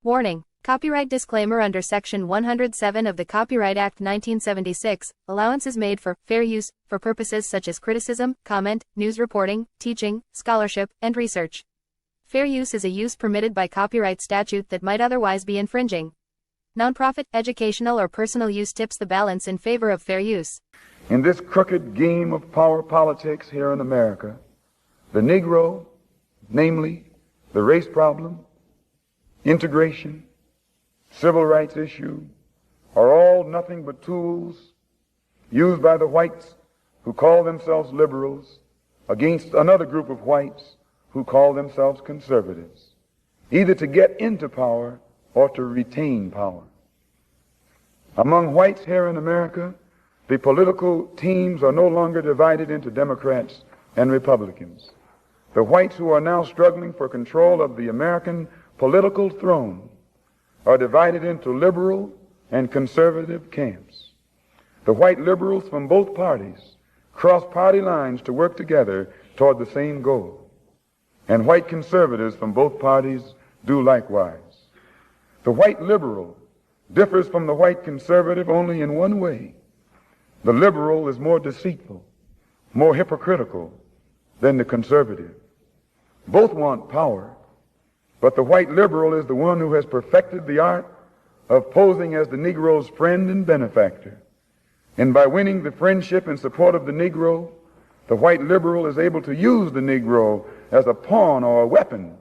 Warning: Copyright disclaimer under Section 107 of the Copyright Act 1976, allowance is made for fair use, for purposes such as criticism, comment, news reporting, teaching, scholarship, and research. Fair use is a use permitted by copyright statute that might otherwise be infringing. Nonprofit, educational, or personal use tips the balance in favor of fair use. In this crooked game of power politics here in America, the Negro, namely the race problem, integration, civil rights issue, are all nothing but tools used by the whites who call themselves liberals against another group of whites who call themselves conservatives, either to get into power or to retain power. Among whites here in America, the political teams are no longer divided into Democrats and Republicans. The whites who are now struggling for control of the American political throne are divided into liberal and conservative camps. The white liberals from both parties cross party lines to work together toward the same goal, and white conservatives from both parties do likewise. The white liberal differs from the white conservative only in one way. The liberal is more deceitful, more hypocritical than the conservative. Both want power, but the white liberal is the one who has perfected the art of posing as the Negro's friend and benefactor. And by winning the friendship and support of the Negro, the white liberal is able to use the Negro as a pawn or a weapon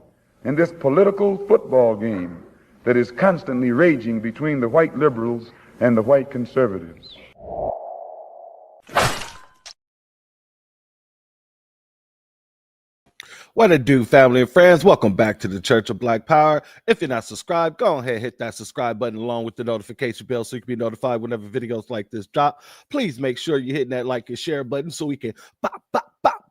in this political football game that is constantly raging between the white liberals and the white conservatives. What it do, family and friends? Welcome back to the Church of Black Power. If you're not subscribed, go ahead, hit that subscribe button along with the notification bell so you can be notified whenever videos like this drop. Please make sure you're hitting that like and share button so we can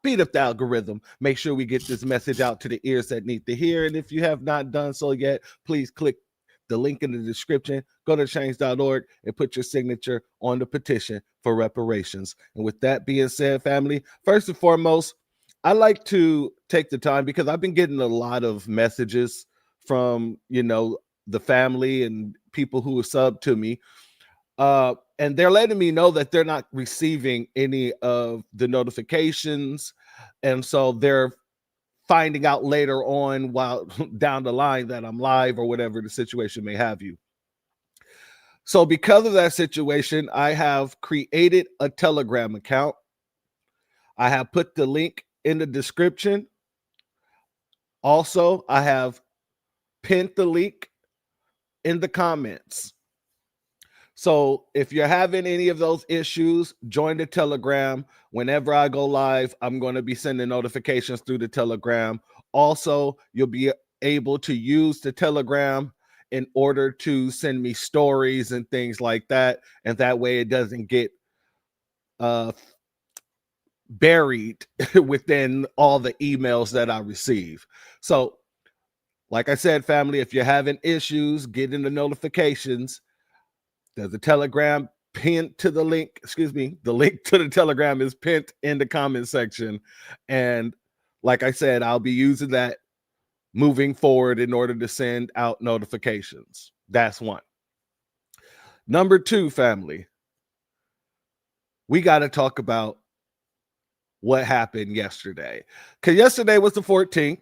beat up the algorithm. Make sure we get this message out to the ears that need to hear. And if you have not done so yet, please click the link in the description, go to change.org and put your signature on the petition for reparations. And with that being said, family, first and foremost, I like to take the time because I've been getting a lot of messages from, the family and people who are sub to me. And they're letting me know that they're not receiving any of the notifications. And so they're finding out later on while down the line that I'm live or whatever the situation may have you. So because of that situation, I have created a Telegram account. I have put the link in the description. Also, I have pinned the link in the comments. So if you're having any of those issues, join the Telegram. Whenever I go live, I'm going to be sending notifications through the Telegram. Also, you'll be able to use the Telegram in order to send me stories and things like that. And that way it doesn't get buried within all the emails that I receive. So, like I said, family, if you're having issues getting the notifications, there's a Telegram pinned to the link. The link to the Telegram is pinned in the comment section. And like I said, I'll be using that moving forward in order to send out notifications. That's one. Number two, family, we got to talk about what happened yesterday. Because yesterday was the 14th.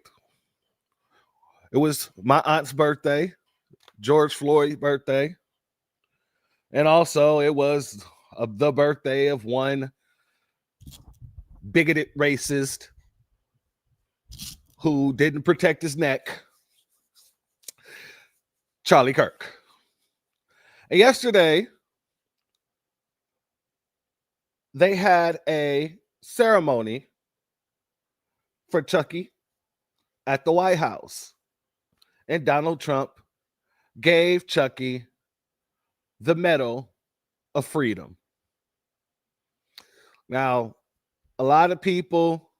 It was my aunt's birthday, George Floyd's birthday. And also it was the birthday of one bigoted racist who didn't protect his neck, Charlie Kirk. And yesterday, they had a ceremony for Chucky at the White House. And Donald Trump gave Chucky the Medal of Freedom. Now, a lot of people,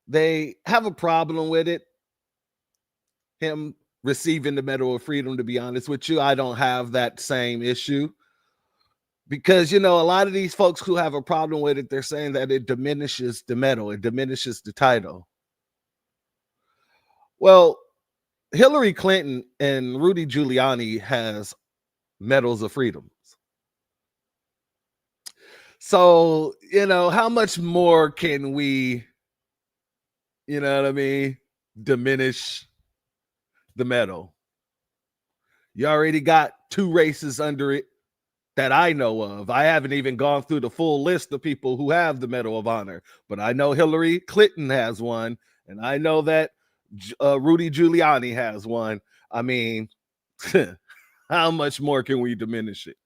they have a problem with it, him receiving the Medal of Freedom. To be honest with you, I don't have that same issue. Because, a lot of these folks who have a problem with it, they're saying that it diminishes the medal, it diminishes the title. Well, Hillary Clinton and Rudy Giuliani has medals of freedom. So, how much more can we, diminish the medal? You already got 2 races under it that I know of. I haven't even gone through the full list of people who have the Medal of Honor, but I know Hillary Clinton has one, and I know that Rudy Giuliani has one. I mean, how much more can we diminish it?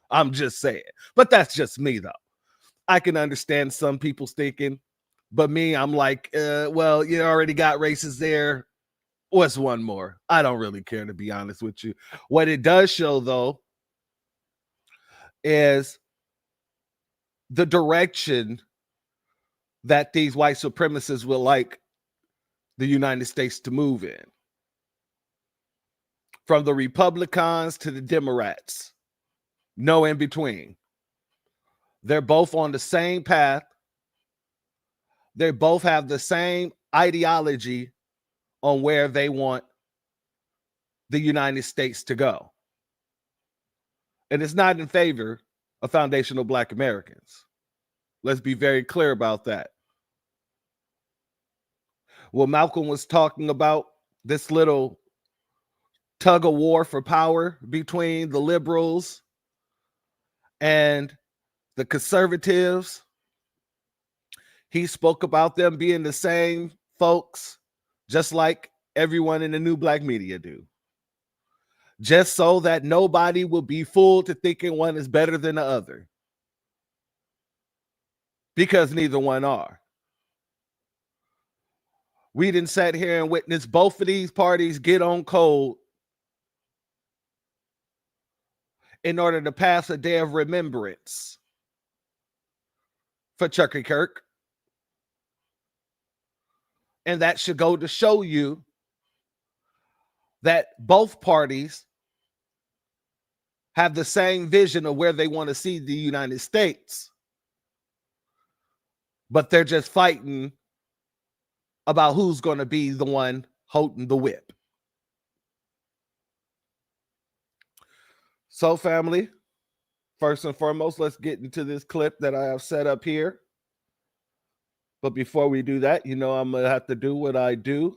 I'm just saying. But that's just me, though. I can understand some people's thinking, but me, I'm like, well, you already got races there. What's one more? I don't really care, to be honest with you. What it does show, though, is the direction that these white supremacists would like the United States to move in. From the Republicans to the Democrats, no in between. They're both on the same path. They both have the same ideology on where they want the United States to go. And it's not in favor of foundational Black Americans. Let's be very clear about that. Well, Malcolm was talking about this little tug of war for power between the liberals and the conservatives. He spoke about them being the same folks, just like everyone in the new Black media do. Just so that nobody will be fooled to thinking one is better than the other. Because neither one are. We didn't sit here and witness both of these parties get on code in order to pass a day of remembrance for Chucky Kirk. And that should go to show you that both parties have the same vision of where they want to see the United States. But they're just fighting about who's going to be the one holding the whip. So, family, first and foremost, let's get into this clip that I have set up here. But before we do that, I'm going to have to do what I do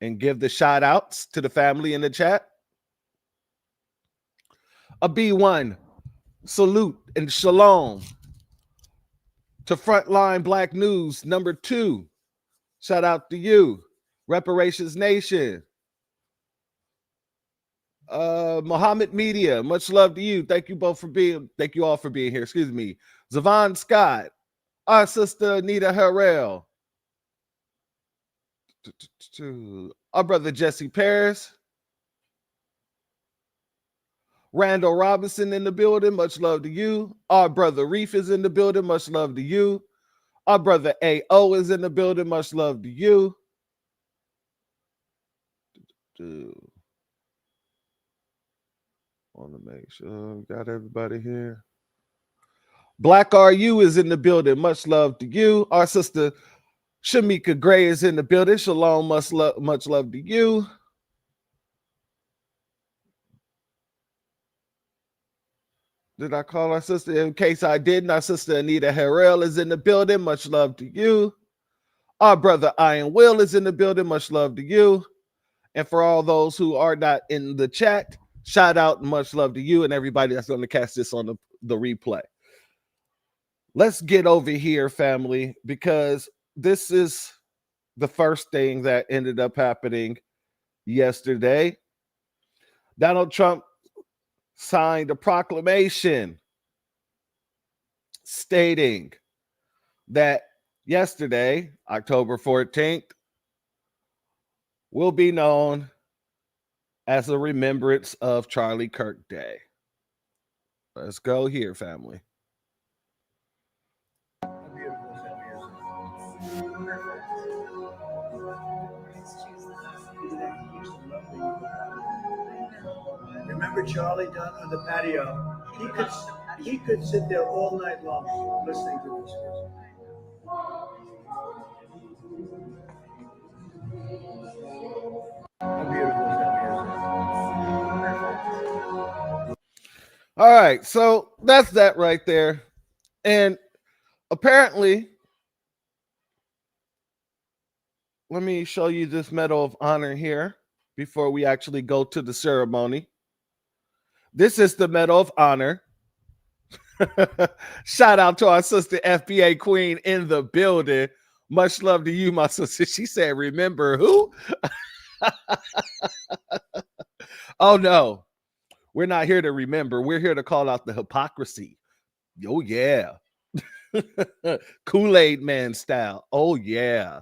and give the shout outs to the family in the chat. A B1 salute and shalom to Frontline Black News number 2. Shout out to you, Reparations Nation. Muhammad Media, much love to you. Thank you all for being here. Excuse me. Zavon Scott, our sister Anita Harrell, our brother Jesse Paris, Randall Robinson in the building, much love to you. Our brother Reef is in the building, much love to you. Our brother AO is in the building, much love to you. Want to make sure we got everybody here. Black RU is in the building, much love to you. Our sister Shamika Gray is in the building. Shalom, much love to you. Did I call our sister? In case I didn't, our sister Anita Harrell is in the building. Much love to you. Our brother Iron Will is in the building. Much love to you. And for all those who are not in the chat, shout out and much love to you and everybody that's going to catch this on the replay. Let's get over here, family, because this is the first thing that ended up happening yesterday. Donald Trump signed a proclamation stating that yesterday, October 14th, will be known as a remembrance of Charlie Kirk Day. Let's go here, family. Remember Charlie down on the patio? He could sit there all night long listening to this music. All right, so that's that right there. And apparently, let me show you this Medal of Honor here before we actually go to the ceremony. This is the Medal of Honor. Shout out to our sister FBA Queen in the building. Much love to you, my sister. She said, remember who? Oh, no. We're not here to remember. We're here to call out the hypocrisy. Oh, yeah. Kool-Aid Man style. Oh, yeah.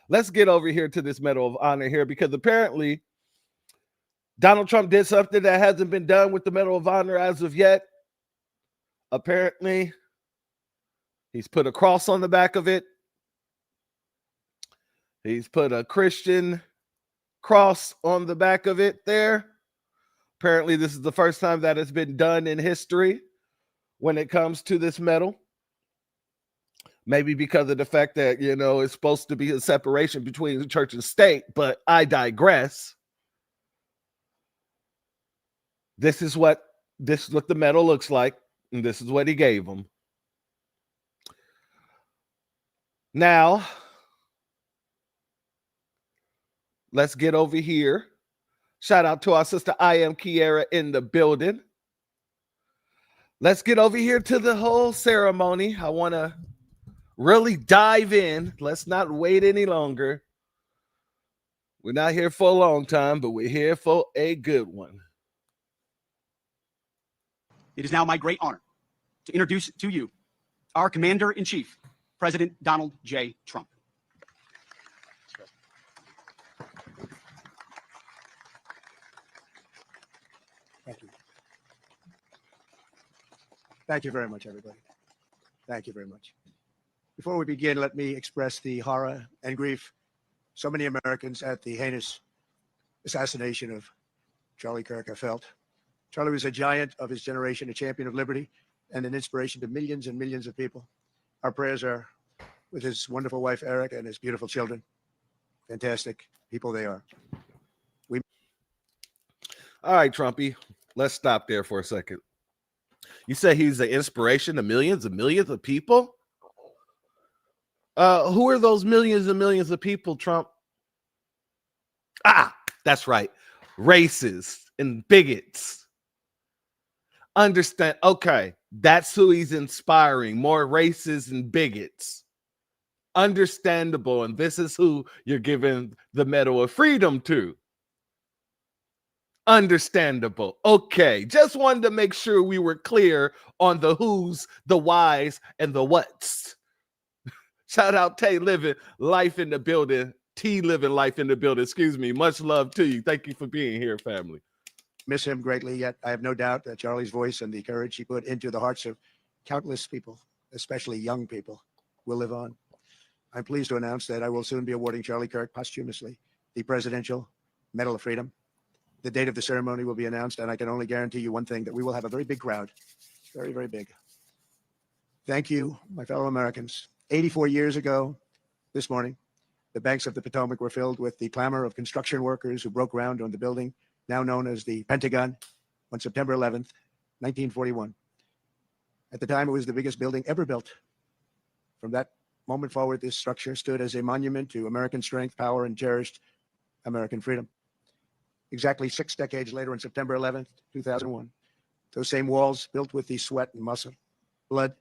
Let's get over here to this Medal of Honor here, because apparently Donald Trump did something that hasn't been done with the Medal of Honor as of yet. Apparently, he's put a cross on the back of it. He's put a Christian cross on the back of it there. Apparently, this is the first time that it's been done in history when it comes to this medal. Maybe because of the fact that, you know, it's supposed to be a separation between the church and state, but I digress. This is what the medal looks like, and this is what he gave him. Now, let's get over here. Shout out to our sister I Am Kiera in the building. Let's get over here to the whole ceremony. I want to really dive in. Let's not wait any longer. We're not here for a long time, but we're here for a good one. It is now my great honor to introduce to you our Commander-in-Chief, President Donald J. Trump. Thank you. Thank you very much, everybody. Thank you very much. Before we begin, let me express the horror and grief so many Americans at the heinous assassination of Charlie Kirk have felt. Charlie was a giant of his generation, a champion of liberty, and an inspiration to millions and millions of people. Our prayers are with his wonderful wife, Erika, and his beautiful children. Fantastic people they are. All right, Trumpy, let's stop there for a second. You say he's an inspiration to millions and millions of people? Who are those millions and millions of people, Trump? Ah, that's right. Racists and bigots. Understand? Okay, that's who he's inspiring. More racists and bigots. Understandable. And this is who you're giving the Medal of Freedom to. Understandable. Okay, just wanted to make sure we were clear on the who's, the whys, and the what's. Shout out Tay living life in the building. T living life in the building. Excuse me. Much love to you. Thank you for being here, family. Miss him greatly, yet I have no doubt that Charlie's voice and the courage he put into the hearts of countless people, especially young people, will live on. I'm pleased to announce that I will soon be awarding Charlie Kirk posthumously the Presidential Medal of Freedom. The date of the ceremony will be announced, and I can only guarantee you one thing, that we will have a very big crowd. Very, very big. Thank you, my fellow Americans. 84 years ago this morning, the banks of the Potomac were filled with the clamor of construction workers who broke ground on the building now known as the Pentagon on September 11th, 1941. At the time, it was the biggest building ever built. From that moment forward, this structure stood as a monument to American strength, power, and cherished American freedom. Exactly 6 decades later, on September 11th, 2001, those same walls, built with the sweat and muscle, blood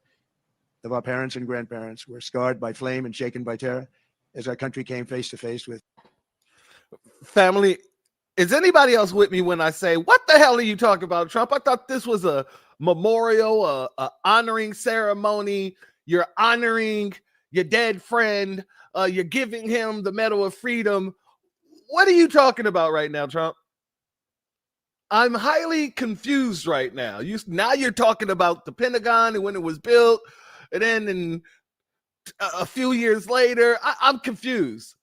of our parents and grandparents, were scarred by flame and shaken by terror as our country came face to face with. Family, is anybody else with me when I say, what the hell are you talking about, Trump? I thought this was a memorial, a honoring ceremony. You're honoring your dead friend. You're giving him the Medal of Freedom. What are you talking about right now, Trump? I'm highly confused right now. Now you're talking about the Pentagon and when it was built, and then a few years later, I'm confused.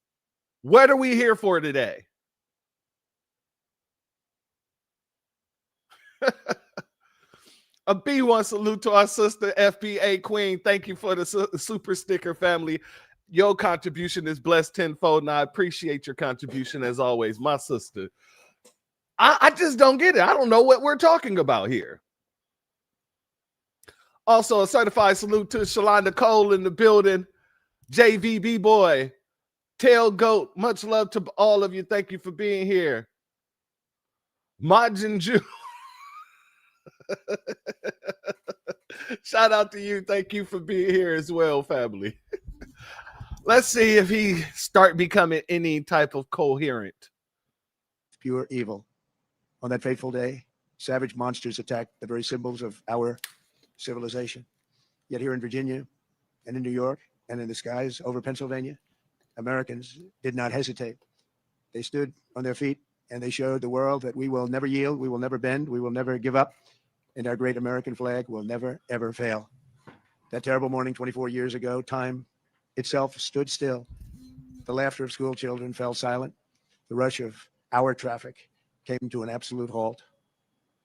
What are we here for today? A B1 salute to our sister FBA Queen. Thank you for the super sticker, family. Your contribution is blessed tenfold, and I appreciate your contribution as always, my sister. I just don't get it. I don't know what we're talking about here. Also, a certified salute to Shalonda Cole in the building. JVB boy, Tail Goat, much love to all of you. Thank you for being here. Majin Ju. Shout out to you. Thank you for being here as well, family. Let's see if he start becoming any type of coherent. Pure evil. On that fateful day, savage monsters attacked the very symbols of our civilization. Yet here in Virginia and in New York and in the skies over Pennsylvania, Americans did not hesitate. They stood on their feet and they showed the world that we will never yield, we will never bend, we will never give up, and our great American flag will never, ever fail. That terrible morning 24 years ago, time itself stood still. The laughter of school children fell silent. The rush of our traffic came to an absolute halt.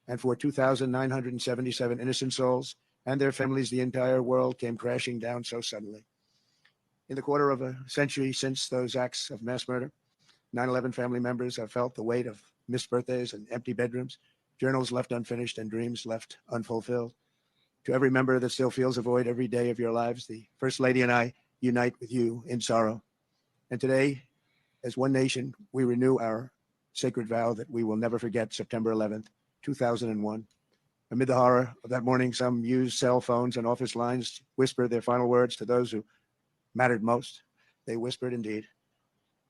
And for 2,977 innocent souls and their families, the entire world came crashing down so suddenly. In the quarter of a century since those acts of mass murder, 9/11 family members have felt the weight of missed birthdays and empty bedrooms, journals left unfinished and dreams left unfulfilled. To every member that still feels a void every day of your lives, the First Lady and I unite with you in sorrow. And today, as one nation, we renew our sacred vow that we will never forget September 11th, 2001. Amid the horror of that morning, some used cell phones and office lines whispered their final words to those who mattered most. They whispered indeed.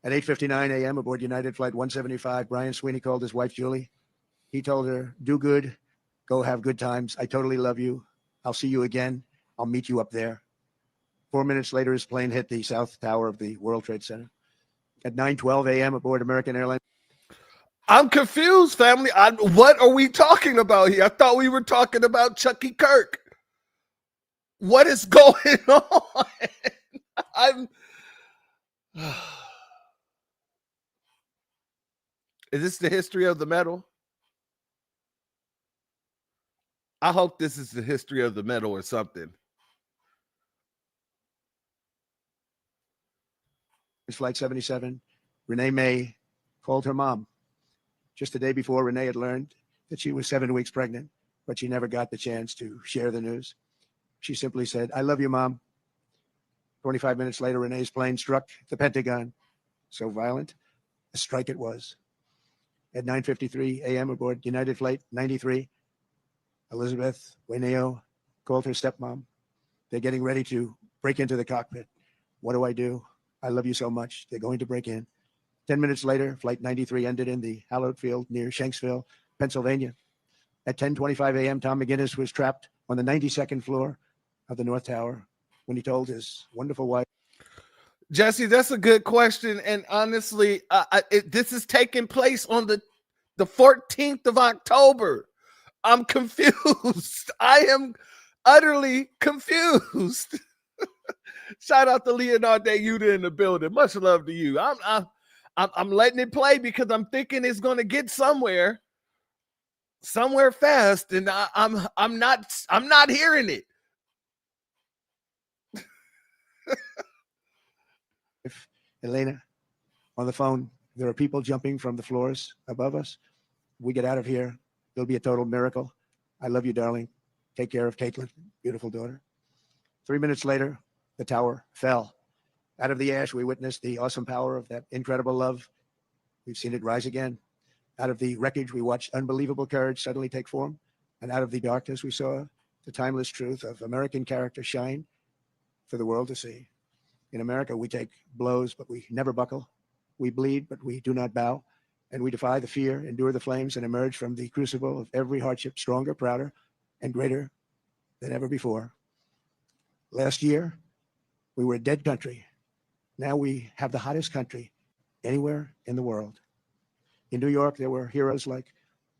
At 8:59 a.m. aboard United Flight 175, Brian Sweeney called his wife, Julie. He told her, do good, go have good times. I totally love you. I'll see you again. I'll meet you up there. 4 minutes later, his plane hit the South Tower of the World Trade Center. At 9:12 a.m. aboard American Airlines. I'm confused, family. What are we talking about here? I thought we were talking about Chucky Kirk. What is going on? Is this the history of the metal? I hope this is the history of the metal or something. Flight 77, Renee May called her mom. Just the day before, Renee had learned that she was 7 weeks pregnant, but she never got the chance to share the news. She simply said, I love you, Mom. 25 minutes later, Renee's plane struck the Pentagon. So violent, a strike it was. At 9:53 a.m. aboard United Flight 93, Elizabeth Waineo called her stepmom. They're getting ready to break into the cockpit. What do I do? I love you so much. They're going to break in. 10 minutes later, Flight 93 ended in the hallowed field near Shanksville, Pennsylvania. At 10:25 a.m., Tom McGinnis was trapped on the 92nd floor of the North Tower when he told his wonderful wife. Jesse, that's a good question. And honestly, this is taking place on the 14th of October. I'm confused. I am utterly confused. Shout out to Leonardo Yuta in the building. Much love to you. I'm letting it play because I'm thinking it's going to get somewhere fast, and I'm not hearing it. Elena, on the phone, there are people jumping from the floors above us. We get out of here, it'll be a total miracle. I love you, darling. Take care of Caitlin, beautiful daughter. 3 minutes later, the tower fell. Out of the ash, we witnessed the awesome power of that incredible love. We've seen it rise again. Out of the wreckage, we watched unbelievable courage suddenly take form. And out of the darkness, we saw the timeless truth of American character shine for the world to see. In America, we take blows, but we never buckle. We bleed, but we do not bow. And we defy the fear, endure the flames, and emerge from the crucible of every hardship stronger, prouder, and greater than ever before. Last year, we were a dead country. Now we have the hottest country anywhere in the world. In New York, there were heroes like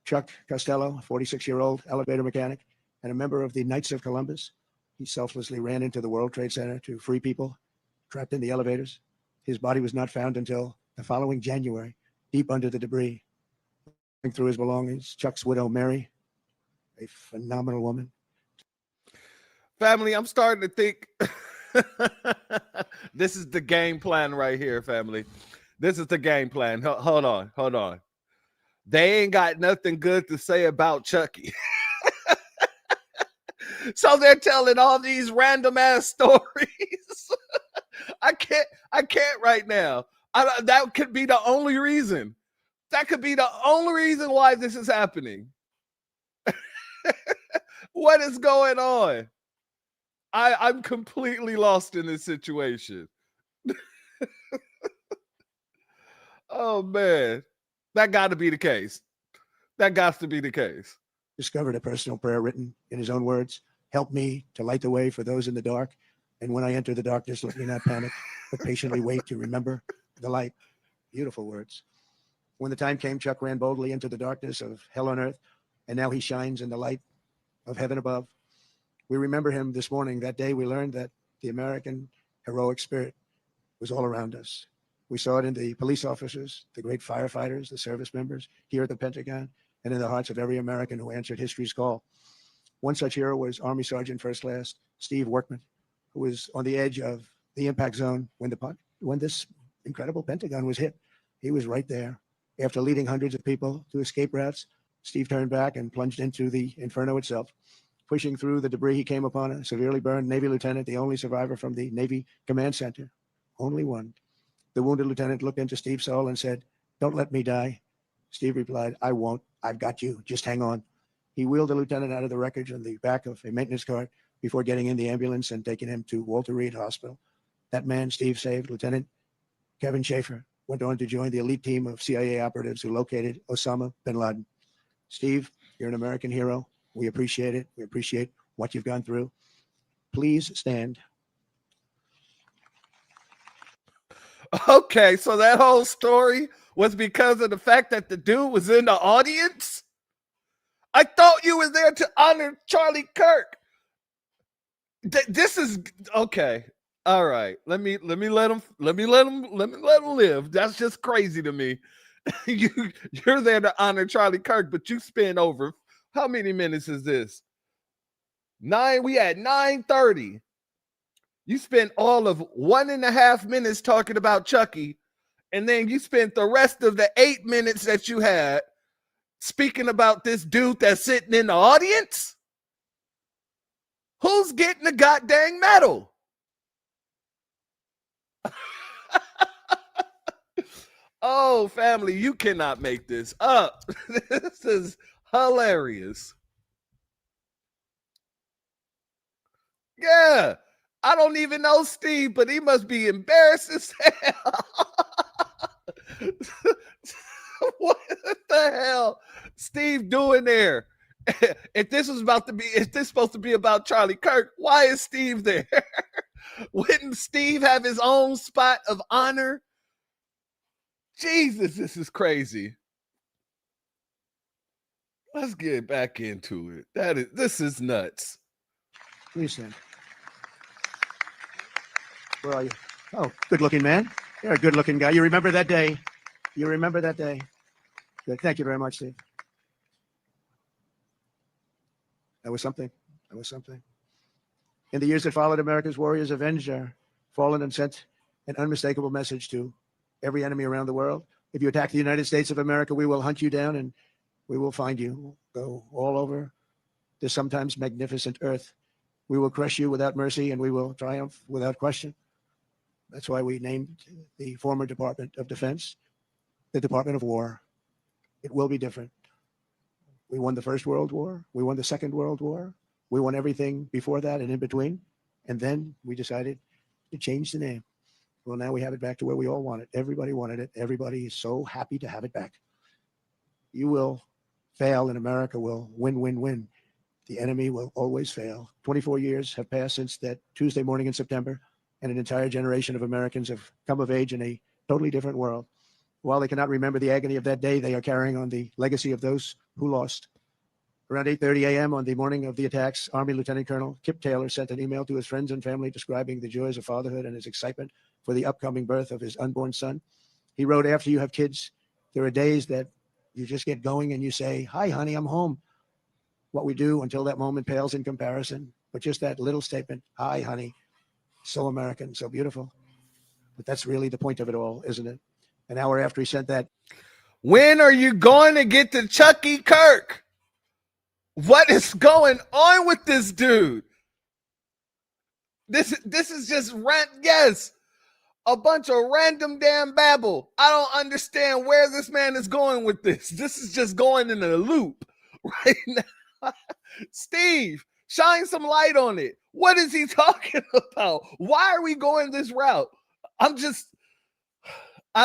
Chuck Costello, a 46-year-old elevator mechanic and a member of the Knights of Columbus. He selflessly ran into the World Trade Center to free people trapped in the elevators. His body was not found until the following January, deep under the debris. Going through his belongings, Chuck's widow, Mary, a phenomenal woman. Family, I'm starting to think this is the game plan right here, family. This is the game plan. Hold on. They ain't got nothing good to say about Chucky. So they're telling all these random ass stories. I can't right now. That could be the only reason. That could be the only reason why this is happening. What is going on? I'm completely lost in this situation. Oh man, that got to be the case. That got to be the case. Discovered a personal prayer written in his own words. Help me to light the way for those in the dark. And when I enter the darkness, let me not panic, but patiently wait to remember the light. Beautiful words. When the time came, Chuck ran boldly into the darkness of hell on earth, and now he shines in the light of heaven above. We remember him this morning. That day we learned that the American heroic spirit was all around us. We saw it in the police officers, the great firefighters, the service members here at the Pentagon, and in the hearts of every American who answered history's call. One such hero was Army Sergeant First Class Steve Workman, who was on the edge of the impact zone when this incredible Pentagon was hit. He was right there. After leading hundreds of people to escape routes, Steve turned back and plunged into the inferno itself. Pushing through the debris, he came upon a severely burned Navy lieutenant, the only survivor from the Navy Command Center. Only one. The wounded lieutenant looked into Steve's soul and said, "Don't let me die." Steve replied, "I won't. I've got you. Just hang on." He wheeled the lieutenant out of the wreckage on the back of a maintenance cart before getting in the ambulance and taking him to Walter Reed Hospital. That man Steve saved, Lieutenant Kevin Schaefer, went on to join the elite team of CIA operatives who located Osama bin Laden. Steve, you're an American hero. We appreciate it. We appreciate what you've gone through. Please stand. Okay, so that whole story was because of the fact that the dude was in the audience? I thought you were there to honor Charlie Kirk. This is okay. All right. Let me let him live. That's just crazy to me. You're there to honor Charlie Kirk, but you spend over how many minutes is this? 9. We at 9:30. You spent all of 1.5 minutes talking about Chucky, and then you spent the rest of the 8 minutes that you had speaking about this dude that's sitting in the audience. Who's getting the goddamn medal? Oh, family, you cannot make this up. This is hilarious. Yeah, I don't even know Steve, but he must be embarrassed as hell. What the hell Steve doing there? If this supposed to be about Charlie Kirk, why is Steve there? Wouldn't Steve have his own spot of honor? Jesus, this is crazy. Let's get back into it. This is nuts. Please stand. Where are you? Oh, good looking man. You're a good looking guy. You remember that day. You remember that day. Good. Thank you very much, Steve. That was something. That was something. In the years that followed, America's warriors avenged our fallen and sent an unmistakable message to every enemy around the world. If you attack the United States of America, we will hunt you down and we will find you. We'll go all over this sometimes magnificent earth. We will crush you without mercy and we will triumph without question. That's why we named the former Department of Defense the Department of War. It will be different. We won the First World War. We won the Second World War. We won everything before that and in between. And then we decided to change the name. Well, now we have it back to where we all want it. Everybody wanted it. Everybody is so happy to have it back. You will fail and America will win, win, win. The enemy will always fail. 24 years have passed since that Tuesday morning in September, and an entire generation of Americans have come of age in a totally different world. While they cannot remember the agony of that day, they are carrying on the legacy of those who lost. Around 8:30 a.m. on the morning of the attacks, Army Lieutenant Colonel Kip Taylor sent an email to his friends and family describing the joys of fatherhood and his excitement for the upcoming birth of his unborn son. He wrote, after you have kids, there are days that you just get going and you say, "Hi, honey, I'm home." What we do until that moment pales in comparison. But just that little statement, "Hi, honey," so American, so beautiful. But that's really the point of it all, isn't it? An hour after he sent that. When are you going to get to Chucky Kirk? What is going on with this dude? This is just yes, a bunch of random damn babble. I don't understand where this man is going with this. This is just going in a loop right now. Steve, shine some light on it. What is he talking about? Why are we going this route? I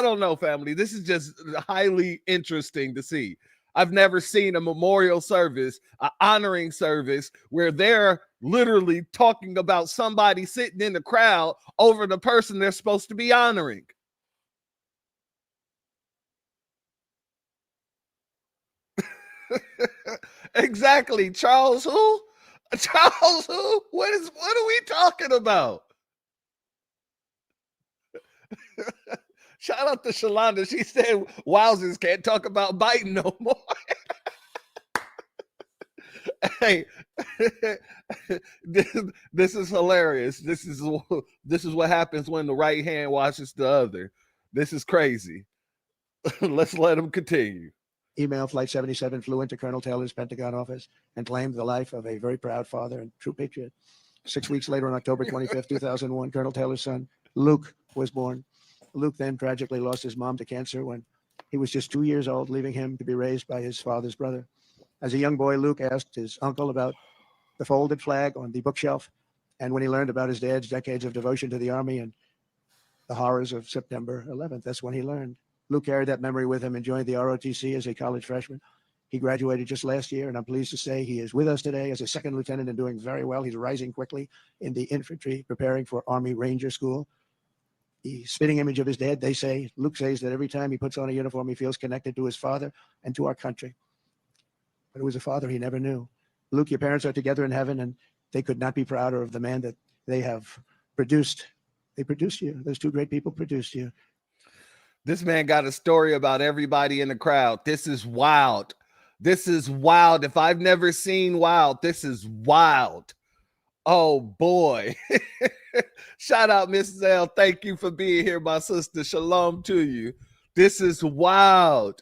don't know, family. This is just highly interesting to see. I've never seen a memorial service, an honoring service, where they're literally talking about somebody sitting in the crowd over the person they're supposed to be honoring. Exactly. Charles who? Charles who? What are we talking about? Shout out to Shalonda. She said wowzers can't talk about Biden no more. Hey, this is hilarious. This is what happens when the right hand washes the other. This is crazy. Let's let him continue. Email Flight 77 flew into Colonel Taylor's Pentagon office and claimed the life of a very proud father and true patriot. 6 weeks later, on October 25th, 2001, Colonel Taylor's son, Luke, was born. Luke then tragically lost his mom to cancer when he was just 2 years old, leaving him to be raised by his father's brother. As a young boy, Luke asked his uncle about the folded flag on the bookshelf. And when he learned about his dad's decades of devotion to the Army and the horrors of September 11th, that's when he learned. Luke carried that memory with him and joined the ROTC as a college freshman. He graduated just last year, and I'm pleased to say he is with us today as a second lieutenant and doing very well. He's rising quickly in the infantry, preparing for Army Ranger School. The spitting image of his dad, they say, Luke says that every time he puts on a uniform, he feels connected to his father and to our country. But it was a father he never knew. Luke, your parents are together in heaven, and they could not be prouder of the man that they have produced. They produced you. Those two great people produced you. This man got a story about everybody in the crowd. This is wild. This is wild. If I've never seen wild, this is wild. Oh, boy. Shout out, Mrs. L. Thank you for being here, my sister. Shalom to you. This is wild.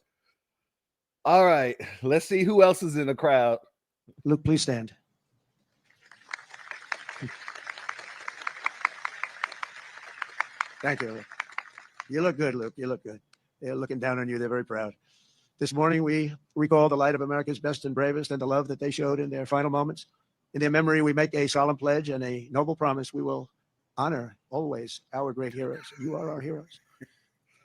All right. Let's see who else is in the crowd. Luke, please stand. Thank you, Luke. You look good, Luke. You look good. They're looking down on you. They're very proud. This morning, we recall the light of America's best and bravest and the love that they showed in their final moments. In their memory, we make a solemn pledge and a noble promise. We will honor always our great heroes. You are our heroes.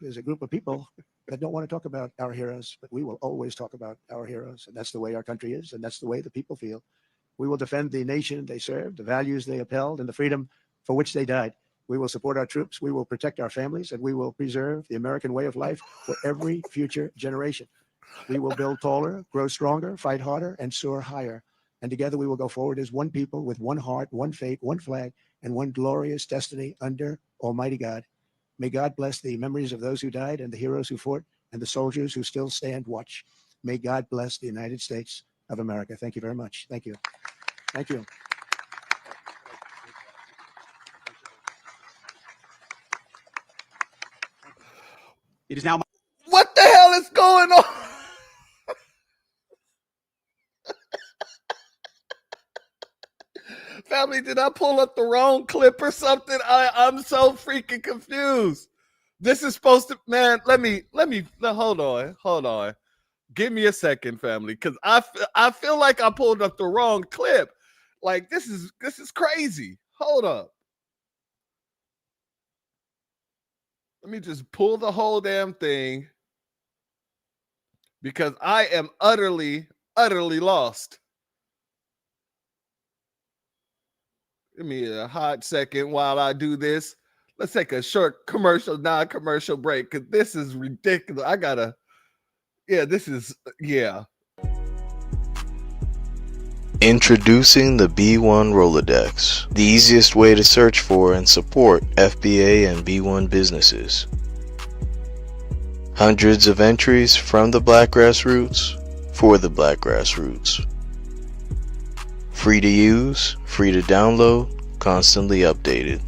There's a group of people that don't want to talk about our heroes, but we will always talk about our heroes. And that's the way our country is, and that's the way the people feel. We will defend the nation they served, the values they upheld, and the freedom for which they died. We will support our troops, we will protect our families, and we will preserve the American way of life for every future generation. We will build taller, grow stronger, fight harder, and soar higher. And together we will go forward as one people with one heart, one faith, one flag, and one glorious destiny under Almighty God. May God bless the memories of those who died and the heroes who fought and the soldiers who still stand watch. May God bless the United States of America. Thank you very much. Thank you. Thank you. It is now my What the hell is going on? Family, did I pull up the wrong clip or something? I'm so freaking confused. This is supposed to, man, let me hold on. Give me a second, family, because I feel like I pulled up the wrong clip. Like, this is crazy. Hold up. Let me just pull the whole damn thing, because I am utterly lost. Give me a hot second while I do this. Let's take a short non-commercial break, because this is ridiculous. Introducing the B1 Rolodex, the easiest way to search for and support FBA and B1 businesses. Hundreds of entries from the Black grassroots for the Black grassroots. Free to use, free to download, constantly updated.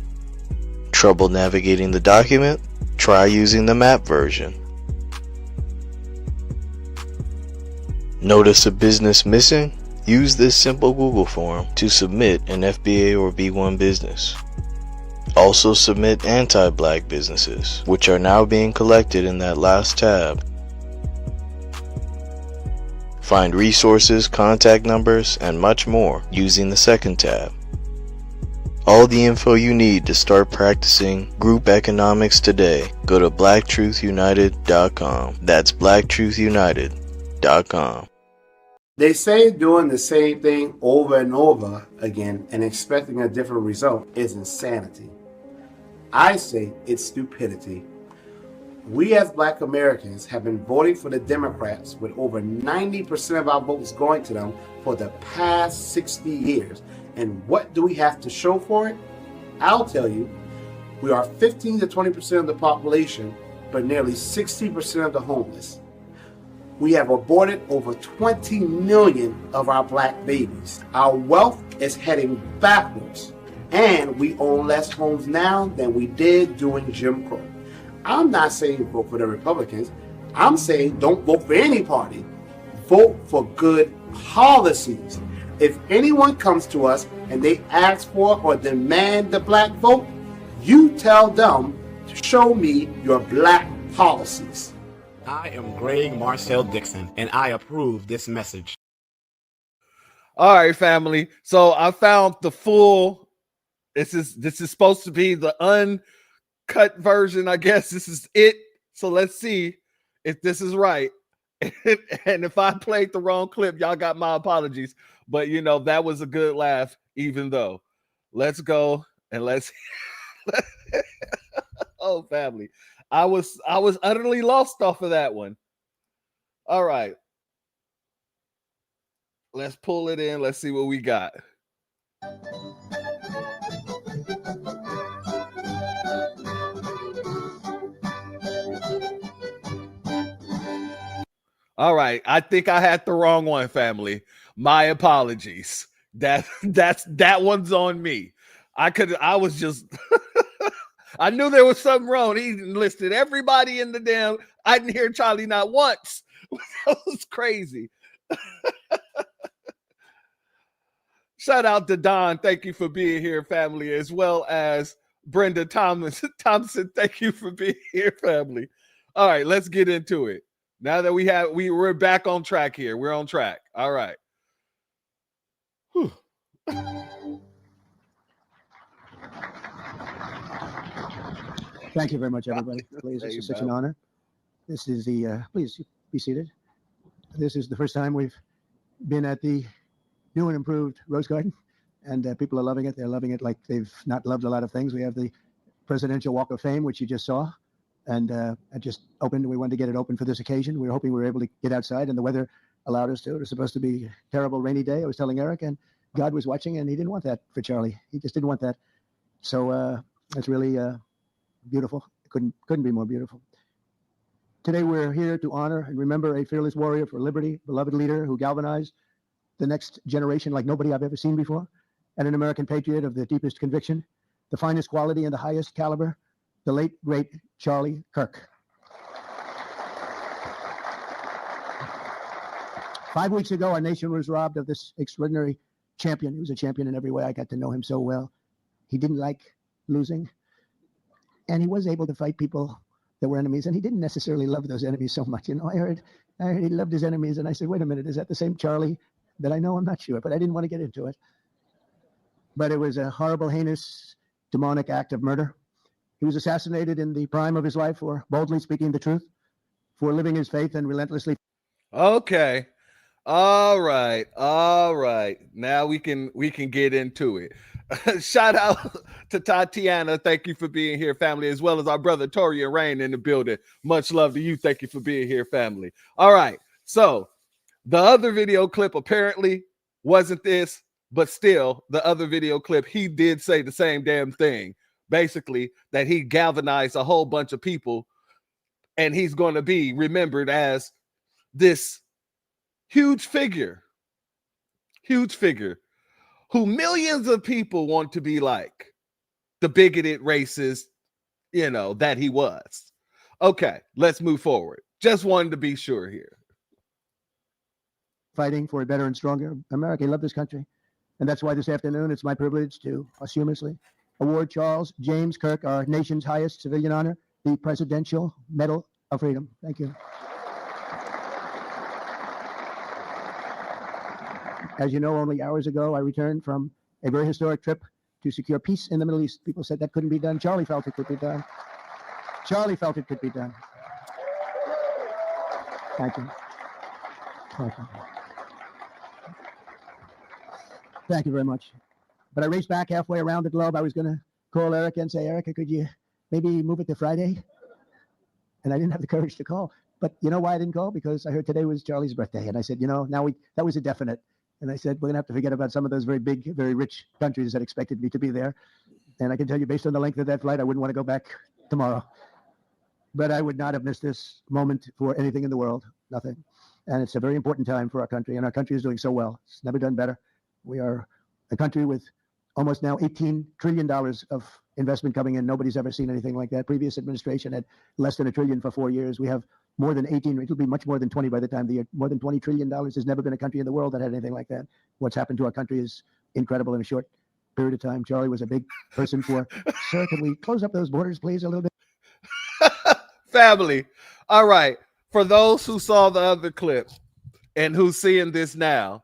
Trouble navigating the document? Try using the map version. Notice a business missing? Use this simple Google form to submit an FBA or B1 business. Also submit anti-black businesses, which are now being collected in that last tab. Find resources, contact numbers, and much more using the second tab. All the info you need to start practicing group economics today. Go to blacktruthunited.com. That's blacktruthunited.com. They say doing the same thing over and over again and expecting a different result is insanity. I say it's stupidity. We as Black Americans have been voting for the Democrats with over 90% of our votes going to them for the past 60 years. And what do we have to show for it? I'll tell you, we are 15 to 20% of the population, but nearly 60% of the homeless. We have aborted over 20 million of our black babies. Our wealth is heading backwards, and we own less homes now than we did during Jim Crow. I'm not saying vote for the Republicans. I'm saying don't vote for any party. Vote for good policies. If anyone comes to us and they ask for or demand the black vote, you tell them to show me your black policies. I am Greg Marcel Dixon, and I approve this message. All right, family. So I found the full. This is supposed to be the uncut version, I guess. This is it. So let's see if this is right. And if I played the wrong clip, y'all got my apologies. But you know, that was a good laugh, even though. Let's go and let's. Oh, family. I was utterly lost off of that one. All right. Let's pull it in. Let's see what we got. All right. I think I had the wrong one, family. My apologies. That one's on me. I was just I knew there was something wrong. He listed everybody in the damn. I didn't hear Charlie not once. That was crazy. Shout out to Don. Thank you for being here, family, as well as Brenda Thompson. Thank you for being here, family. All right, let's get into it. Now that we're back on track here. We're on track. All right. Whew. Thank you very much, everybody. Please, this is such an honor. This is the, please be seated. This is the first time we've been at the new and improved Rose Garden, and people are loving it. They're loving it like they've not loved a lot of things. We have the Presidential Walk of Fame, which you just saw, and it just opened. We wanted to get it open for this occasion. We were hoping we were able to get outside, and the weather allowed us to. It was supposed to be a terrible rainy day. I was telling Erika, and God was watching, and he didn't want that for Charlie. He just didn't want that. So it's really beautiful. It couldn't be more beautiful. Today we're here to honor and remember a fearless warrior for liberty, beloved leader who galvanized the next generation like nobody I've ever seen before, and an American patriot of the deepest conviction, the finest quality and the highest caliber, the late, great Charlie Kirk. 5 weeks ago, our nation was robbed of this extraordinary champion. He was a champion in every way. I got to know him so well. He didn't like losing. And he was able to fight people that were enemies, and he didn't necessarily love those enemies so much. You know, I heard he loved his enemies, and I said, wait a minute, is that the same Charlie that I know? I'm not sure, but I didn't want to get into it. But it was a horrible, heinous, demonic act of murder. He was assassinated in the prime of his life for boldly speaking the truth, for living his faith and relentlessly. Okay. All right. Now we can get into it. Shout out to Tatiana. Thank you for being here, family, as well as our brother Tori and Rain in the building. Much love to you. Thank you for being here, family. All right. So the other video clip apparently wasn't this, but still the other video clip, he did say the same damn thing. Basically, that he galvanized a whole bunch of people, and he's going to be remembered as this huge figure who millions of people want to be like, the bigoted racist, you know, that he was. Okay, let's move forward. Just wanted to be sure here. fighting for a better and stronger America. He loved this country. And that's why this afternoon it's my privilege to posthumously award Charles James Kirk our nation's highest civilian honor, the Presidential Medal of Freedom. Thank you. As you know, only hours ago, I returned from a very historic trip to secure peace in the Middle East. People said that couldn't be done. Charlie felt it could be done. Charlie felt it could be done. Thank you. Thank you. Thank you very much. But I raced back halfway around the globe. I was going to call Erika and say, Erika, could you maybe move it to Friday? And I didn't have the courage to call. But you know why I didn't call? Because I heard today was Charlie's birthday. And I said, that was a definite. And I said, we're going to have to forget about some of those very big, very rich countries that expected me to be there. And I can tell you, based on the length of that flight, I wouldn't want to go back tomorrow. But I would not have missed this moment for anything in the world. Nothing. And it's a very important time for our country. And our country is doing so well. It's never done better. We are a country with almost now $18 trillion of investment coming in. Nobody's ever seen anything like that. Previous administration had less than $1 trillion for 4 years. We have more than 18. It'll be much more than 20 by the time the year. More than $20 trillion. There's never been a country in the world that had anything like that. What's happened to our country is incredible in a short period of time. Charlie was a big person for. Sir, can we close up those borders, please, a little bit? Family. All right. For those who saw the other clip and who's seeing this now,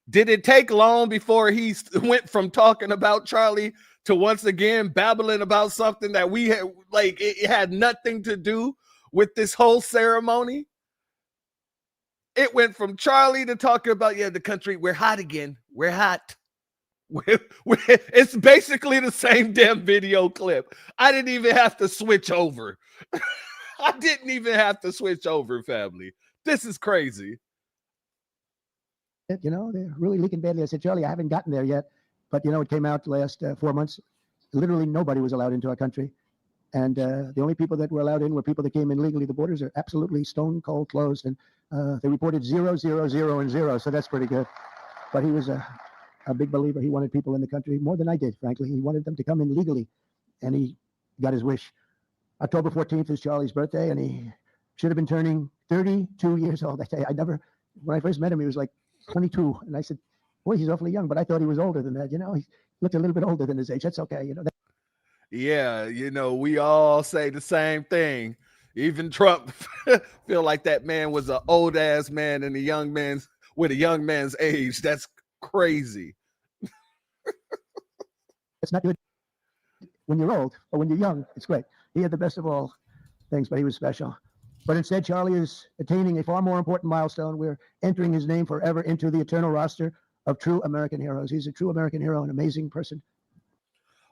did it take long before he went from talking about Charlie to once again babbling about something that we had, like, it had nothing to do with this whole ceremony? It went from Charlie to talking about, the country, we're hot again. We're hot. It's basically the same damn video clip. I didn't even have to switch over. I didn't even have to switch over, family. This is crazy. They're really leaking badly. I said, Charlie, I haven't gotten there yet. But, it came out the last 4 months. Literally nobody was allowed into our country. And the only people that were allowed in were people that came in legally. The borders are absolutely stone cold closed. And they reported 0, 0, 0, and 0. So that's pretty good. But he was a big believer. He wanted people in the country more than I did, frankly. He wanted them to come in legally. And he got his wish. October 14th is Charlie's birthday. And he should have been turning 32 years old that day. When I first met him, he was like 22. And I said, boy, he's awfully young. But I thought he was older than that. He looked a little bit older than his age. That's okay. Yeah, we all say the same thing. Even Trump feel like that man was an old ass man and with a young man's age. That's crazy. It's not good when you're old, but when you're young, it's great. He had the best of all things, but he was special. But instead, Charlie is attaining a far more important milestone. We're entering his name forever into the eternal roster of true American heroes. He's a true American hero, an amazing person.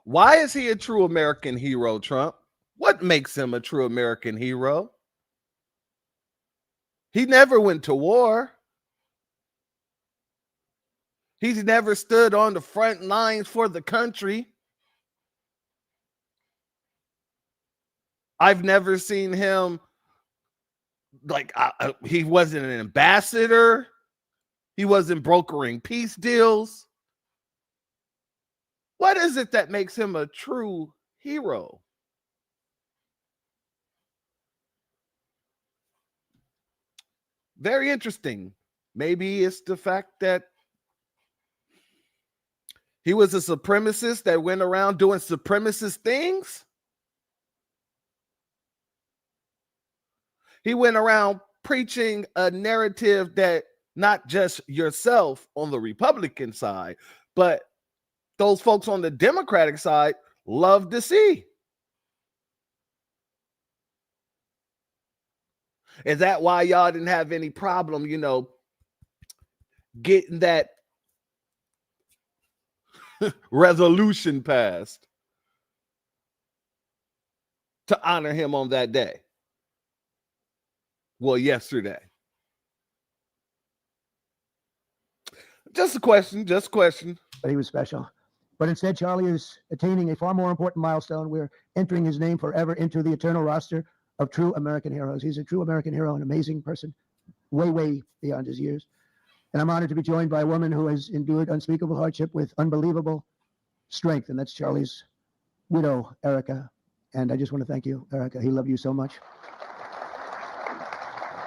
Why is he a true American hero, Trump? What makes him a true American hero? He never went to war. He's never stood on the front lines for the country. I've never seen him, he wasn't an ambassador. He wasn't brokering peace deals. What is it that makes him a true hero? Very interesting. Maybe it's the fact that he was a supremacist that went around doing supremacist things. He went around preaching a narrative that not just yourself on the Republican side, but those folks on the Democratic side love to see. Is that why y'all didn't have any problem, getting that resolution passed to honor him on that day? Well, yesterday. Just a question. But he was special. But instead, Charlie is attaining a far more important milestone. We're entering his name forever into the eternal roster of true American heroes. He's a true American hero, an amazing person, way, way beyond his years. And I'm honored to be joined by a woman who has endured unspeakable hardship with unbelievable strength, and that's Charlie's widow, Erika. And I just want to thank you, Erika. He loved you so much.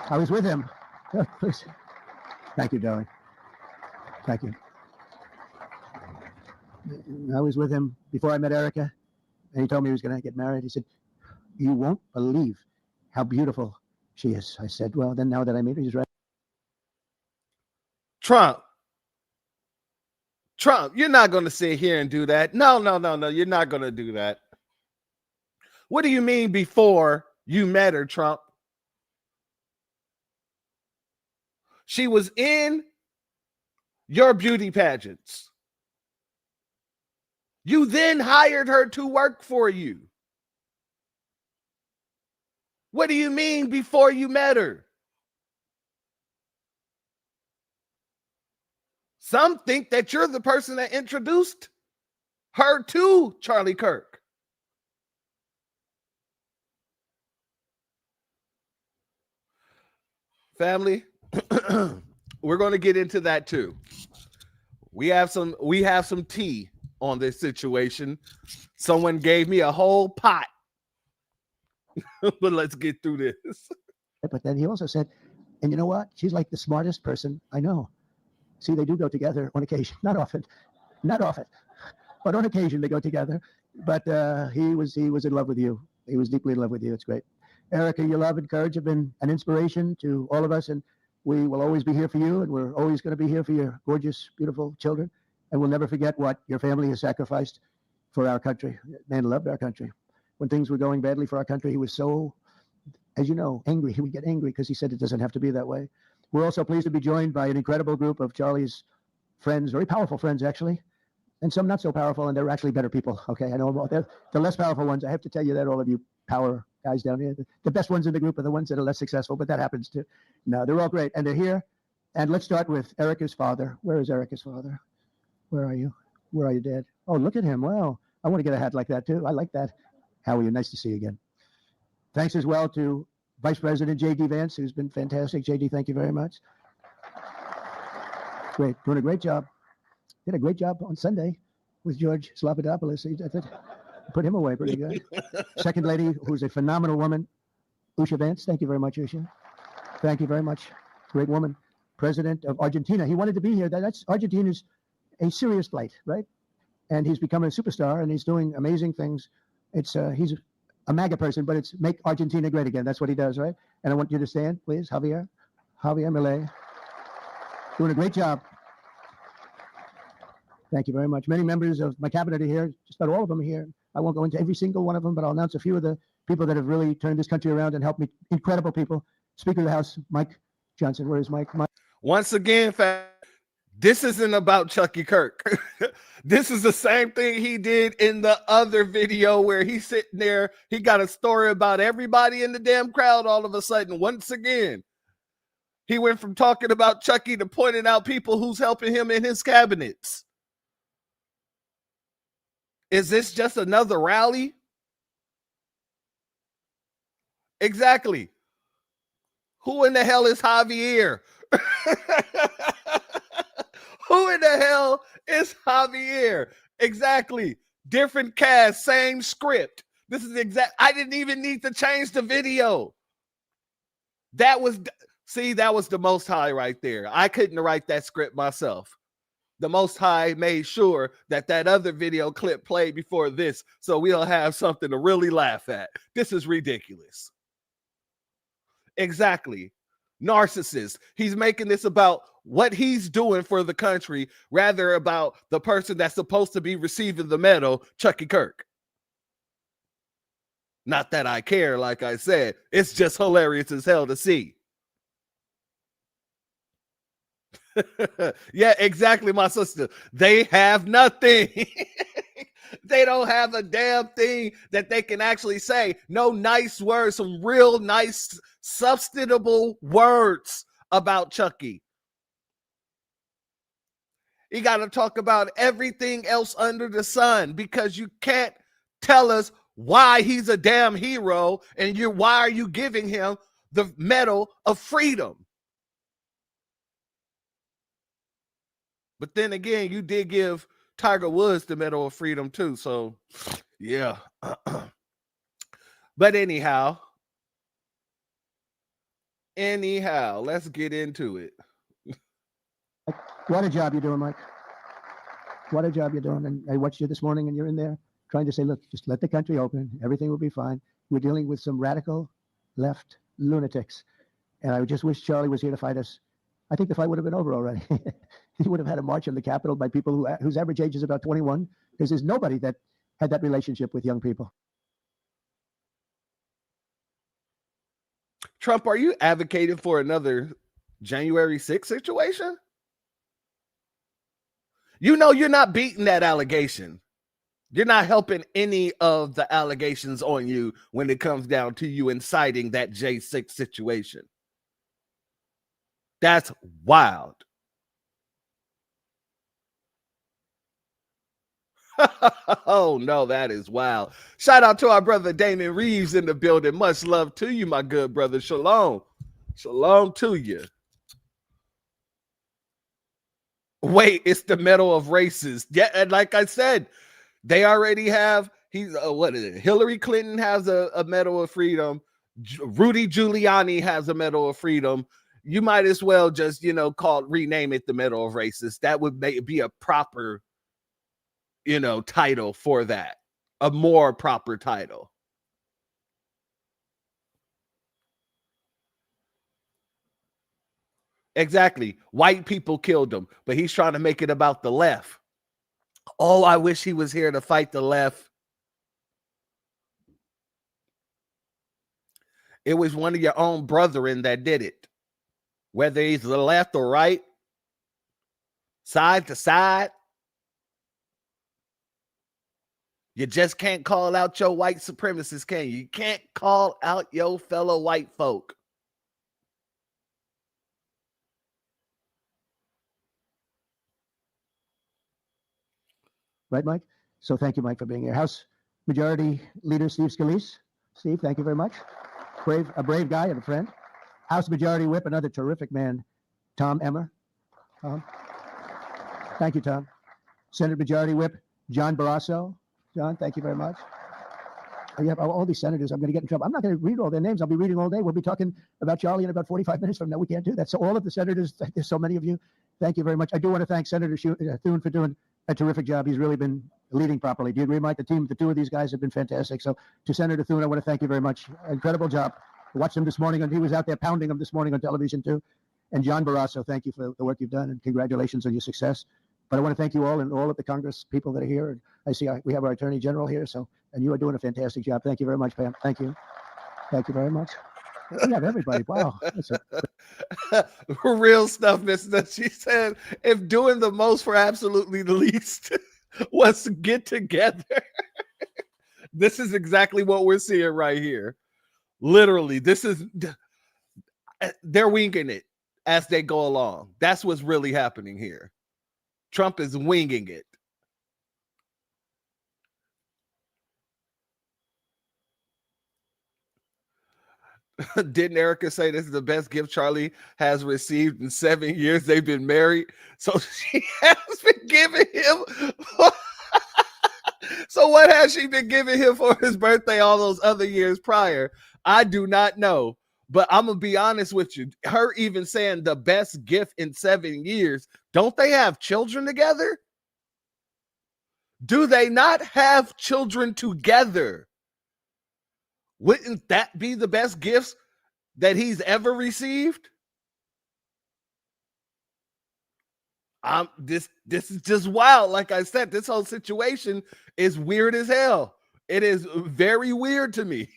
I was with him. Please. Thank you, darling. Thank you. I was with him before I met Erika, and he told me he was going to get married. He said, "You won't believe how beautiful she is." I said, "Well, then now that I meet her, he's right." Trump, you're not going to sit here and do that. No. You're not going to do that. What do you mean before you met her, Trump? She was in your beauty pageants. You then hired her to work for you. What do you mean before you met her? Some think that you're the person that introduced her to Charlie Kirk. Family, we're going to get into that too. We have some tea on this situation. Someone gave me a whole pot. But let's get through this. But then he also said, and you know what? She's like the smartest person I know. See, they do go together on occasion. Not often, but on occasion they go together. But he was in love with you. He was deeply in love with you. It's great. Erika, your love and courage have been an inspiration to all of us, and we will always be here for you, and we're always going to be here for your gorgeous, beautiful children, and we'll never forget what your family has sacrificed for our country. Man loved our country. When things were going badly for our country, he was so, as you know, angry. He would get angry because he said it doesn't have to be that way. We're also pleased to be joined by an incredible group of Charlie's friends, very powerful friends, actually, and some not so powerful, and they're actually better people. Okay, I know about that. The less powerful ones, I have to tell you that, all of you power guys down here, the best ones in the group are the ones that are less successful, but that happens too. No, they're all great, and they're here. And let's start with Erika's father. Where is Erika's father? Where are you? Where are you, Dad? Oh, look at him. Wow. I want to get a hat like that, too. I like that. How are you? Nice to see you again. Thanks as well to Vice President J.D. Vance, who's been fantastic. J.D., thank you very much. Great. Doing a great job. Did a great job on Sunday with George Slapadopoulos. I thought, put him away pretty good. Second lady, who's a phenomenal woman, Usha Vance. Thank you very much, Usha. Thank you very much. Great woman. President of Argentina. He wanted to be here. That's Argentina's a serious plight, right? And he's become a superstar, and he's doing amazing things. It's he's a MAGA person, but it's make Argentina great again. That's what he does, right? And I want you to stand, please, Javier Milei. Doing a great job. Thank you very much. Many members of my cabinet are here. Just about all of them are here. I won't go into every single one of them, but I'll announce a few of the people that have really turned this country around and helped me. Incredible people. Speaker of the House, Mike Johnson. Where is Mike? Once again, this isn't about Chucky Kirk. This is the same thing he did in the other video where he's sitting there. He got a story about everybody in the damn crowd all of a sudden. Once again, he went from talking about Chucky to pointing out people who's helping him in his cabinets. Is this just another rally? Exactly. Who in the hell is Javier? Who in the hell is Javier? Exactly. Different cast, same script. This is I didn't even need to change the video. That was the Most High right there. I couldn't write that script myself. The Most High made sure that other video clip played before this, so we'll have something to really laugh at. This is ridiculous. Exactly. Narcissist. He's making this about what he's doing for the country rather about the person that's supposed to be receiving the medal, Chucky Kirk. Not that I care, like I said. It's just hilarious as hell to see. Yeah, exactly, my sister. They have nothing. They don't have a damn thing that they can actually say. No nice words, some real nice, substantial words about Chucky. You got to talk about everything else under the sun because you can't tell us why he's a damn hero and why are you giving him the Medal of Freedom? But then again, you did give Tiger Woods the Medal of Freedom too. So, yeah. But anyhow, let's get into it. What a job you're doing, Mike. What a job you're doing. And I watched you this morning, and you're in there trying to say, look, just let the country open. Everything will be fine. We're dealing with some radical left lunatics. And I just wish Charlie was here to fight us. I think the fight would have been over already. He would have had a march on the Capitol by people whose average age is about 21, because there's nobody that had that relationship with young people. Trump, are you advocating for another January 6th situation? You know you're not beating that allegation. You're not helping any of the allegations on you when it comes down to you inciting that J6 situation. That's wild. Oh, no, that is wild. Shout out to our brother Damon Reeves in the building. Much love to you, my good brother. Shalom. Shalom to you. Wait, it's the medal of races. Yeah, and like I said, they already have, what is it? Hillary Clinton has a medal of freedom. Rudy Giuliani has a medal of freedom. You might as well just, rename it the medal of races. That would be a proper, title for that. A more proper title. Exactly. White people killed him, but he's trying to make it about the left. Oh, I wish he was here to fight the left. It was one of your own brethren that did it. Whether he's the left or right, side to side. You just can't call out your white supremacists, can you? You can't call out your fellow white folk. Right, Mike? So thank you, Mike, for being here. House Majority Leader Steve Scalise. Steve, thank you very much. A brave guy and a friend. House Majority Whip, another terrific man, Tom Emmer. Thank you, Tom. Senate Majority Whip, John Barrasso. John, thank you very much. You have all these senators. I'm going to get in trouble. I'm not going to read all their names. I'll be reading all day. We'll be talking about Charlie in about 45 minutes from now. We can't do that. So all of the senators, there's so many of you. Thank you very much. I do want to thank Senator Thune for doing a terrific job. He's really been leading properly. Do you agree, Mike? The two of these guys have been fantastic. So to Senator Thune, I want to thank you very much. Incredible job. I watched him this morning, and he was out there pounding them this morning on television too. And John Barrasso, thank you for the work you've done, and congratulations on your success. But I want to thank you all and all of the Congress people that are here. And I see we have our Attorney General here, and you are doing a fantastic job. Thank you very much, Pam. Thank you. Thank you very much. We have everybody. Wow. Real stuff, Mr. She said, if doing the most for absolutely the least was to get together. This is exactly what we're seeing right here. Literally, they're winging it as they go along. That's what's really happening here. Trump is winging it. Didn't Erika say this is the best gift Charlie has received in 7 years they've been married? So she has been giving him. So what has she been giving him for his birthday all those other years prior? I do not know. But I'm going to be honest with you. Her even saying the best gift in 7 years. Don't they have children together? Do they not have children together? Wouldn't that be the best gifts that he's ever received? This is just wild. Like I said, this whole situation is weird as hell. It is very weird to me.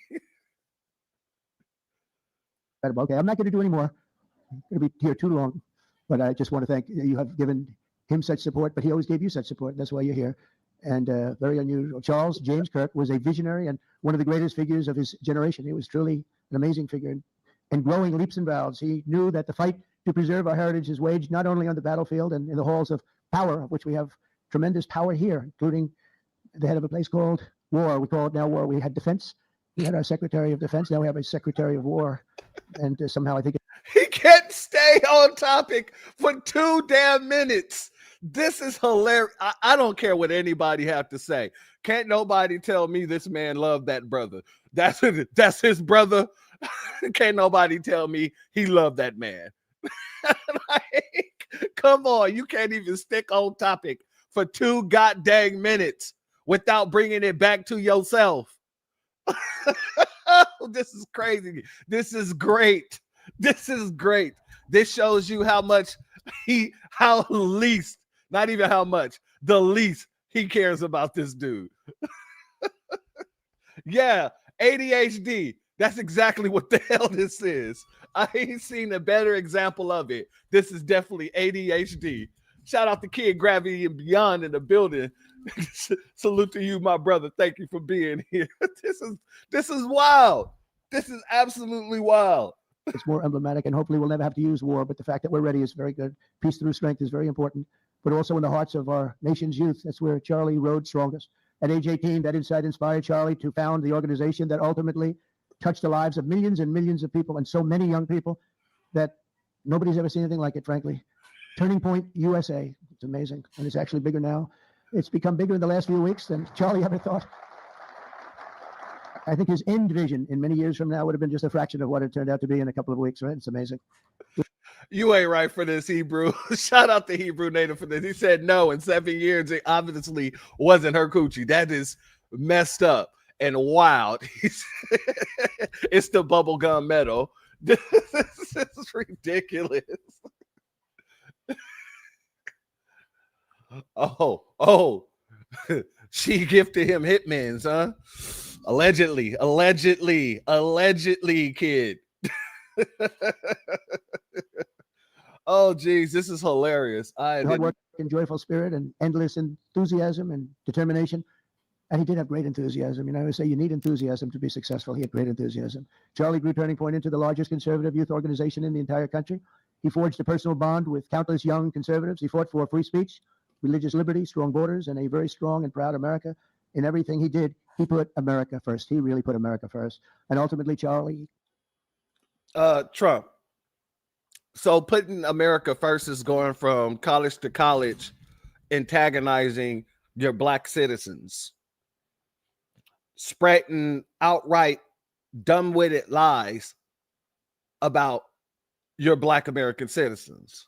Okay, I'm not going to do any more. I'm going to be here too long, but I just want to thank you. Have given him such support, but he always gave you such support. That's why you're here. And very unusual. Charles James Kirk was a visionary and one of the greatest figures of his generation. He was truly an amazing figure and growing leaps and bounds. He knew that the fight to preserve our heritage is waged not only on the battlefield and in the halls of power, of which we have tremendous power here, including the head of a place called War. We call it now War. We had Defense. We had our Secretary of Defense. Now we have a Secretary of War. And somehow I think he can't stay on topic for 2 damn minutes. This is hilarious. I don't care what anybody have to say. Can't nobody tell me this man loved that brother. That's his brother. Can't nobody tell me he loved that man. Like, Come on, you can't even stick on topic for 2 goddamn minutes without bringing it back to yourself. This is crazy. This is great. This is great. This shows you how much how least, not even how much, the least he cares about this dude. Yeah, ADHD. That's exactly what the hell this is. I ain't seen a better example of it. This is definitely ADHD. Shout out to Kid Gravity and Beyond in the building. Salute to you, my brother. Thank you for being here. This is wild. This is absolutely wild. It's more emblematic, and hopefully we'll never have to use war. But the fact that we're ready is very good. Peace through strength is very important, but also in the hearts of our nation's youth. That's where Charlie rode strongest. At age 18, that insight inspired Charlie to found the organization that ultimately touched the lives of millions and millions of people, and so many young people that nobody's ever seen anything like it, frankly. Turning Point USA. It's amazing, and it's actually bigger now. It's become bigger in the last few weeks than Charlie ever thought. I think his end vision in many years from now would have been just a fraction of what it turned out to be in a couple of weeks, right? It's amazing. You ain't right for this, Hebrew. Shout out to Hebrew Native for this. He said no, in 7 years, it obviously wasn't her coochie. That is messed up and wild. It's the bubblegum metal. This is ridiculous. Oh, she gifted him hitmans, huh? Allegedly, kid. Oh, geez, this is hilarious. Hard work and joyful spirit and endless enthusiasm and determination. And he did have great enthusiasm. You know, I always say you need enthusiasm to be successful. He had great enthusiasm. Charlie grew Turning Point into the largest conservative youth organization in the entire country. He forged a personal bond with countless young conservatives. He fought for free speech, religious liberty, strong borders, and a very strong and proud America. In everything he did, he put America first. He really put America first. And ultimately, Charlie. Trump. So putting America first is going from college to college, antagonizing your black citizens, spreading outright dumb-witted lies about your black American citizens,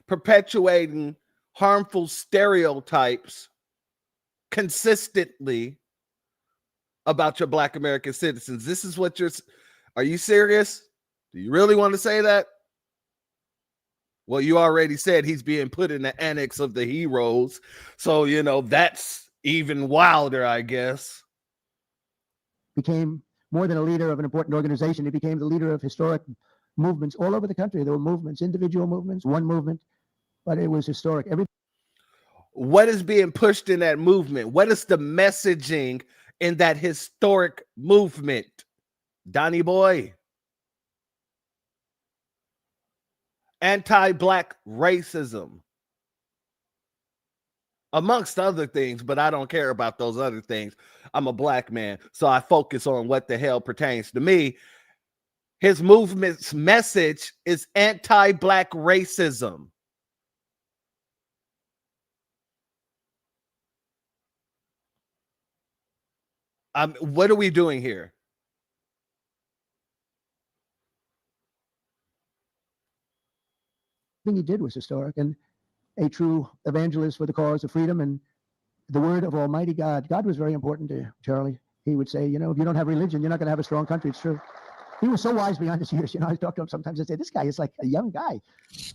perpetuating harmful stereotypes consistently about your black American citizens. This is what are you serious? Do you really want to say that? Well, you already said he's being put in the annex of the heroes. So, you know, that's even wilder, I guess. Became more than a leader of an important organization. He became the leader of historic movements all over the country. There were movements, individual movements, one movement, but it was historic. What is being pushed in that movement? What is the messaging in that historic movement? Donnie boy. Anti-black racism, amongst other things, but I don't care about those other things. I'm a black man, so I focus on what the hell pertains to me. His movement's message is anti-black racism. What are we doing here? Thing he did was historic and a true evangelist for the cause of freedom and the word of Almighty God. God was very important to Charlie. He would say, you know, if you don't have religion, you're not going to have a strong country. It's true. He was so wise beyond his years. You know, I talk to him sometimes and say, this guy is like a young guy.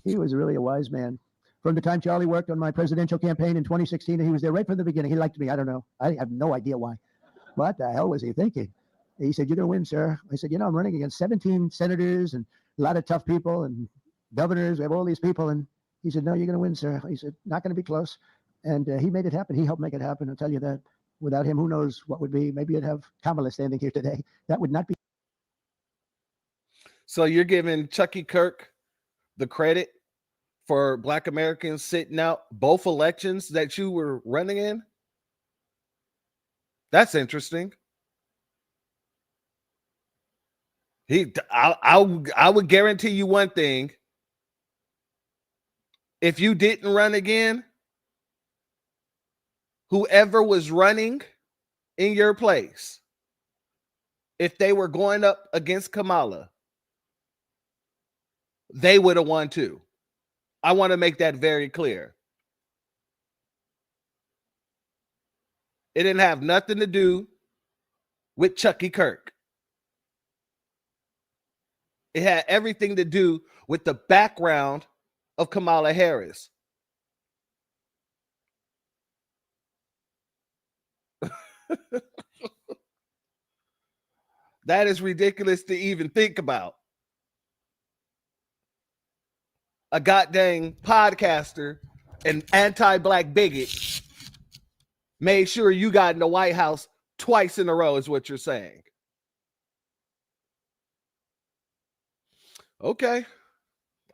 He was really a wise man. From the time Charlie worked on my presidential campaign in 2016, he was there right from the beginning. He liked me. I don't know. I have no idea why. What the hell was he thinking? He said, you're going to win, sir. I said, you know, I'm running against 17 senators and a lot of tough people and governors. We have all these people. And he said, no, you're going to win, sir. He said, not going to be close. And he made it happen. He helped make it happen. I'll tell you that. Without him, who knows what would be. Maybe you'd have Kamala standing here today. That would not be. So you're giving Chucky Kirk the credit for black Americans sitting out both elections that you were running in? That's interesting. I would guarantee you one thing. If you didn't run again, whoever was running in your place, if they were going up against Kamala, they would have won too. I want to make that very clear. It didn't have nothing to do with Chucky Kirk. It had everything to do with the background of Kamala Harris. That is ridiculous to even think about. A goddamn podcaster, an anti-black bigot, made sure you got in the White House twice in a row, is what you're saying. Okay.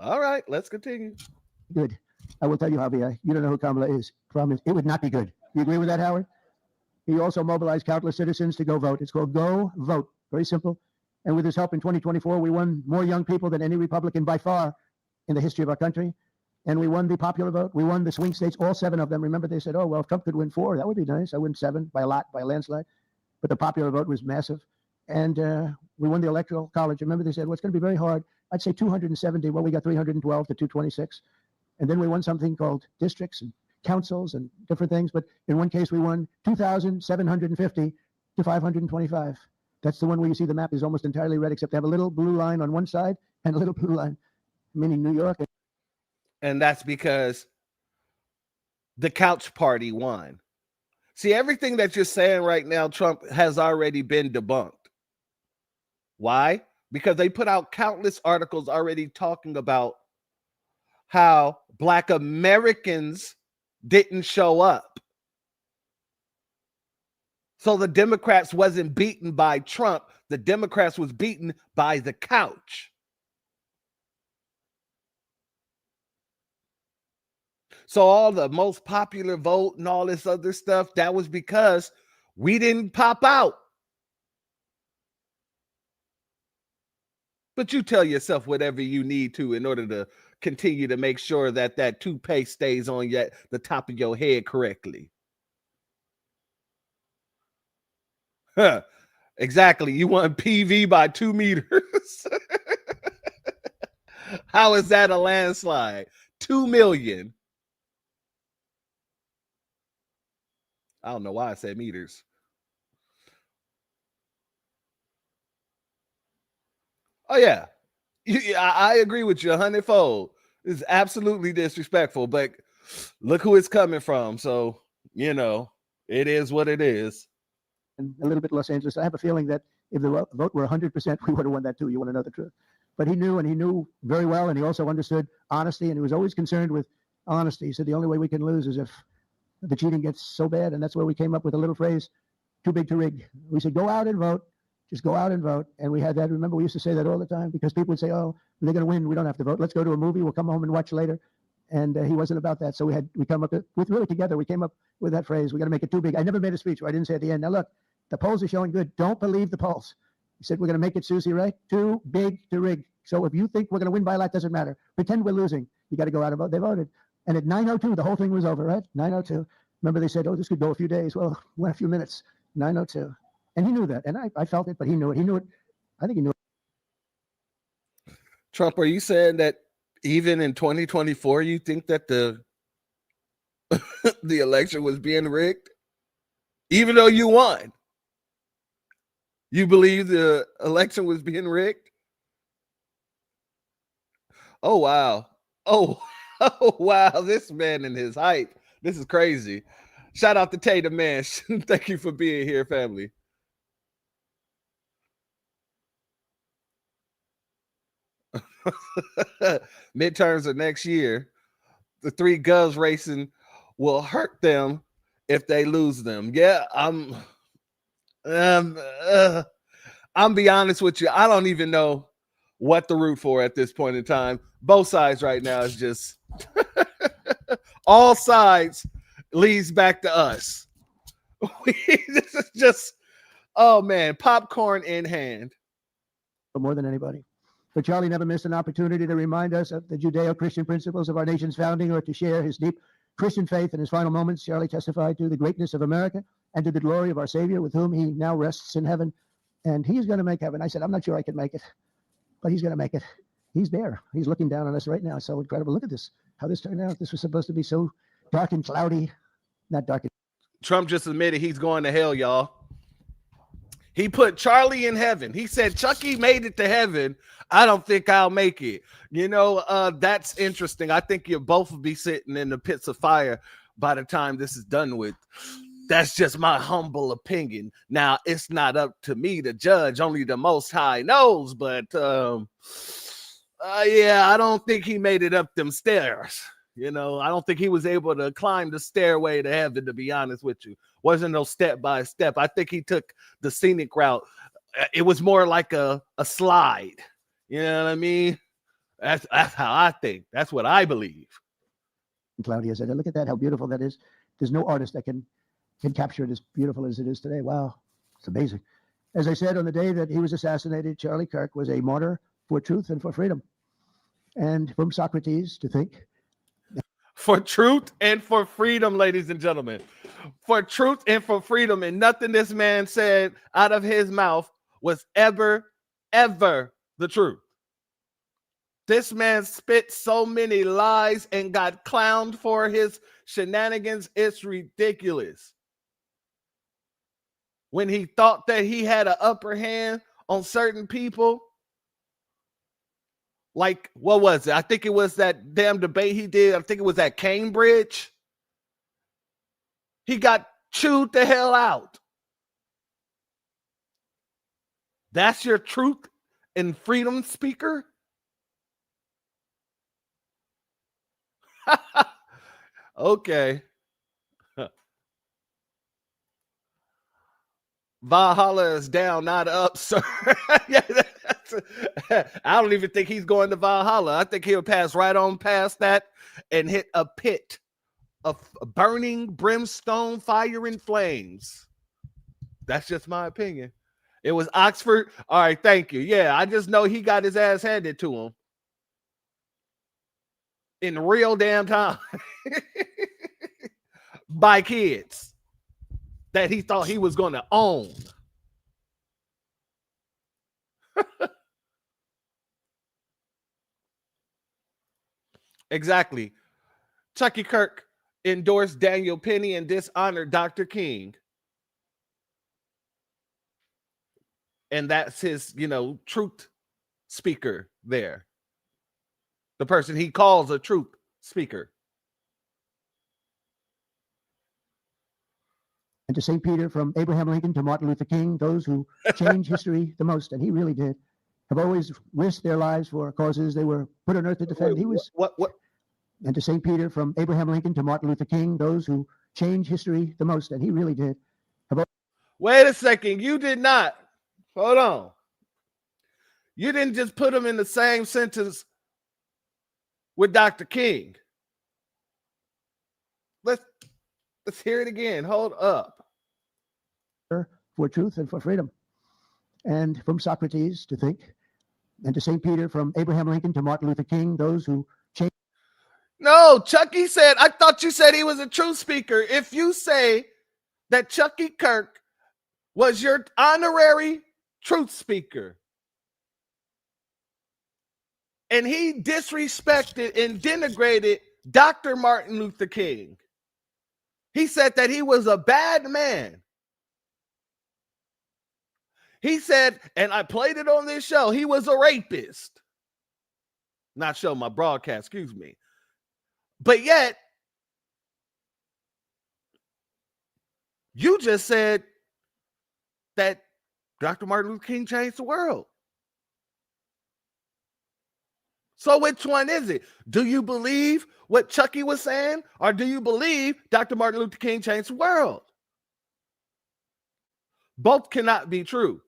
All right, let's continue. Good. I will tell you, Javier, you don't know who Kamala is. Promise. It would not be good. You agree with that, Howard? He also mobilized countless citizens to go vote. It's called Go Vote. Very simple. And with his help in 2024, we won more young people than any Republican by far in the history of our country. And we won the popular vote. We won the swing states, all 7 of them. Remember, they said, oh, well, if Trump could win 4, that would be nice. I win 7 by a lot, by a landslide. But the popular vote was massive. And we won the electoral college. Remember, they said, well, it's going to be very hard. I'd say 270. Well, we got 312 to 226. And then we won something called districts and councils and different things. But in one case, we won 2,750 to 525. That's the one where you see the map is almost entirely red, except they have a little blue line on one side and a little blue line, meaning New York. And that's because the couch party won. See, everything that you're saying right now, Trump has already been debunked. Why? Because they put out countless articles already talking about how Black Americans didn't show up. So the Democrats wasn't beaten by Trump. The Democrats was beaten by the couch. So all the most popular vote and all this other stuff, that was because we didn't pop out. But you tell yourself whatever you need to in order to continue to make sure that that toupee stays on the top of your head correctly. Huh. Exactly. You want PV by 2 meters. How is that a landslide? 2 million. I don't know why I said meters. Oh, yeah. I agree with you 100-fold. It's absolutely disrespectful, but look who it's coming from. So, you know, it is what it is. And a little bit Los Angeles. I have a feeling that if the vote were 100%, we would have won that too. You want to know the truth. But he knew very well, and he also understood honesty, and he was always concerned with honesty. He said the only way we can lose is if the cheating gets so bad, and that's where we came up with a little phrase, too big to rig. We said, go out and vote. Just go out and vote. And we had that. Remember, we used to say that all the time because people would say, oh, they're going to win. We don't have to vote. Let's go to a movie. We'll come home and watch later. And he wasn't about that. So we come up with really together. We came up with that phrase. We got to make it too big. I never made a speech where I didn't say at the end, now look, the polls are showing good. Don't believe the polls. He said, we're going to make it, Susie, right? Too big to rig. So if you think we're going to win by a lot, doesn't matter. Pretend we're losing. You got to go out and vote. They voted. And at 9:02, the whole thing was over, right? 9:02. Remember, they said, oh, this could go a few days. Well, went a few minutes. 9:02. And he knew that. And I felt it, but he knew it. He knew it. I think he knew it. Trump, are you saying that even in 2024, you think that the election was being rigged? Even though you won? You believe the election was being rigged? Oh, wow. Oh, wow. This man and his hype. This is crazy. Shout out to Tatum, man. Thank you for being here, family. Midterms are next year. The 3 govs racing will hurt them if they lose them. Yeah, I'm be honest with you. I don't even know what to root for at this point in time. Both sides right now is just all sides leads back to us. This is just, oh man, popcorn in hand. More than anybody. But Charlie never missed an opportunity to remind us of the Judeo-Christian principles of our nation's founding or to share his deep Christian faith. In his final moments, Charlie testified to the greatness of America and to the glory of our Savior, with whom he now rests in heaven. And he's going to make heaven. I said, I'm not sure I can make it, but he's going to make it. he's there. He's looking down on us right now. It's so incredible. Look at this, how this turned out. This was supposed to be so dark and cloudy. Not dark. Trump just admitted he's going to hell, y'all. He put Charlie in heaven. He said, Chucky made it to heaven. I don't think I'll make it. That's interesting. I think you'll both be sitting in the pits of fire by the time this is done with. That's just my humble opinion. Now, it's not up to me to judge. Only the Most High knows. But, I don't think he made it up them stairs. I don't think he was able to climb the stairway to heaven, to be honest with you. Wasn't no step by step. I think he took the scenic route. It was more like a slide. You know what I mean? That's how I think. That's what I believe. Claudia said, look at that, how beautiful that is. There's no artist that can capture it as beautiful as it is today. Wow, it's amazing. As I said, on the day that he was assassinated, Charlie Kirk was a martyr for truth and for freedom. And from Socrates to think. For truth and for freedom, ladies and gentlemen. For truth and for freedom. And nothing this man said out of his mouth was ever the truth. This man spit so many lies and got clowned for his shenanigans. It's ridiculous. When he thought that he had an upper hand on certain people, like, what was it? I think it was that damn debate he did. I think it was at Cambridge. He got chewed the hell out. That's your truth and freedom speaker? Okay. Valhalla is down, not up, sir. I don't even think he's going to Valhalla. I think he'll pass right on past that and hit a pit of burning brimstone, fire, and flames. That's just my opinion. It was Oxford. All right, thank you. Yeah, I just know he got his ass handed to him in real damn time by kids that he thought he was going to own. Exactly. Chucky Kirk endorsed Daniel Penny and dishonored Dr. King. And that's his, truth speaker there. The person he calls a truth speaker. And to St. Peter, from Abraham Lincoln to Martin Luther King, those who change history the most, and he really did, have always risked their lives for causes they were put on earth to defend. He was what? And to St. Peter, from Abraham Lincoln to Martin Luther King, those who change history the most, and he really did. Wait a second, you did not. Hold on. You didn't just put him in the same sentence with Dr. King. Let's hear it again. Hold up. For truth and for freedom. And from Socrates to think. And to St. Peter, from Abraham Lincoln to Martin Luther King, those who change. No, Chucky said, I thought you said he was a truth speaker. If you say that Chucky Kirk was your honorary truth speaker, and he disrespected and denigrated Dr. Martin Luther King, he said that he was a bad man. He said, and I played it on this show, he was a rapist. Not show, my broadcast, excuse me. But yet, you just said that Dr. Martin Luther King changed the world. So which one is it? Do you believe what Chucky was saying, or do you believe Dr. Martin Luther King changed the world? Both cannot be true.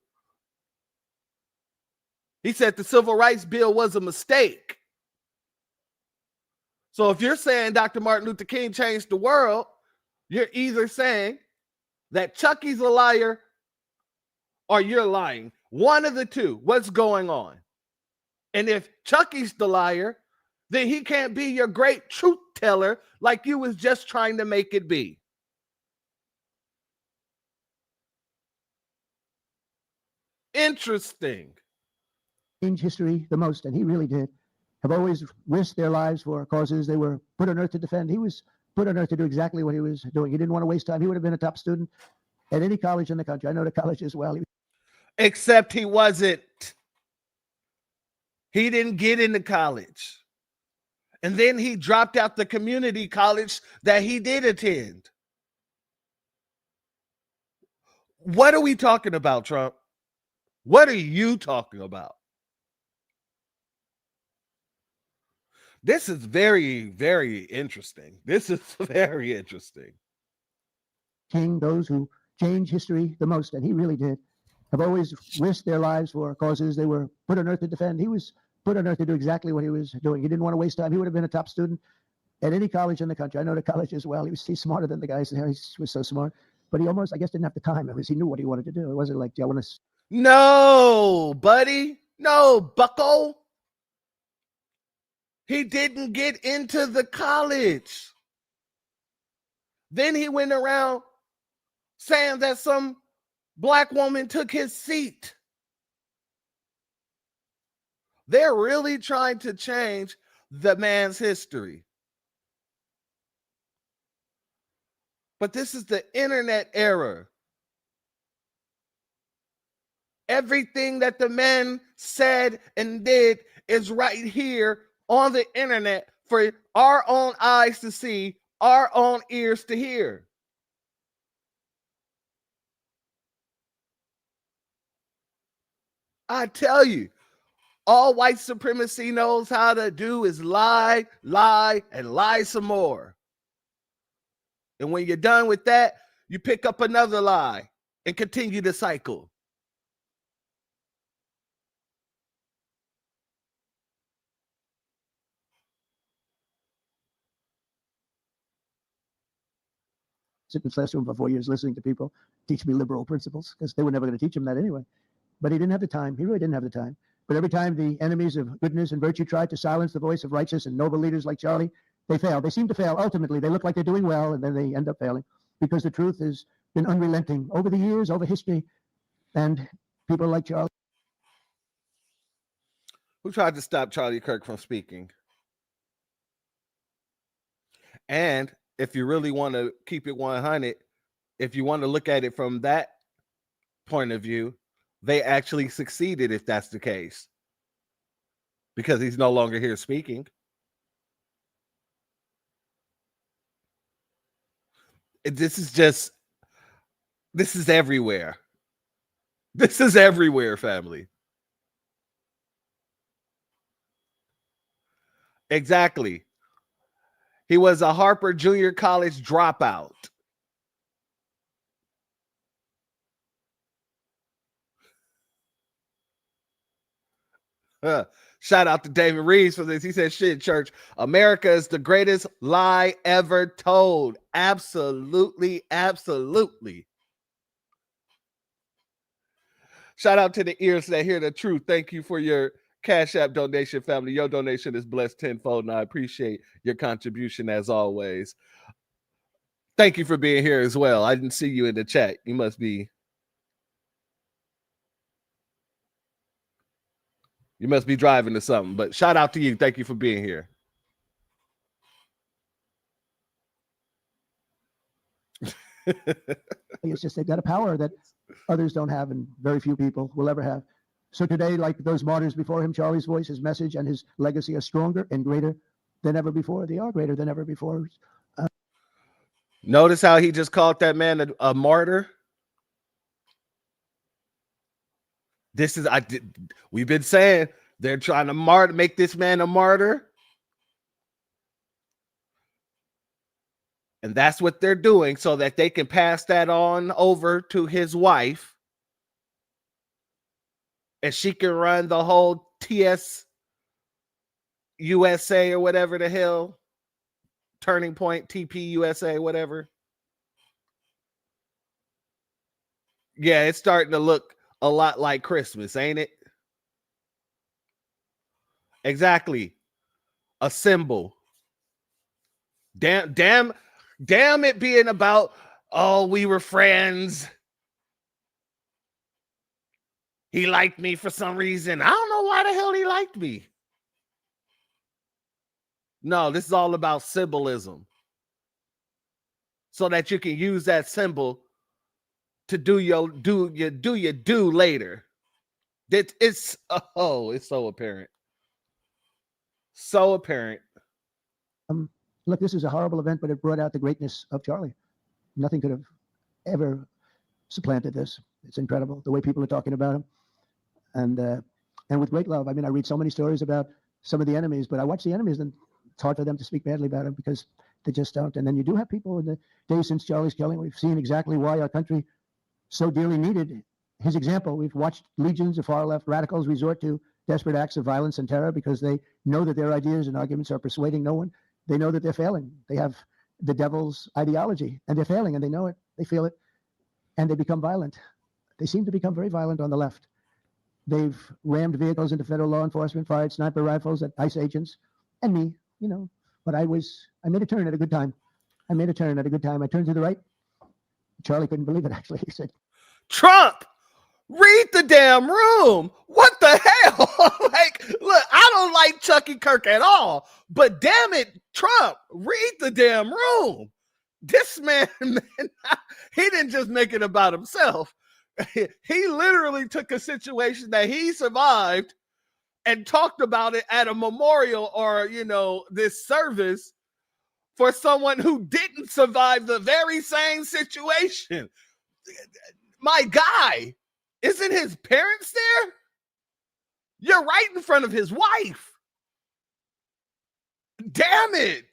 He said the Civil Rights Bill was a mistake. So if you're saying Dr. Martin Luther King changed the world, you're either saying that Chucky's a liar or you're lying. One of the two. What's going on? And if Chucky's the liar, then he can't be your great truth teller like you was just trying to make it be. Interesting. Change history the most, and he really did, have always risked their lives for causes they were put on earth to defend. He was put on earth to do exactly what he was doing. He didn't want to waste time. He would have been a top student at any college in the country. I know the college as well. Except he wasn't. He didn't get into college. And then he dropped out the community college that he did attend. What are we talking about, Trump? What are you talking about? This is very, very interesting. This is very interesting. King, those who change history the most, and he really did, have always risked their lives for causes they were put on earth to defend. He was put on earth to do exactly what he was doing. He didn't want to waste time. He would have been a top student at any college in the country. I know the college as well. He's smarter than the guys there. He was so smart. But he almost, I guess, didn't have the time. It was, he knew what he wanted to do. It wasn't like, I want to... No, buddy. No, bucko. He didn't get into the college. Then he went around saying that some black woman took his seat. They're really trying to change the man's history. But this is the internet era. Everything that the man said and did is right here on the internet for our own eyes to see, our own ears to hear. I tell you, all white supremacy knows how to do is lie, lie, and lie some more. And when you're done with that, you pick up another lie and continue the cycle. Sit in the classroom for 4 years listening to people teach me liberal principles, because they were never going to teach him that anyway. But he didn't have the time. He really didn't have the time. But every time the enemies of goodness and virtue tried to silence the voice of righteous and noble leaders like Charlie, they failed. They seem to fail. Ultimately, they look like they're doing well, and then they end up failing, because the truth has been unrelenting over the years, over history, and people like Charlie. Who tried to stop Charlie Kirk from speaking? And if you really want to keep it 100, if you want to look at it from that point of view, they actually succeeded if that's the case, because he's no longer here speaking. This is everywhere. This is everywhere, family. Exactly. He was a Harper Junior College dropout. Shout out to David Reeves for this. He said, shit, church, America is the greatest lie ever told. Absolutely, absolutely. Shout out to the ears that hear the truth. Thank you for your Cash App donation, family. Your donation is blessed tenfold, and I appreciate your contribution as always. Thank you for being here as well. I didn't see you in the chat. You must be driving to something, but shout out to you. Thank you for being here. It's just they've got a power that others don't have, and very few people will ever have. So today, like those martyrs before him, Charlie's voice, his message, and his legacy are stronger and greater than ever before. They are greater than ever before. Notice how he just called that man a martyr. We've been saying they're trying to make this man a martyr. And that's what they're doing so that they can pass that on over to his wife. And she can run the whole TS USA or whatever the hell. Turning Point, TP USA, whatever. Yeah, it's starting to look a lot like Christmas, ain't it? Exactly. A symbol. Damn it being about, oh, we were friends. He liked me for some reason. I don't know why the hell he liked me. No, this is all about symbolism. So that you can use that symbol to do your do later. It's so apparent. So apparent. Look, this is a horrible event, but it brought out the greatness of Charlie. Nothing could have ever supplanted this. It's incredible the way people are talking about him, and with great love. I mean, I read so many stories about some of the enemies, but I watch the enemies, and it's hard for them to speak badly about him because they just don't. And then you do have people in the days since Charlie's killing. We've seen exactly why our country so dearly needed his example. We've watched legions of far-left radicals resort to desperate acts of violence and terror because they know that their ideas and arguments are persuading no one. They know that they're failing. They have the devil's ideology, and they're failing, and they know it. They feel it, and they become violent. They seem to become very violent on the left. They've rammed vehicles into federal law enforcement, fired sniper rifles at ICE agents, and me, But I made a turn at a good time. I turned to the right. Charlie couldn't believe it, actually. He said, Trump, read the damn room. What the hell? Look, I don't like Chucky Kirk at all, but damn it, Trump, read the damn room. This man, he didn't just make it about himself. He literally took a situation that he survived and talked about it at a memorial or, this service for someone who didn't survive the very same situation. My guy, isn't his parents there? You're right in front of his wife. Damn it.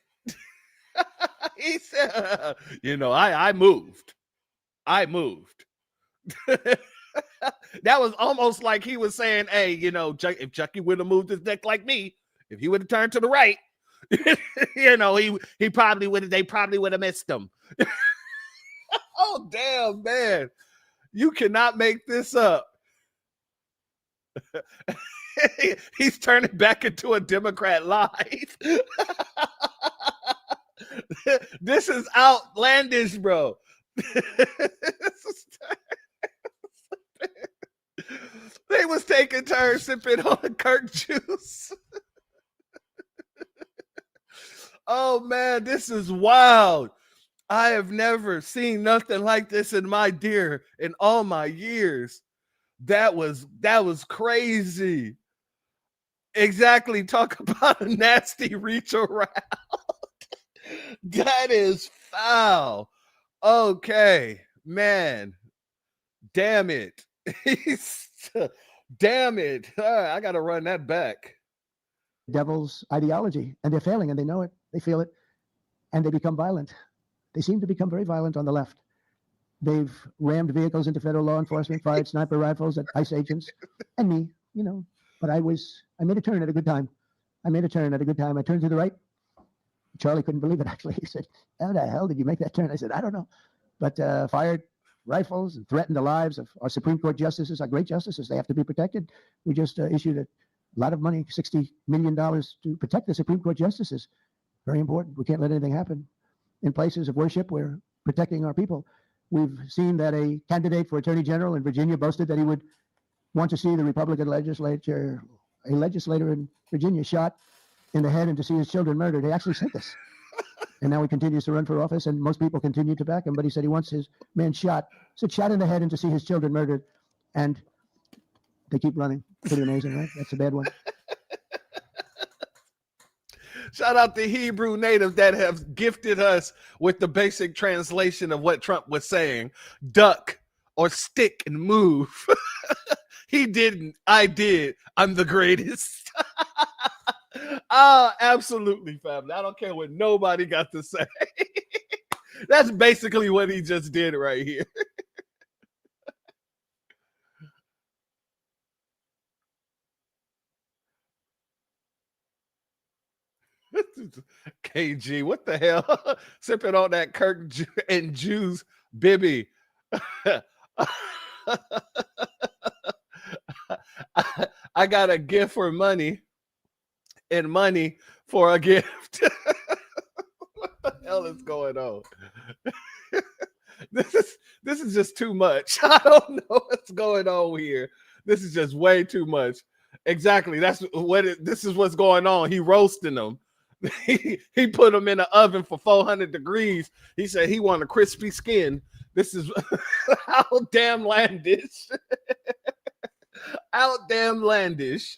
He said, I moved. That was almost like he was saying, hey, if Chucky would have moved his neck like me, if he would have turned to the right, he probably would have, they probably would have missed him. Oh, damn, man. You cannot make this up. He's turning back into a Democrat live. This is outlandish, bro. They was taking turns sipping on Kirk juice. Oh man, this is wild. I have never seen nothing like this in all my years. That was crazy. Exactly. Talk about a nasty reach around. That is foul. Okay, man. Damn it. Damn it. I got to run that back. Devil's ideology, and they're failing, and they know it. They feel it, and they become violent. They seem to become very violent on the left. They've rammed vehicles into federal law enforcement, fired sniper rifles at ICE agents, and me, But I made a turn at a good time. I turned to the right. Charlie couldn't believe it, actually. He said, how the hell did you make that turn? I said, I don't know. But fired rifles and threatened the lives of our Supreme Court justices, our great justices. They have to be protected. We just issued a lot of money, $60 million, to protect the Supreme Court justices. Very important. We can't let anything happen. In places of worship, we're protecting our people. We've seen that a candidate for Attorney General in Virginia boasted that he would want to see the Republican legislator in Virginia shot in the head and to see his children murdered. He actually said this. And now he continues to run for office, and most people continue to back him. But he said he wants his man shot. Said shot in the head and to see his children murdered. And they keep running. Pretty amazing, right? That's a bad one. Shout out to Hebrew natives that have gifted us with the basic translation of what Trump was saying. Duck or stick and move. He didn't. I did. I'm the greatest. Absolutely, family. I don't care what nobody got to say. That's basically what he just did right here. KG, what the hell? Sipping on that Kirk and Jews bibby. I got a gift for money and money for a gift. What the hell is going on? This is just too much. I don't know what's going on here. This is just way too much. Exactly. That's what this is what's going on. He roasting them. He put them in the oven for 400 degrees. He said he want a crispy skin. This is how damn landish. How damn landish.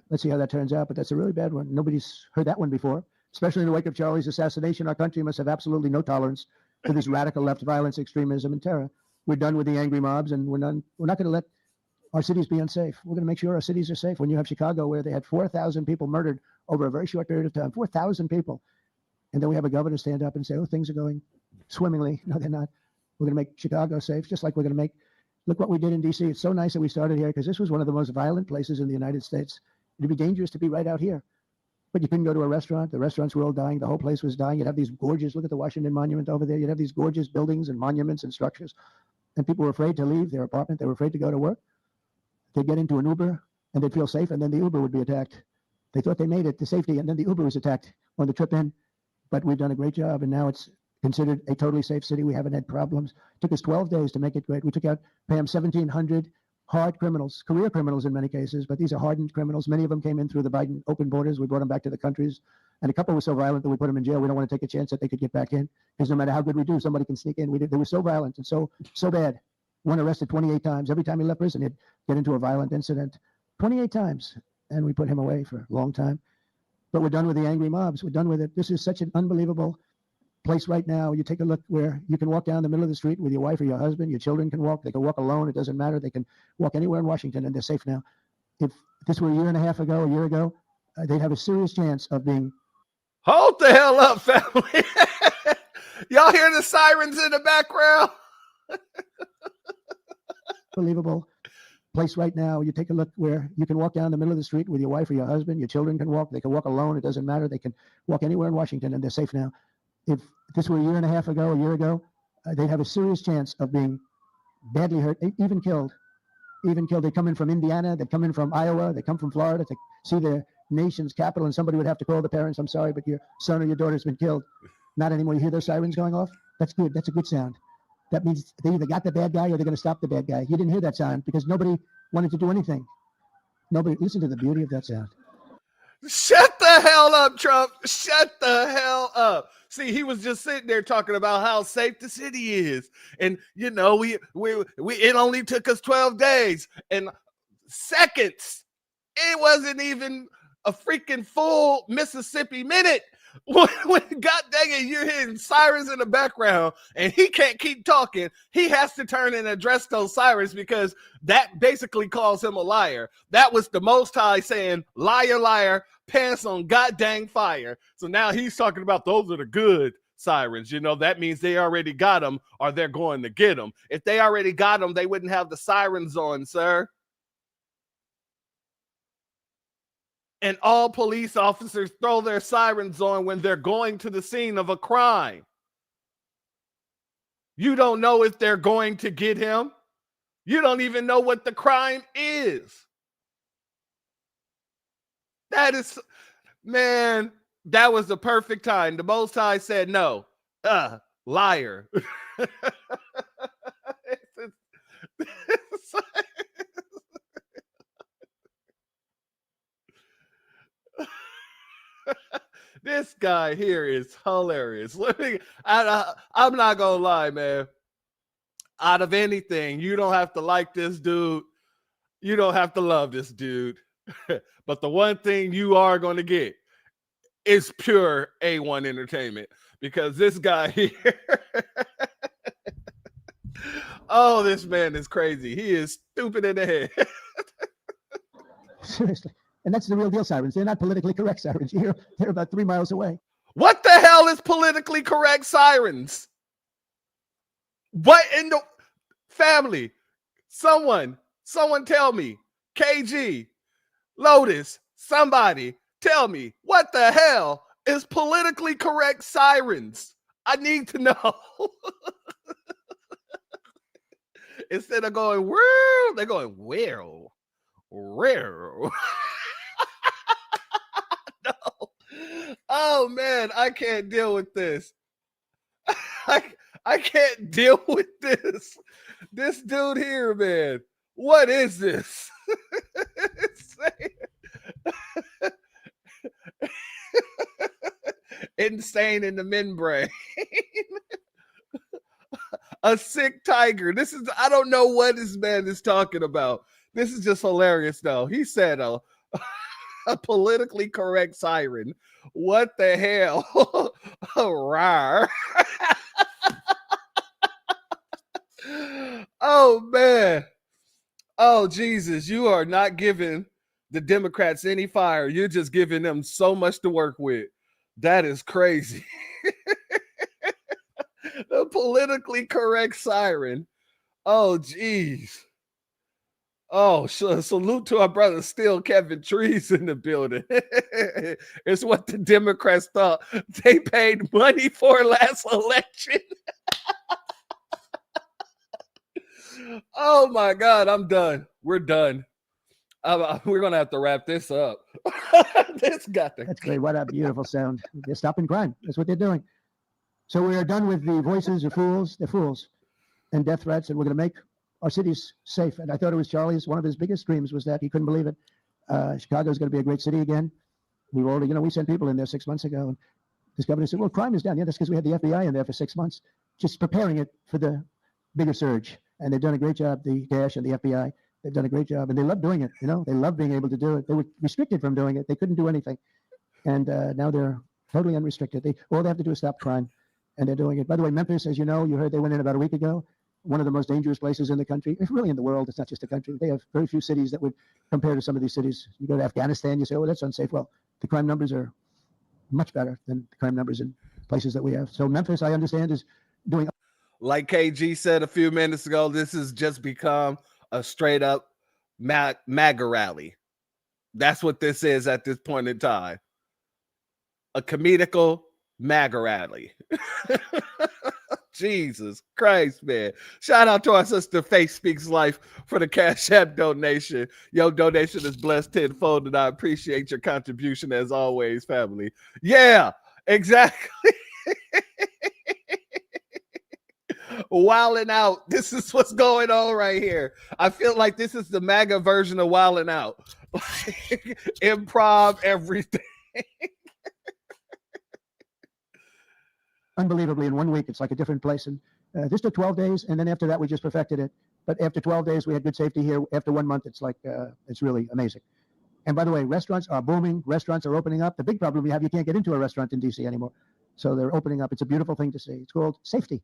Let's see how that turns out, but that's a really bad one. Nobody's heard that one before, especially in the wake of Charlie's assassination. Our country must have absolutely no tolerance for this radical left violence, extremism, and terror. We're done with the angry mobs, and we're not going to let our cities be unsafe. We're going to make sure our cities are safe. When you have Chicago, where they had 4,000 people murdered over a very short period of time, 4,000 people, and then we have a governor stand up and say, oh, things are going swimmingly. No, they're not. We're going to make Chicago safe, just like we're going to look what we did in D.C. It's so nice that we started here, because this was one of the most violent places in the United States. It'd be dangerous to be right out here. But you couldn't go to a restaurant. The restaurants were all dying. The whole place was dying. You'd have these gorgeous, look at the Washington Monument over there. You'd have these gorgeous buildings and monuments and structures. And people were afraid to leave their apartment. They were afraid to go to work. They'd get into an Uber and they'd feel safe, and then the Uber would be attacked. They thought they made it to safety, and then the Uber was attacked on the trip in. But we've done a great job, and now it's considered a totally safe city. We haven't had problems. It took us 12 days to make it great. We took out, Pam, 1,700 hard criminals, career criminals in many cases, but these are hardened criminals. Many of them came in through the Biden open borders. We brought them back to the countries, and a couple were so violent that we put them in jail. We don't want to take a chance that they could get back in, because no matter how good we do, somebody can sneak in. They were so violent and so bad. One arrested 28 times. Every time he left prison, he'd get into a violent incident. 28 times, and we put him away for a long time. But we're done with the angry mobs. We're done with it. This is such an unbelievable place right now. You take a look where you can walk down the middle of the street with your wife or your husband. Your children can walk. They can walk alone. It doesn't matter. They can walk anywhere in Washington, and they're safe now. If this were a year ago, they'd have a serious chance of being. Hold the hell up, family. Y'all hear the sirens in the background? Unbelievable place right now. You take a look where you can walk down the middle of the street with your wife or your husband. Your children can walk. They can walk alone. It doesn't matter. They can walk anywhere in Washington, and they're safe now. If this were a year ago, they'd have a serious chance of being badly hurt, even killed. They come in from Indiana. They come in from Iowa. They come from Florida to see their nation's capital, and somebody would have to call the parents, I'm sorry, but your son or your daughter's been killed. Not anymore. You hear those sirens going off? That's good. That's a good sound. That means they either got the bad guy or they're going to stop the bad guy. You didn't hear that sound because nobody wanted to do anything. Nobody. Listen to the beauty of that sound. Shut the hell up, Trump. Shut the hell up. See, he was just sitting there talking about how safe the city is. And, you know, it only took us 12 days and seconds. It wasn't even a freaking full Mississippi minute. When God dang it, you're hearing sirens in the background and he can't keep talking. He has to turn and address those sirens because that basically calls him a liar. That was the Most High saying, liar, liar, pants on god dang fire. So now he's talking about those are the good sirens. You know, that means they already got them or they're going to get them. If they already got them, they wouldn't have the sirens on, sir. And all police officers throw their sirens on when they're going to the scene of a crime. You don't know if they're going to get him. You don't even know what the crime is. That is, man, that was the perfect time. The Most High said, no, liar. This guy here is hilarious. I'm not gonna lie, man. Out of anything, you don't have to like this dude. You don't have to love this dude. But the one thing you are going to get is pure A1 entertainment because this guy here. Oh, this man is crazy. He is stupid in the head. Seriously. And that's the real deal sirens. They're not politically correct sirens. They're about 3 miles away. What the hell is politically correct sirens? What in the family? Someone tell me. KG, Lotus, somebody tell me what the hell is politically correct sirens? I need to know. Instead of going, woo, they're going, where? No. Oh man, I can't deal with this. I can't deal with this. This dude here, man. What is this? Insane in the membrane. A sick tiger. This is, I don't know what this man is talking about. This is just hilarious, though. He said a politically correct siren. What the hell? Rawr. Oh, man. Oh, Jesus. You are not giving the Democrats any fire. You're just giving them so much to work with. That is crazy. The politically correct siren. Oh, geez. Oh, salute to our brother Still Kevin Trees in the building. It's what the Democrats thought they paid money for last election. Oh, my God. I'm done. We're done. We're going to have to wrap this up. That's great. What a beautiful sound. They're stopping crime. That's what they're doing. So we are done with the voices of fools. They're fools and death threats, and we're going to make our cities safe. And I thought it was Charlie's, one of his biggest dreams was that he couldn't believe it. Chicago is going to be a great city again. We've already, we sent people in there 6 months ago. And this governor said, well, crime is down. Yeah, that's because we had the FBI in there for 6 months, just preparing it for the bigger surge. And they've done a great job, the Dash and the FBI. They've done a great job, and they love doing it. They love being able to do it. They were restricted from doing it. They couldn't do anything. And now they're totally unrestricted. All they have to do is stop crime, and they're doing it. By the way, Memphis, as you know, you heard they went in about a week ago, one of the most dangerous places in the country. It's really in the world. It's not just the country. They have very few cities that would compare to some of these cities. You go to Afghanistan, you say, oh, that's unsafe. Well, the crime numbers are much better than the crime numbers in places that we have. So Memphis, I understand, is doing. Like KG said a few minutes ago, this has just become a straight up MAGA rally. That's what this is at this point in time. A comedical MAGA rally. Jesus Christ, man. Shout out to our sister Faith Speaks Life for the Cashapp donation. Your donation is blessed tenfold, and I appreciate your contribution as always, family. Yeah, exactly. Wilding out. This is what's going on right here. I feel like this is the MAGA version of wilding out. Improv everything. Unbelievably, in 1 week, it's like a different place. And this took 12 days, and then after that, we just perfected it. But after 12 days, we had good safety here. After 1 month, it's like, it's really amazing. And by the way, restaurants are booming. Restaurants are opening up. The big problem we have, you can't get into a restaurant in D.C. anymore. So they're opening up. It's a beautiful thing to see. It's called safety.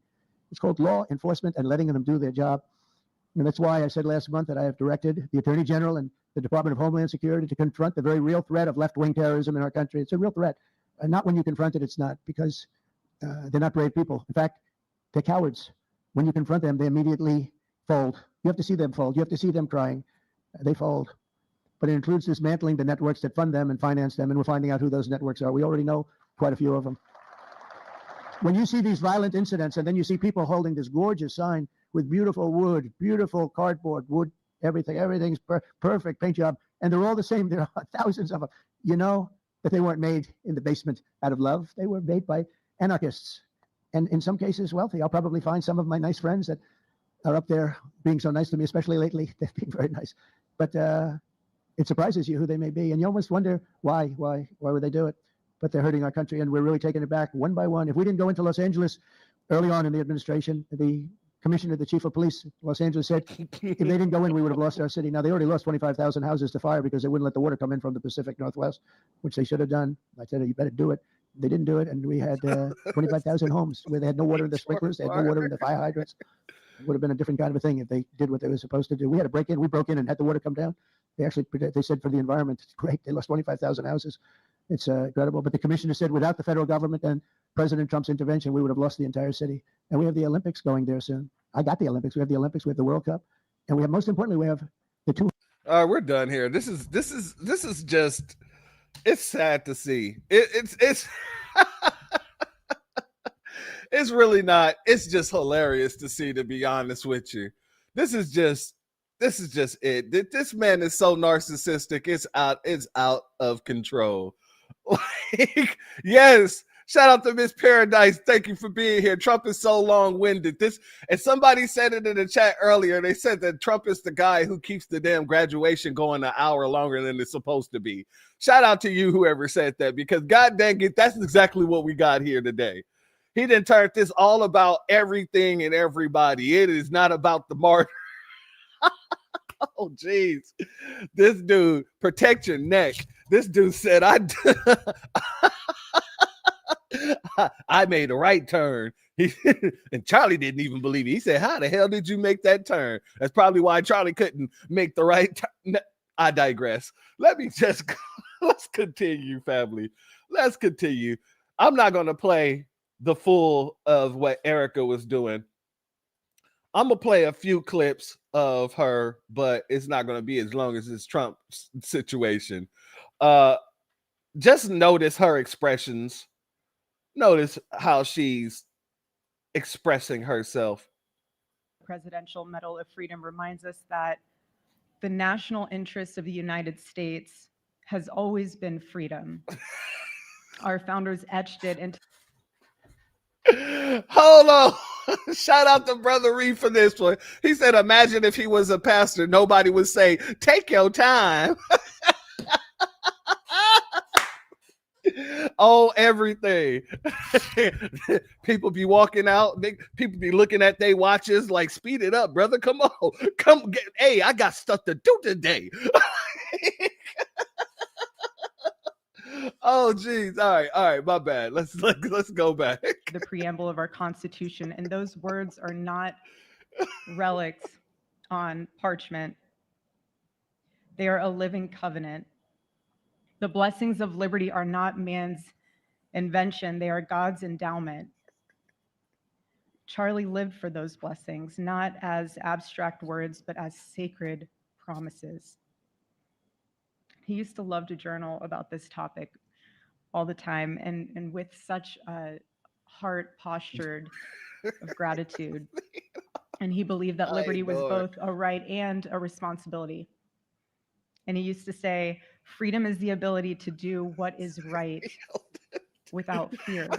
It's called law enforcement and letting them do their job. And that's why I said last month that I have directed the Attorney General and the Department of Homeland Security to confront the very real threat of left-wing terrorism in our country. It's a real threat. Not when you confront it, it's not, because they're not brave people. In fact, they're cowards. When you confront them, they immediately fold. You have to see them fold. You have to see them crying. They fold. But it includes dismantling the networks that fund them and finance them, and we're finding out who those networks are. We already know quite a few of them. When you see these violent incidents, and then you see people holding this gorgeous sign with beautiful wood, beautiful cardboard, wood, everything's perfect paint job, and they're all the same. There are thousands of them. You know that they weren't made in the basement out of love. They were made by anarchists, and in some cases wealthy. I'll probably find some of my nice friends that are up there being so nice to me, especially lately. They've been very nice. But it surprises you who they may be, and you almost wonder why would they do it? But they're hurting our country, and we're really taking it back one by one. If we didn't go into Los Angeles early on in the administration, the commissioner, the chief of police, Los Angeles said, if they didn't go in, we would have lost our city. Now, they already lost 25,000 houses to fire because they wouldn't let the water come in from the Pacific Northwest, which they should have done. I said, you better do it. They didn't do it, and we had 25,000 homes where they had no water in the sprinklers, they had no water in the fire hydrants. It would have been a different kind of a thing if they did what they were supposed to do. We had to break in. We broke in and had the water come down. They said for the environment, it's great. They lost 25,000 houses. It's incredible. But the commissioner said without the federal government and President Trump's intervention, we would have lost the entire city. And we have the Olympics going there soon. I got the Olympics. We have the Olympics. We have the World Cup. And we have, most importantly, we have the two. All right, we're done here. This is just, it's sad to see. It's it's really not. It's just hilarious to see, to be honest with you. This is just it. This man is so narcissistic. It's out of control. Like, yes, Shout out to Miss Paradise. Thank you for being here. Trump is so long-winded. And somebody said it in the chat earlier. They said that Trump is the guy who keeps the damn graduation going an hour longer than it's supposed to be. Shout out to you, whoever said that, because God dang it, that's exactly what we got here today. He didn't turn this all about everything and everybody. It is not about the martyr. Oh, geez. This dude, protect your neck. This dude said, I made a right turn. And Charlie didn't even believe it. He said, how the hell did you make that turn? That's probably why Charlie couldn't make the right turn. I digress. Let me just go. Let's continue, family. Let's continue. I'm not going to play the full of what Erika was doing. I'm going to play a few clips of her, but it's not going to be as long as this Trump situation. Just notice her expressions. Notice how she's expressing herself. Presidential Medal of Freedom reminds us that the national interest of the United States has always been freedom. Our founders etched it into... Hold on. Shout out to Brother Reed for this one. He said, imagine if he was a pastor, nobody would say, take your time. Oh, everything. People be walking out. People be looking at their watches like, speed it up, brother. Come on. Come get, hey, I got stuff to do today. Oh, geez. All right. My bad. Let's go back. The preamble of our Constitution, and those words are not relics on parchment. They are a living covenant. The blessings of liberty are not man's invention. They are God's endowment. Charlie lived for those blessings, not as abstract words, but as sacred promises. He used to love to journal about this topic all the time, and with such a heart postured of gratitude. And he believed that liberty was both a right and a responsibility. And he used to say, freedom is the ability to do what is right without fear.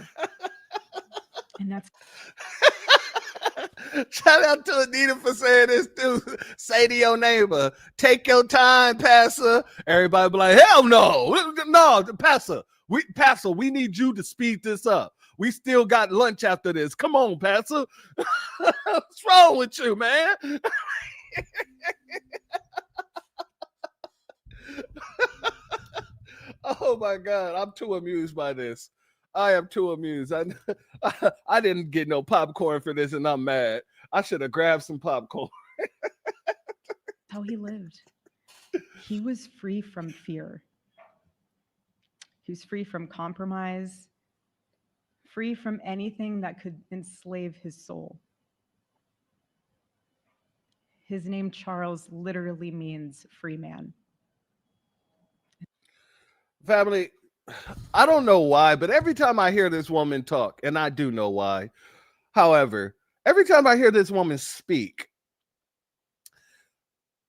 And that's... Shout out to Anita for saying this too. Say to your neighbor, take your time, Pastor. Everybody be like, hell no. No, Pastor, we need you to speed this up. We still got lunch after this. Come on, Pastor. What's wrong with you, man? Oh my God, I'm too amused by this. I am too amused. I didn't get no popcorn for this, and I'm mad. I should have grabbed some popcorn. How he lived. He was free from fear. He was free from compromise, free from anything that could enslave his soul. His name, Charles, literally means free man. Family, I don't know why, but every time I hear this woman talk, and I do know why, however, every time I hear this woman speak,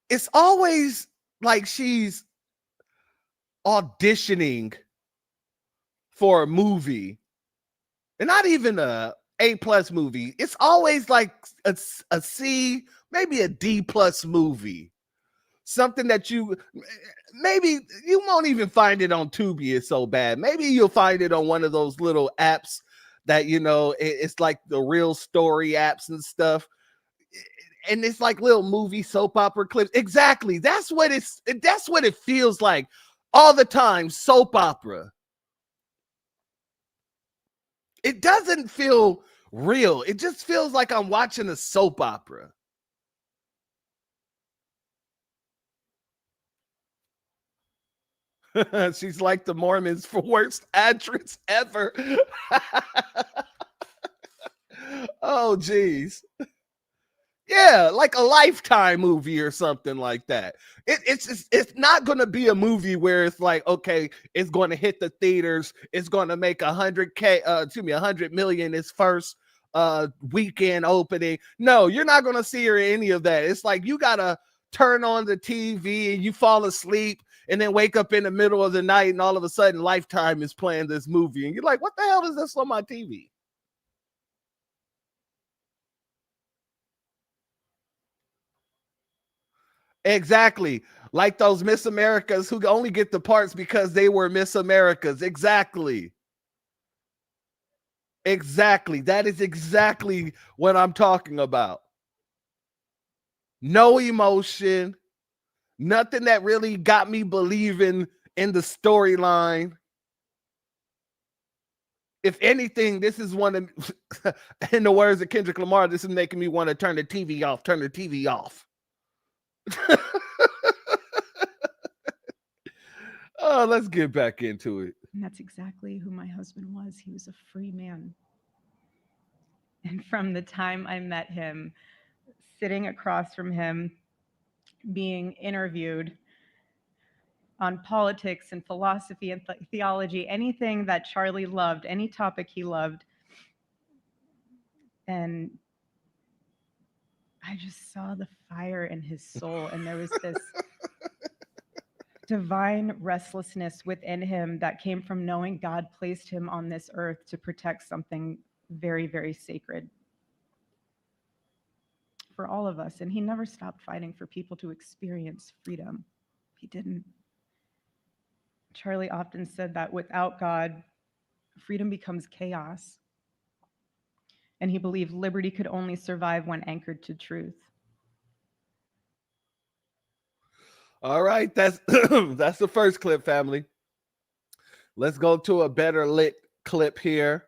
it's always like she's auditioning for a movie, and not even a A+ movie. It's always like a C, maybe a D+ movie. Something that maybe you won't even find it on Tubi. It's so bad. Maybe you'll find it on one of those little apps that, it's like the Real Story apps and stuff. And it's like little movie soap opera clips. Exactly. That's what it feels like all the time. Soap opera. It doesn't feel real. It just feels like I'm watching a soap opera. She's like the Mormons for worst actress ever. Oh, geez. Yeah, like a Lifetime movie or something like that. It's not going to be a movie where it's like, okay, it's going to hit the theaters. It's going to make 100 million its first weekend opening. No, you're not going to see her in any of that. It's like you got to turn on the TV and you fall asleep and then wake up in the middle of the night and all of a sudden Lifetime is playing this movie and you're like, what the hell is this on my TV? Exactly. Like those Miss Americas who only get the parts because they were Miss Americas. Exactly. Exactly. That is exactly what I'm talking about. No emotion. Nothing that really got me believing in the storyline. If anything, this is one of, in the words of Kendrick Lamar, this is making me want to turn the TV off, turn the TV off. Oh, let's get back into it. And that's exactly who my husband was. He was a free man. And from the time I met him, sitting across from him, being interviewed on politics and philosophy and theology, anything that Charlie loved, any topic he loved. And I just saw the fire in his soul. And there was this divine restlessness within him that came from knowing God placed him on this earth to protect something very, very sacred for all of us. And he never stopped fighting for people to experience freedom. He didn't. Charlie often said that without God, freedom becomes chaos. And he believed liberty could only survive when anchored to truth. All right, that's that's the first clip, family. Let's go to a better lit clip here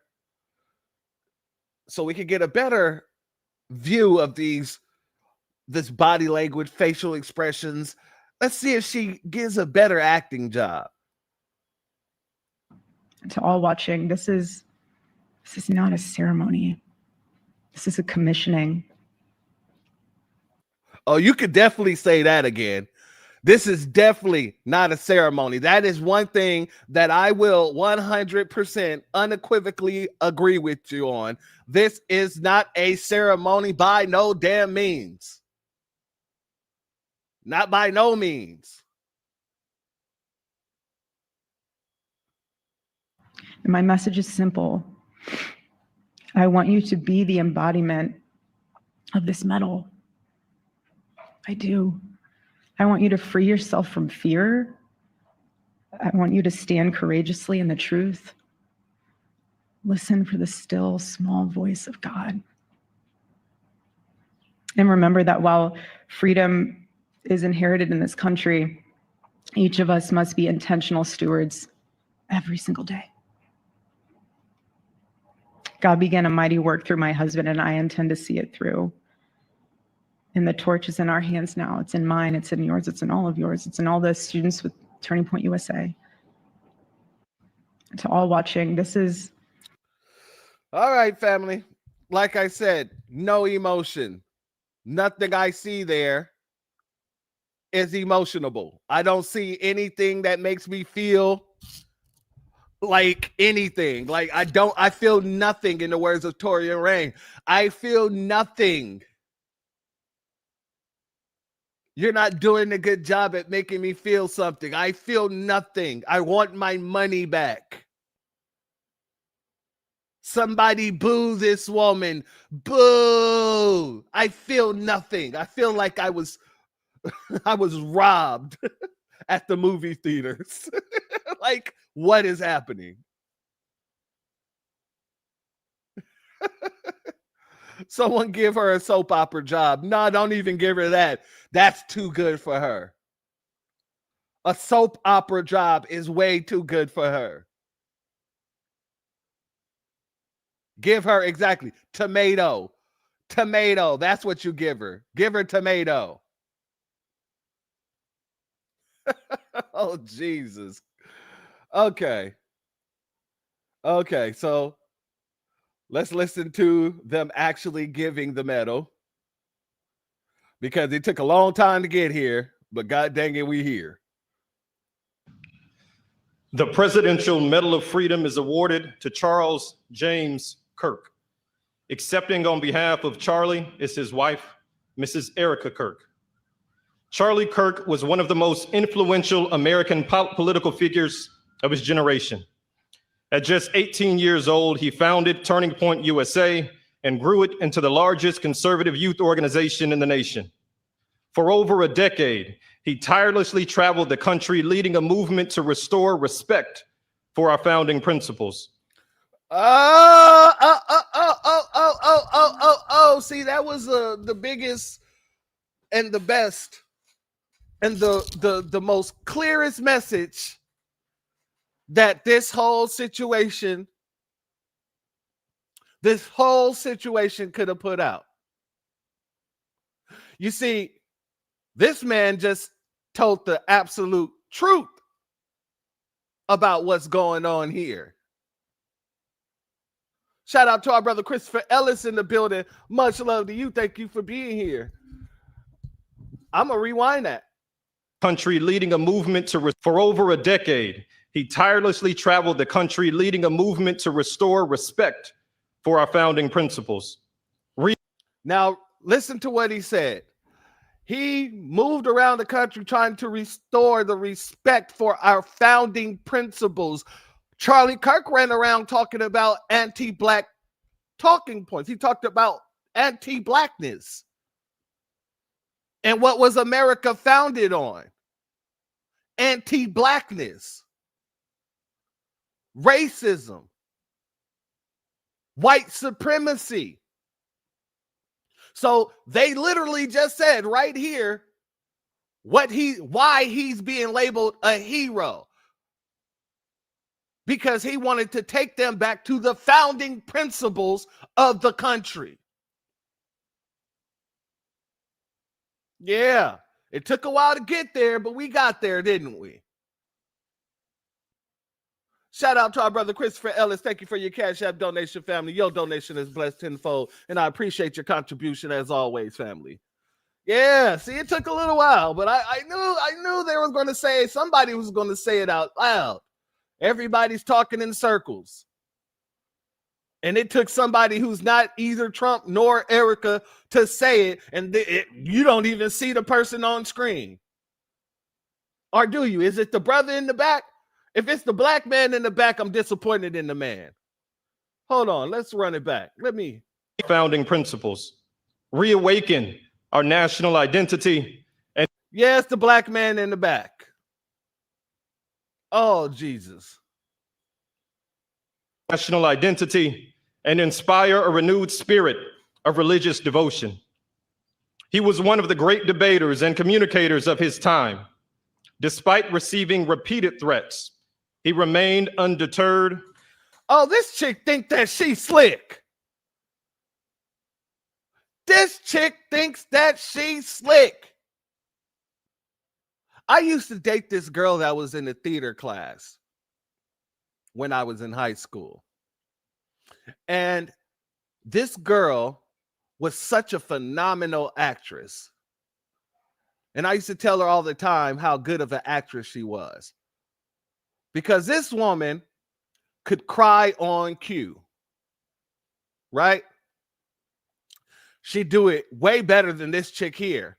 so we can get a better view of this body language, facial expressions. Let's see if she gives a better acting job. To all watching, this is not a ceremony. This is a commissioning. Oh, you could definitely say that again. This is definitely not a ceremony. That is one thing that I will 100% unequivocally agree with you on. This is not a ceremony by no damn means. Not by no means. And my message is simple. I want you to be the embodiment of this medal. I do. I want you to free yourself from fear. I want you to stand courageously in the truth. Listen for the still, small voice of God. And remember that while freedom is inherited in this country, each of us must be intentional stewards every single day. God began a mighty work through my husband, and I intend to see it through. And the torch is in our hands now. It's in mine. It's in yours. It's in all of yours. It's in all the students with Turning Point USA. To all watching, this is... All right, family. Like I said, no emotion. Nothing I see there is emotionable. I don't see anything that makes me feel like anything. Like I feel nothing, in the words of Toria Rain. I feel nothing. You're not doing a good job at making me feel something. I feel nothing. I want my money back. Somebody boo this woman. Boo. I feel nothing. I feel like I was robbed at the movie theaters. Like, what is happening? Someone give her a soap opera job. No, don't even give her that. That's too good for her. A soap opera job is way too good for her. Give her, exactly, tomato. Tomato. That's what you give her. Give her tomato. Oh, Jesus. Okay. Okay, so let's listen to them actually giving the medal, because it took a long time to get here, but God dang it, we here. The Presidential Medal of Freedom is awarded to Charles James Kirk. Accepting on behalf of Charlie is his wife, Mrs. Erika Kirk. Charlie Kirk was one of the most influential American political figures of his generation. At just 18 years old, he founded Turning Point USA and grew it into the largest conservative youth organization in the nation. For over a decade, he tirelessly traveled the country, leading a movement to restore respect for our founding principles. See, that was the biggest and the best and the most clearest message that this whole situation could have put out. You see, this man just told the absolute truth about what's going on here. Shout out to our brother Christopher Ellis in the building. Much love to you. Thank you for being here. I'm going to rewind that. Country leading a movement for over a decade. He tirelessly traveled the country, leading a movement to restore respect for our founding principles. Now, listen to what he said. He moved around the country trying to restore the respect for our founding principles. Charlie Kirk ran around talking about anti-black talking points. He talked about anti-blackness. And what was America founded on? Anti-blackness, racism, white supremacy. So they literally just said right here why he's being labeled a hero. Because he wanted to take them back to the founding principles of the country. Yeah, it took a while to get there, but we got there, didn't we? Shout out to our brother Christopher Ellis. Thank you for your Cashapp donation, family. Your donation is blessed tenfold, and I appreciate your contribution as always, family. Yeah, see, it took a little while, but I knew they were going to say, somebody was going to say it out loud. Everybody's talking in circles. And it took somebody who's not either Trump nor Erika to say it, and you don't even see the person on screen. Or do you? Is it the brother in the back? If it's the black man in the back, I'm disappointed in the man. Hold on, let's run it back. Founding principles. Reawaken our national identity. And yes, the black man in the back. Oh, Jesus. National identity and inspire a renewed spirit of religious devotion. He was one of the great debaters and communicators of his time. Despite receiving repeated threats, he remained undeterred. Oh, this chick think that she's slick. This chick thinks that she's slick. I used to date this girl that was in the theater class when I was in high school. And this girl was such a phenomenal actress. And I used to tell her all the time how good of an actress she was. Because this woman could cry on cue. Right? She'd do it way better than this chick here.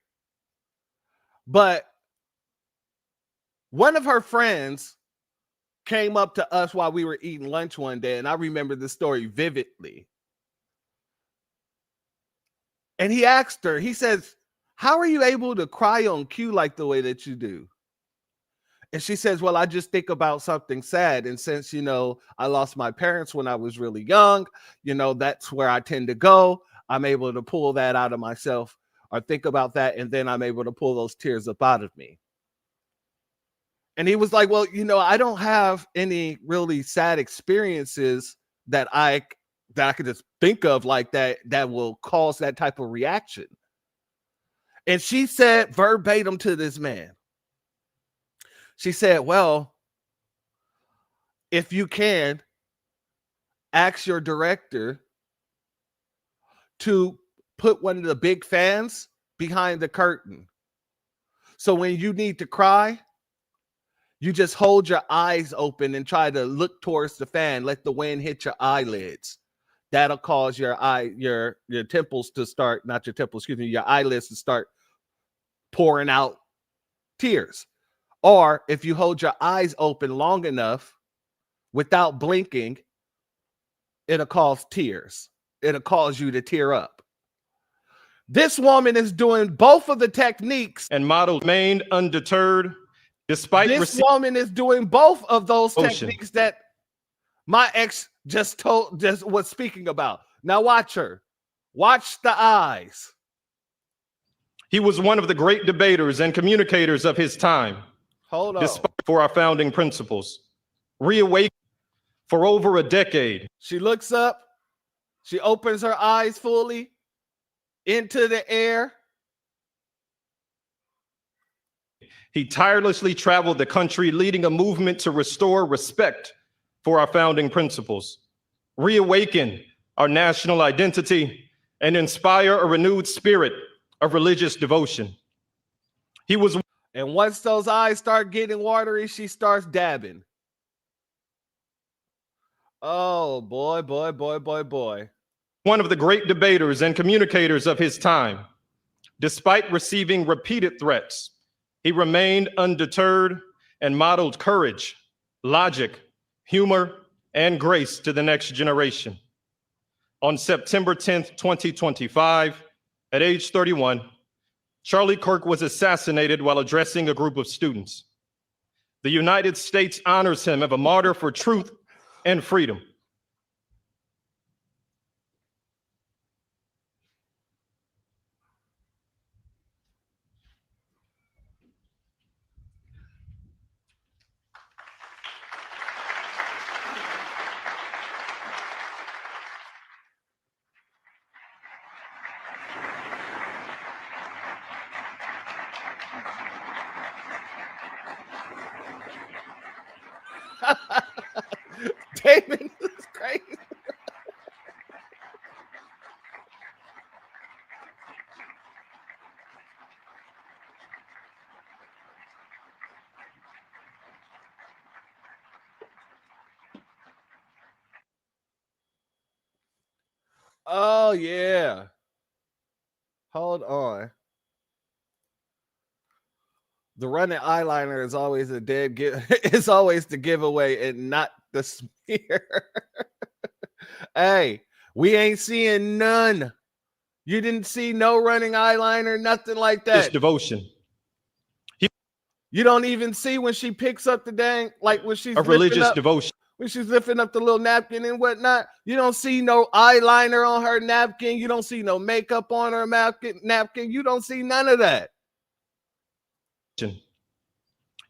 But one of her friends came up to us while we were eating lunch one day, and I remember the story vividly. And he asked her, he says, "How are you able to cry on cue like the way that you do?" And she says, "Well, I just think about something sad. And since, I lost my parents when I was really young, that's where I tend to go. I'm able to pull that out of myself or think about that. And then I'm able to pull those tears up out of me." And he was like, "Well, I don't have any really sad experiences that I could just think of like that will cause that type of reaction." And she said verbatim to this man, she said, "Well, if you can, ask your director to put one of the big fans behind the curtain. So when you need to cry, you just hold your eyes open and try to look towards the fan. Let the wind hit your eyelids. That'll cause your temples to start, not your temples, your eyelids to start pouring out tears. Or if you hold your eyes open long enough without blinking, it'll cause tears. It'll cause you to tear up. This woman is doing both of the techniques. And model remained undeterred despite this woman is doing both of those techniques that my ex just was speaking about. Now watch her. Watch the eyes. He was one of the great debaters and communicators of his time. Hold on. Despite for our founding principles. Reawakened for over a decade. She looks up. She opens her eyes fully into the air. He tirelessly traveled the country, leading a movement to restore respect for our founding principles, reawaken our national identity, and inspire a renewed spirit of religious devotion. He was, and once those eyes start getting watery, she starts dabbing. Oh, boy, boy, boy, boy, boy. One of the great debaters and communicators of his time. Despite receiving repeated threats, he remained undeterred and modeled courage, logic, humor, and grace to the next generation. On September 10th, 2025, at age 31, Charlie Kirk was assassinated while addressing a group of students. The United States honors him as a martyr for truth and freedom. David is crazy. Oh yeah. Hold on. The running eyeliner is always a dead give. It's always the giveaway and not the smear. Hey, we ain't seeing none. You didn't see no running eyeliner, nothing like that. This devotion. You don't even see when she picks up the dang, like when she's a religious devotion. When she's lifting up the little napkin and whatnot, you don't see no eyeliner on her napkin. You don't see no makeup on her napkin. You don't see none of that.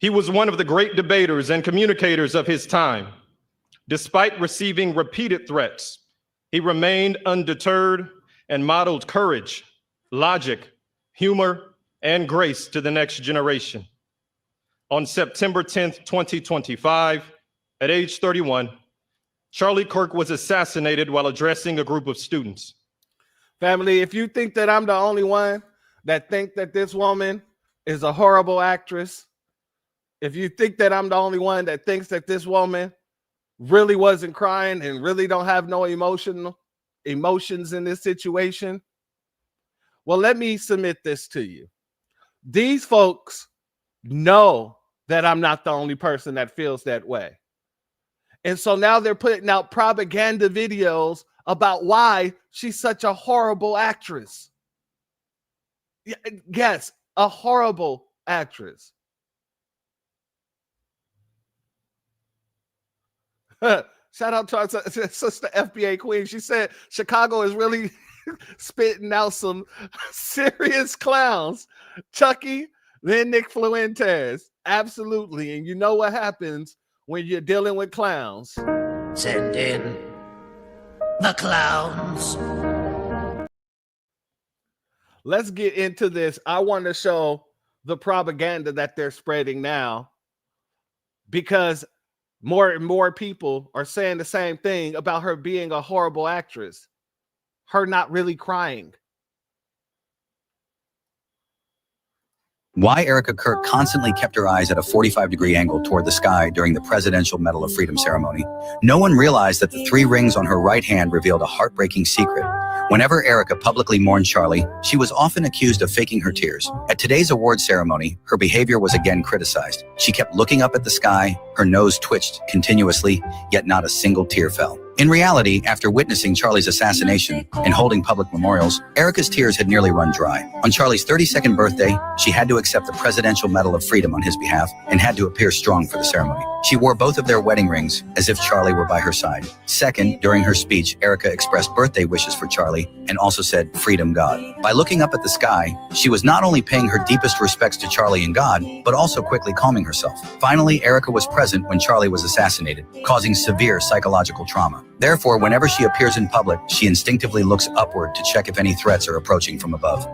He was one of the great debaters and communicators of his time. Despite receiving repeated threats, he remained undeterred and modeled courage, logic, humor, and grace to the next generation. On September 10th, 2025, at age 31, Charlie Kirk was assassinated while addressing a group of students. Family, if you think that I'm the only one that think that this woman is a horrible actress, if you think that I'm the only one that thinks that this woman really wasn't crying and really don't have no emotions in this situation, well, let me submit this to you. These folks know that I'm not the only person that feels that way. And so now they're putting out propaganda videos about why she's such a horrible actress. Yes, a horrible actress. Shout out to our sister FBA Queen. She said Chicago is really spitting out some serious clowns. Chucky, then Nick Fuentes. Absolutely. And you know what happens when you're dealing with clowns. Send in the clowns. Let's get into this. I want to show the propaganda that they're spreading now, because more and more people are saying the same thing about her being a horrible actress, her not really crying. Why Erika Kirk constantly kept her eyes at a 45-degree angle toward the sky during the Presidential Medal of Freedom ceremony. No one realized that the 3 rings on her right hand revealed a heartbreaking secret. Whenever Erika publicly mourned Charlie, she was often accused of faking her tears. At today's award ceremony, her behavior was again criticized. She kept looking up at the sky, her nose twitched continuously, yet not a single tear fell. In reality, after witnessing Charlie's assassination and holding public memorials, Erika's tears had nearly run dry. On Charlie's 32nd birthday, she had to accept the Presidential Medal of Freedom on his behalf and had to appear strong for the ceremony. She wore both of their wedding rings as if Charlie were by her side. Second, during her speech, Erika expressed birthday wishes for Charlie and also said, "Freedom, God." By looking up at the sky, she was not only paying her deepest respects to Charlie and God, but also quickly calming herself. Finally, Erika was present when Charlie was assassinated, causing severe psychological trauma. Therefore, whenever she appears in public, she instinctively looks upward to check if any threats are approaching from above.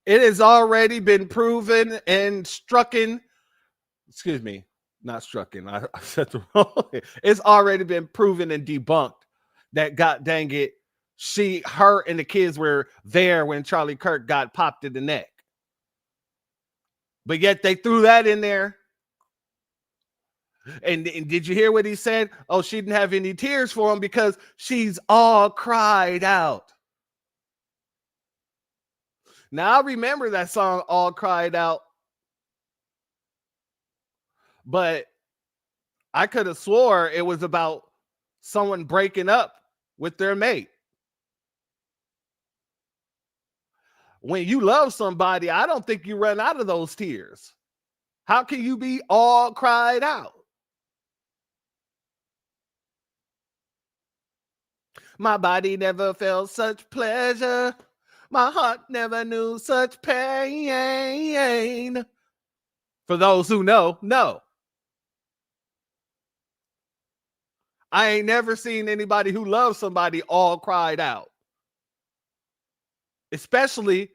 It has already been proven and strucken. Excuse me, not strucken. I said the wrong. It's already been proven and debunked that, god dang it, her and the kids were there when Charlie Kirk got popped in the neck. But yet they threw that in there. And did you hear what he said? Oh, she didn't have any tears for him because she's all cried out. Now I remember that song, All Cried Out. But I could have swore it was about someone breaking up with their mate. When you love somebody, I don't think you run out of those tears. How can you be all cried out? My body never felt such pleasure. My heart never knew such pain. For those who know, no. I ain't never seen anybody who loves somebody all cried out. Especially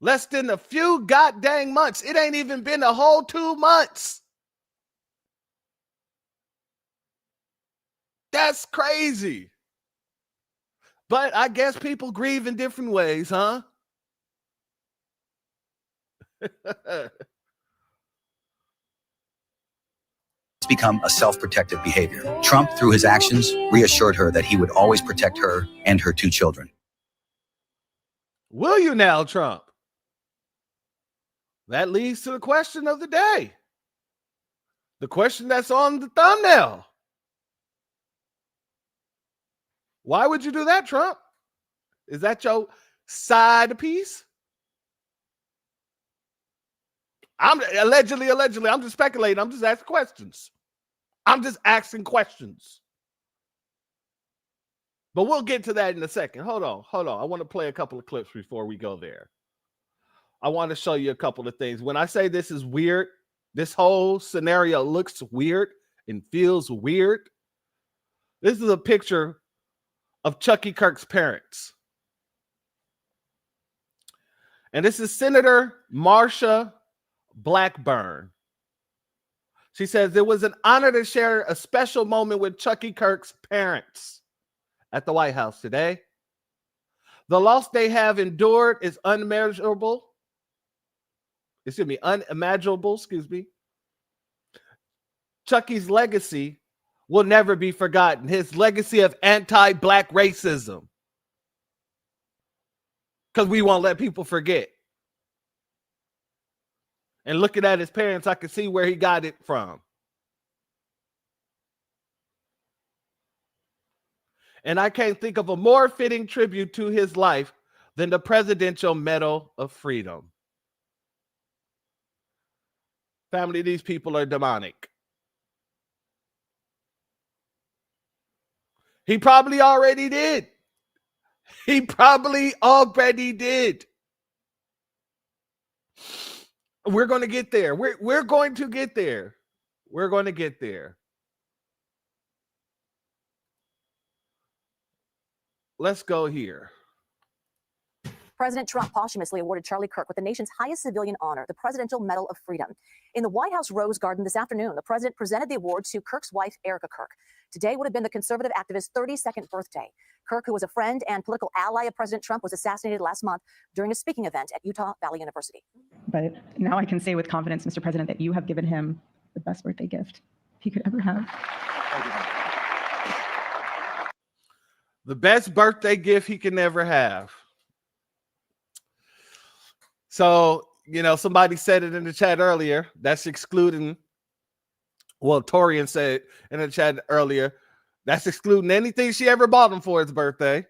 less than a few goddamn months. It ain't even been a whole 2 months. That's crazy. But I guess people grieve in different ways, huh? It's become a self-protective behavior. Trump, through his actions, reassured her that he would always protect her and her 2 children. Will you now, Trump? That leads to the question of the day. The question that's on the thumbnail. Why would you do that, Trump? Is that your side piece? I'm allegedly, I'm just speculating. I'm just asking questions. But we'll get to that in a second. Hold on. I want to play a couple of clips before we go there. I want to show you a couple of things. When I say this is weird, this whole scenario looks weird and feels weird. This is a picture of Chucky Kirk's parents. And this is Senator Marsha Blackburn. She says, it was an honor to share a special moment with Chucky Kirk's parents at the White House today. The loss they have endured is unimaginable. Chucky's legacy will never be forgotten. His legacy of anti-black racism. Because we won't let people forget. And looking at his parents, I can see where he got it from. And I can't think of a more fitting tribute to his life than the Presidential Medal of Freedom. Family, these people are demonic. He probably already did. We're going to get there. We're going to get there. Let's go here. President Trump posthumously awarded Charlie Kirk with the nation's highest civilian honor, the Presidential Medal of Freedom. In the White House Rose Garden this afternoon, the president presented the award to Kirk's wife, Erika Kirk. Today would have been the conservative activist's 32nd birthday. Kirk, who was a friend and political ally of President Trump, was assassinated last month during a speaking event at Utah Valley University. But now I can say with confidence, Mr. President, that you have given him the best birthday gift he could ever have. The best birthday gift he can ever have. So, somebody said it in the chat earlier. That's excluding, well, Torian said in the chat earlier, that's excluding anything she ever bought him for his birthday.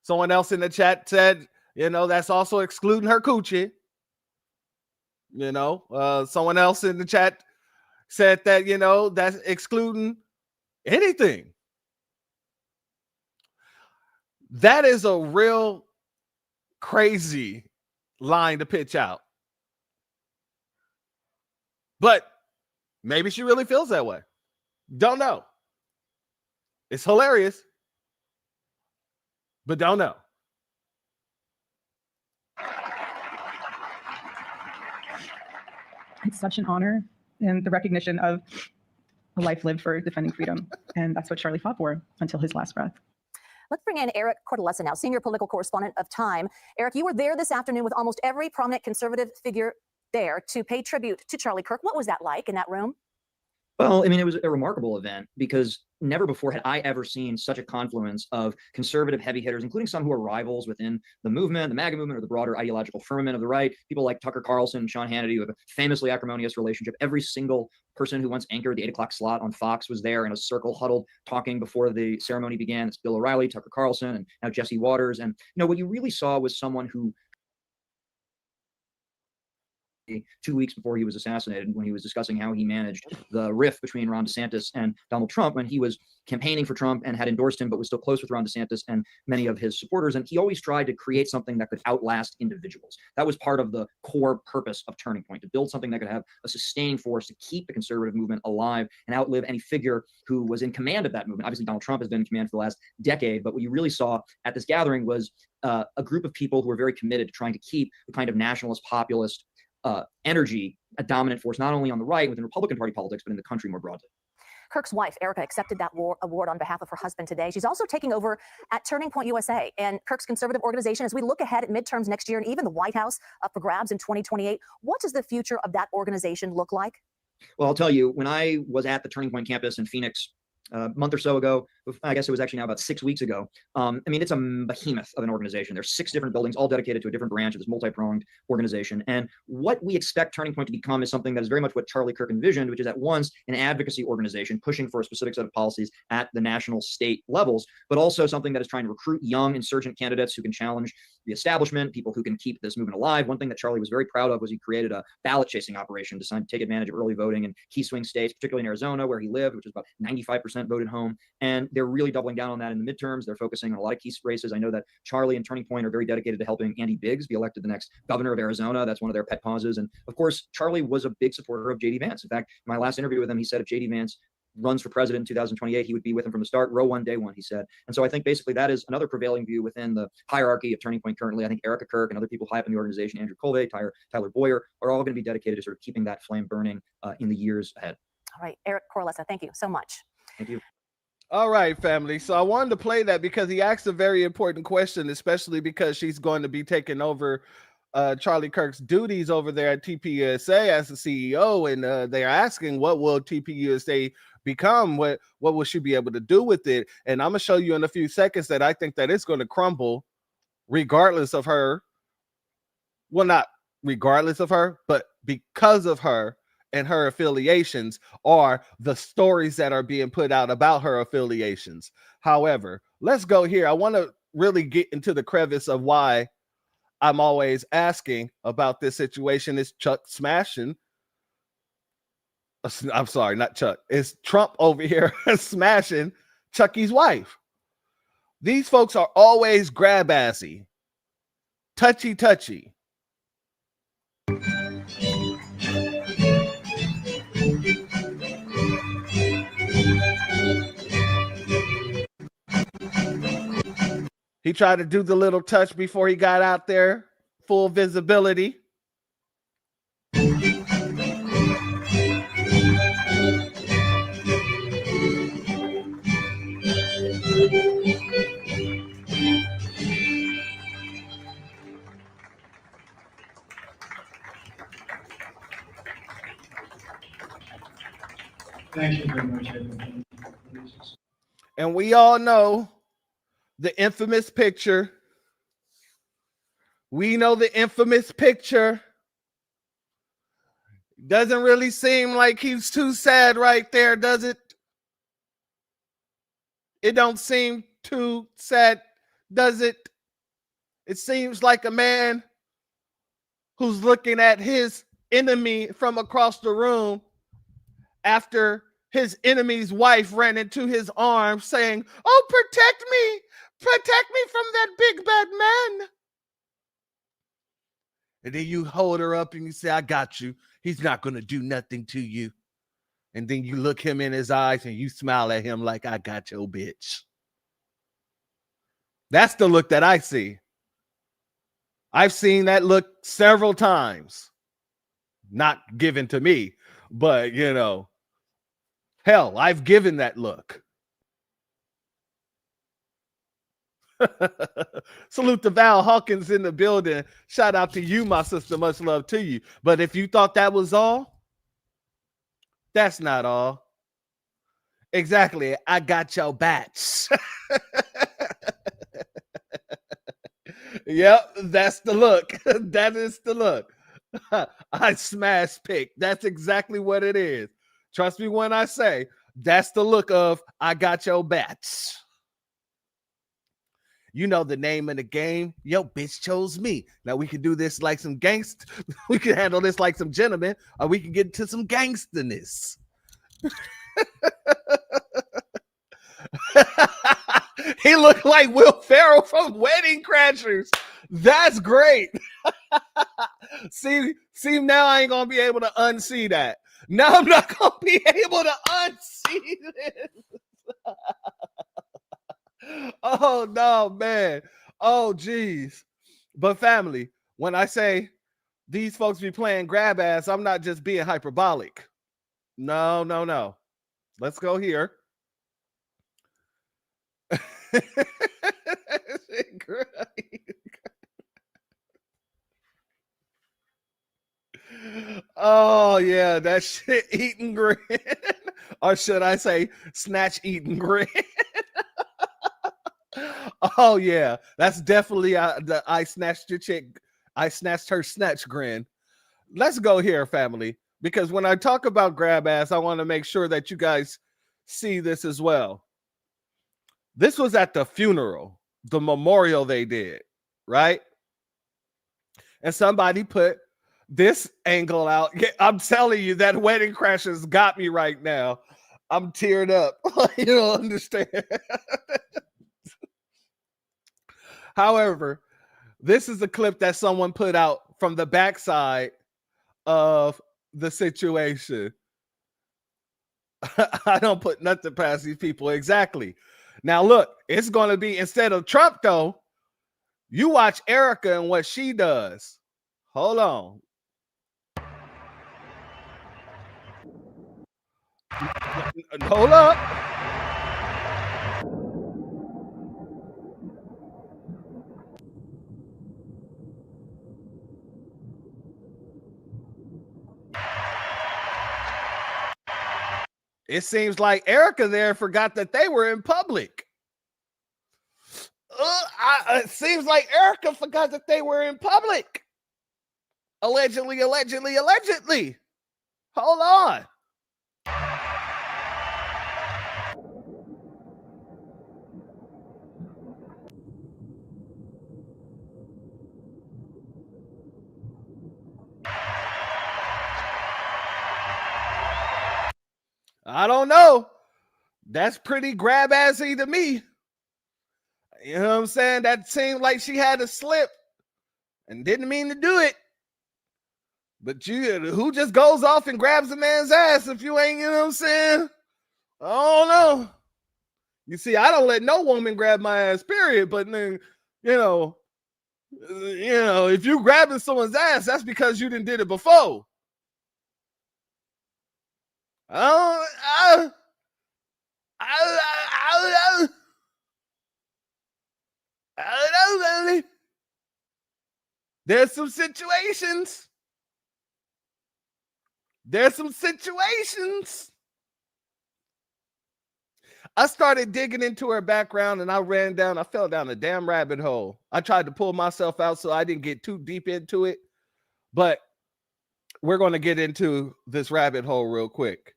Someone else in the chat said, that's also excluding her coochie. Someone else in the chat said that, that's excluding anything. That is a real crazy line to pitch out. But maybe she really feels that way. Don't know. It's hilarious, but don't know. It's such an honor and the recognition of a life lived for defending freedom. And that's what Charlie fought for until his last breath. Let's bring in Eric Cordelessa now, senior political correspondent of Time. Eric, you were there this afternoon with almost every prominent conservative figure there to pay tribute to Charlie Kirk. What was that like in that room? Well, I mean, it was a remarkable event because never before had I ever seen such a confluence of conservative heavy hitters, including some who are rivals within the movement, the MAGA movement, or the broader ideological firmament of the right. People like Tucker Carlson, Sean Hannity, who have a famously acrimonious relationship. Every single person who once anchored the 8 o'clock slot on Fox was there in a circle, huddled, talking before the ceremony began. It's Bill O'Reilly, Tucker Carlson, and now Jesse Waters. And, what you really saw was someone who 2 weeks before he was assassinated, when he was discussing how he managed the rift between Ron DeSantis and Donald Trump when he was campaigning for Trump and had endorsed him, but was still close with Ron DeSantis and many of his supporters. And he always tried to create something that could outlast individuals. That was part of the core purpose of Turning Point, to build something that could have a sustaining force to keep the conservative movement alive and outlive any figure who was in command of that movement. Obviously, Donald Trump has been in command for the last decade, but what you really saw at this gathering was a group of people who were very committed to trying to keep the kind of nationalist, populist energy a dominant force, not only on the right within Republican Party politics, but in the country more broadly. Kirk's wife, Erika, accepted that award on behalf of her husband today. She's also taking over at Turning Point USA and Kirk's conservative organization. As we look ahead at midterms next year and even the White House up for grabs in 2028, what does the future of that organization look like? Well, I'll tell you, when I was at the Turning Point campus in Phoenix a month or so ago, I guess it was actually now about 6 weeks ago. I mean, it's a behemoth of an organization. There's 6 different buildings, all dedicated to a different branch of this multi-pronged organization. And what we expect Turning Point to become is something that is very much what Charlie Kirk envisioned, which is at once an advocacy organization pushing for a specific set of policies at the national, state levels, but also something that is trying to recruit young insurgent candidates who can challenge the establishment, people who can keep this movement alive. One thing that Charlie was very proud of was he created a ballot chasing operation designed to take advantage of early voting in key swing states, particularly in Arizona, where he lived, which is about 95% voted home. And they're really doubling down on that in the midterms. They're focusing on a lot of key races. I know that Charlie and Turning Point are very dedicated to helping Andy Biggs be elected the next governor of Arizona. That's one of their pet causes. And of course, Charlie was a big supporter of J.D. Vance. In fact, in my last interview with him, he said if J.D. Vance runs for president in 2028, he would be with him from the start, row one, day one, he said. And so I think basically that is another prevailing view within the hierarchy of Turning Point currently. I think Erika Kirk and other people high up in the organization, Andrew Colvey, Tyler Boyer, are all going to be dedicated to sort of keeping that flame burning in the years ahead. All right, Eric Cordelessa, thank you so much. Thank you. All right, family. So I wanted to play that because he asked a very important question, especially because she's going to be taking over Charlie Kirk's duties over there at TPUSA as the CEO. And they're asking, what will TPUSA become? What will she be able to do with it? And I'm going to show you in a few seconds that I think that it's going to crumble regardless of her. Well, not regardless of her, but because of her and her affiliations are the stories that are being put out about her affiliations. However, let's go here. I want to really get into the crevice of why I'm always asking about this situation. Is Chuck smashing? I'm sorry, not Chuck. It's Trump over here smashing Chucky's wife. These folks are always grab-assy, touchy-touchy. He tried to do the little touch before he got out there, full visibility. Thank you very much, everyone. And we all know the infamous picture. We know the infamous picture. Doesn't really seem like he's too sad right there, does it? It don't seem too sad, does it? It seems like a man who's looking at his enemy from across the room after his enemy's wife ran into his arms saying, "Oh, protect me from that big bad man." And then you hold her up and you say, "I got you. He's not going to do nothing to you." And then you look him in his eyes and you smile at him like, "I got your bitch." That's the look that I see. I've seen that look several times. Not given to me, but hell, I've given that look. Salute to Val Hawkins in the building. Shout out to you, my sister. Much love to you. But if you thought that was all, that's not all. Exactly. I got your bats. Yep, that's the look. That is the look. I smash pick. That's exactly what it is. Trust me when I say that's the look of I got your bats. You know the name of the game. Yo, bitch chose me. Now we can do this like some gangster. We can handle this like some gentlemen, or we can get to some gangsterness. He looked like Will Ferrell from Wedding Crashers. That's great. See, now I ain't gonna be able to unsee that. Now I'm not gonna be able to unsee this. Oh no, man. Oh geez. But family, when I say these folks be playing grab ass, I'm not just being hyperbolic. No. Let's go here. Oh yeah, that shit eating grin. Or should I say snatch eating grin? Oh yeah, that's definitely the I snatched your chick. I snatched her snatch grin. Let's go here, family, because when I talk about grab ass, I want to make sure that you guys see this as well. This was at the funeral, the memorial they did, right? And somebody put this angle out. I'm telling you, that Wedding Crashers got me right now. I'm teared up. You don't understand. However, this is a clip that someone put out from the backside of the situation. I don't put nothing past these people. Exactly. Now, look, it's going to be, instead of Trump, though, you watch Erika and what she does. Hold on. Hold up. It seems like Erika there forgot that they were in public. It seems like Erika forgot that they were in public. Allegedly. Hold on. I don't know. That's pretty grab assy to me. You know what I'm saying? That seemed like she had a slip and didn't mean to do it. But who just goes off and grabs a man's ass if you ain't, you know what I'm saying? I don't know. You see, I don't let no woman grab my ass, period. But then, if you grabbing someone's ass, that's because you didn't did it before. I don't know, baby. There's some situations. I started digging into her background and I fell down a damn rabbit hole. I tried to pull myself out so I didn't get too deep into it, but we're going to get into this rabbit hole real quick.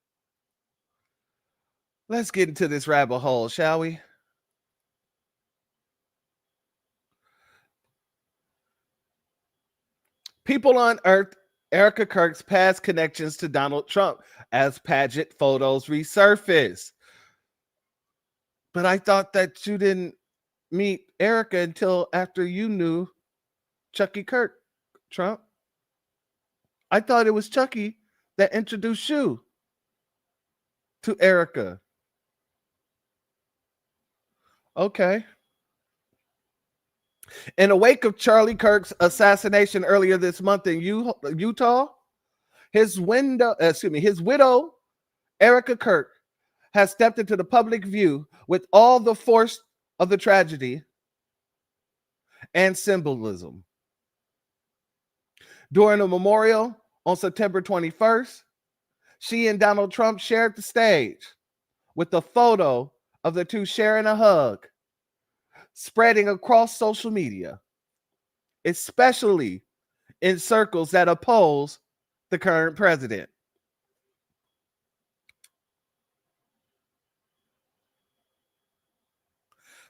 Let's get into this rabbit hole, shall we? People unearthed Erika Kirk's past connections to Donald Trump as pageant photos resurface. But I thought that you didn't meet Erika until after you knew Chucky Kirk, Trump. I thought it was Chucky that introduced you to Erika. Okay. In the wake of Charlie Kirk's assassination earlier this month in Utah, his widow, Erika Kirk, has stepped into the public view with all the force of the tragedy and symbolism. During a memorial on September 21st, she and Donald Trump shared the stage with a photo of the two sharing a hug, spreading across social media, especially in circles that oppose the current president.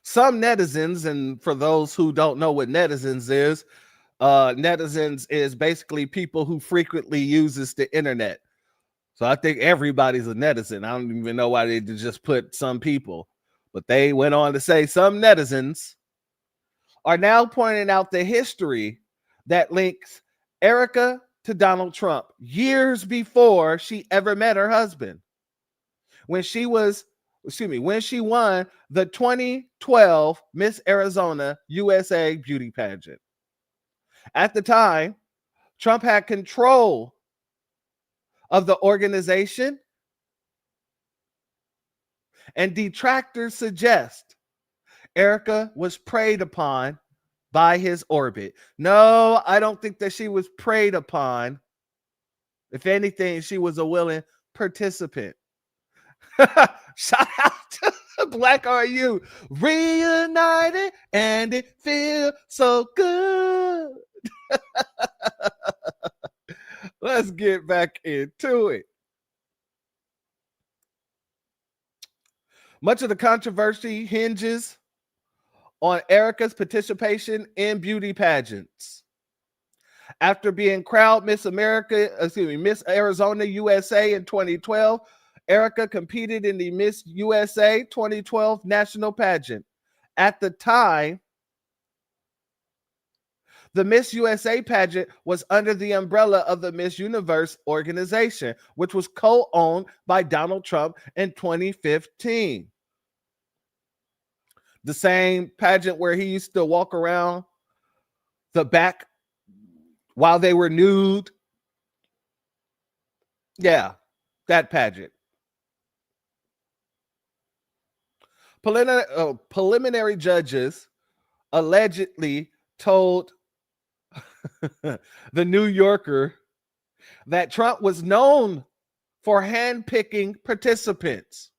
Some netizens, and for those who don't know what netizens is basically people who frequently uses the internet. So I think everybody's a netizen. I don't even know why they just put some people, but they went on to say some netizens are now pointing out the history that links Erika to Donald Trump years before she ever met her husband. When she won the 2012 Miss Arizona USA beauty pageant. At the time, Trump had control of the organization, and detractors suggest Erika was preyed upon by his orbit. No, I don't think that she was preyed upon. If anything, she was a willing participant. Shout out to Black RU. Reunited and it feels so good. Let's get back into it. Much of the controversy hinges on Erika's participation in beauty pageants. After being crowned Miss Arizona USA in 2012, Erika competed in the Miss USA 2012 national pageant. At the time, the Miss USA pageant was under the umbrella of the Miss Universe organization, which was co-owned by Donald Trump in 2015. The same pageant where he used to walk around the back while they were nude. Yeah, that pageant. Preliminary judges allegedly told the New Yorker that Trump was known for handpicking participants.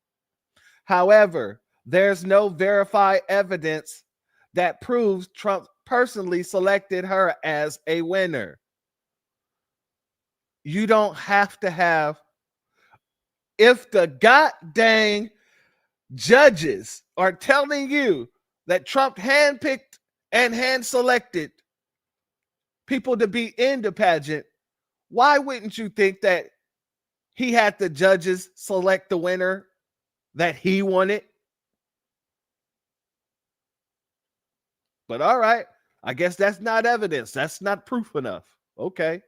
However, there's no verified evidence that proves Trump personally selected her as a winner. You don't have to have, if the goddamn judges are telling you that Trump handpicked and hand selected people to be in the pageant, why wouldn't you think that he had the judges select the winner that he wanted? But all right, I guess that's not evidence. That's not proof enough. Okay.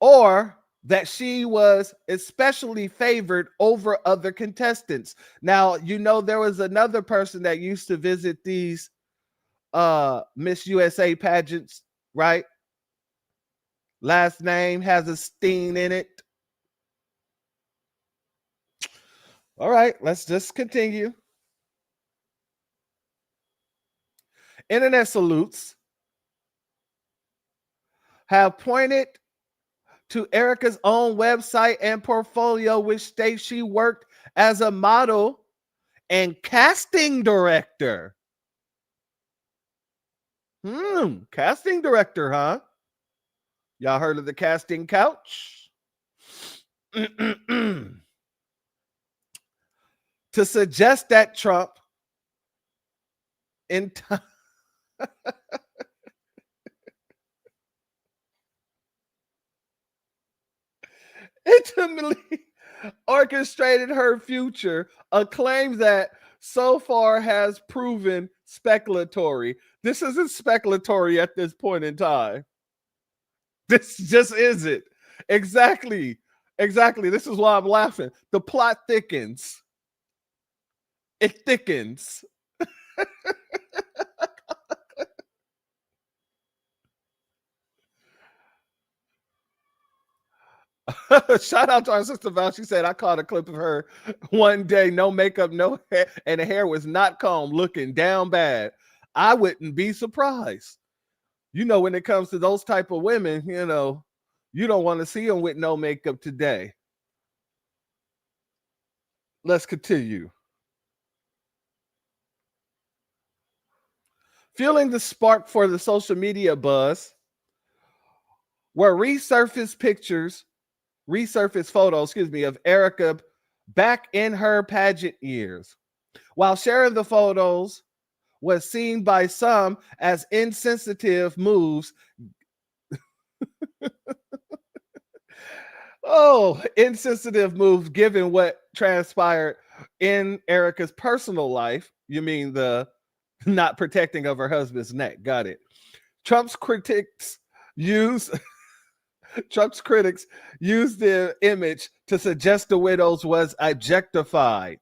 Or that she was especially favored over other contestants. Now, you know, there was another person that used to visit these Miss USA pageants, right? Last name has a steen in it. All right, let's just continue. Internet salutes have pointed to Erika's own website and portfolio, which states she worked as a model and casting director. Casting director, huh? Y'all heard of the casting couch? To suggest that Trump in time intimately orchestrated her future, a claim that so far has proven speculatory. This isn't speculatory at this point in time. This just isn't. Exactly. This is why I'm laughing. The plot thickens. It thickens. Shout out to our sister Val. She said, I caught a clip of her one day, no makeup, no hair, and the hair was not combed, looking down bad. I wouldn't be surprised. You know, when it comes to those type of women, you know, you don't want to see them with no makeup today. Let's continue. Fueling the spark for the social media buzz were resurfaced photos, of Erika back in her pageant years. While sharing the photos was seen by some as insensitive moves. Insensitive moves given what transpired in Erika's personal life. You mean the not protecting of her husband's neck. Got it. Trump's critics use the image to suggest the widows was objectified.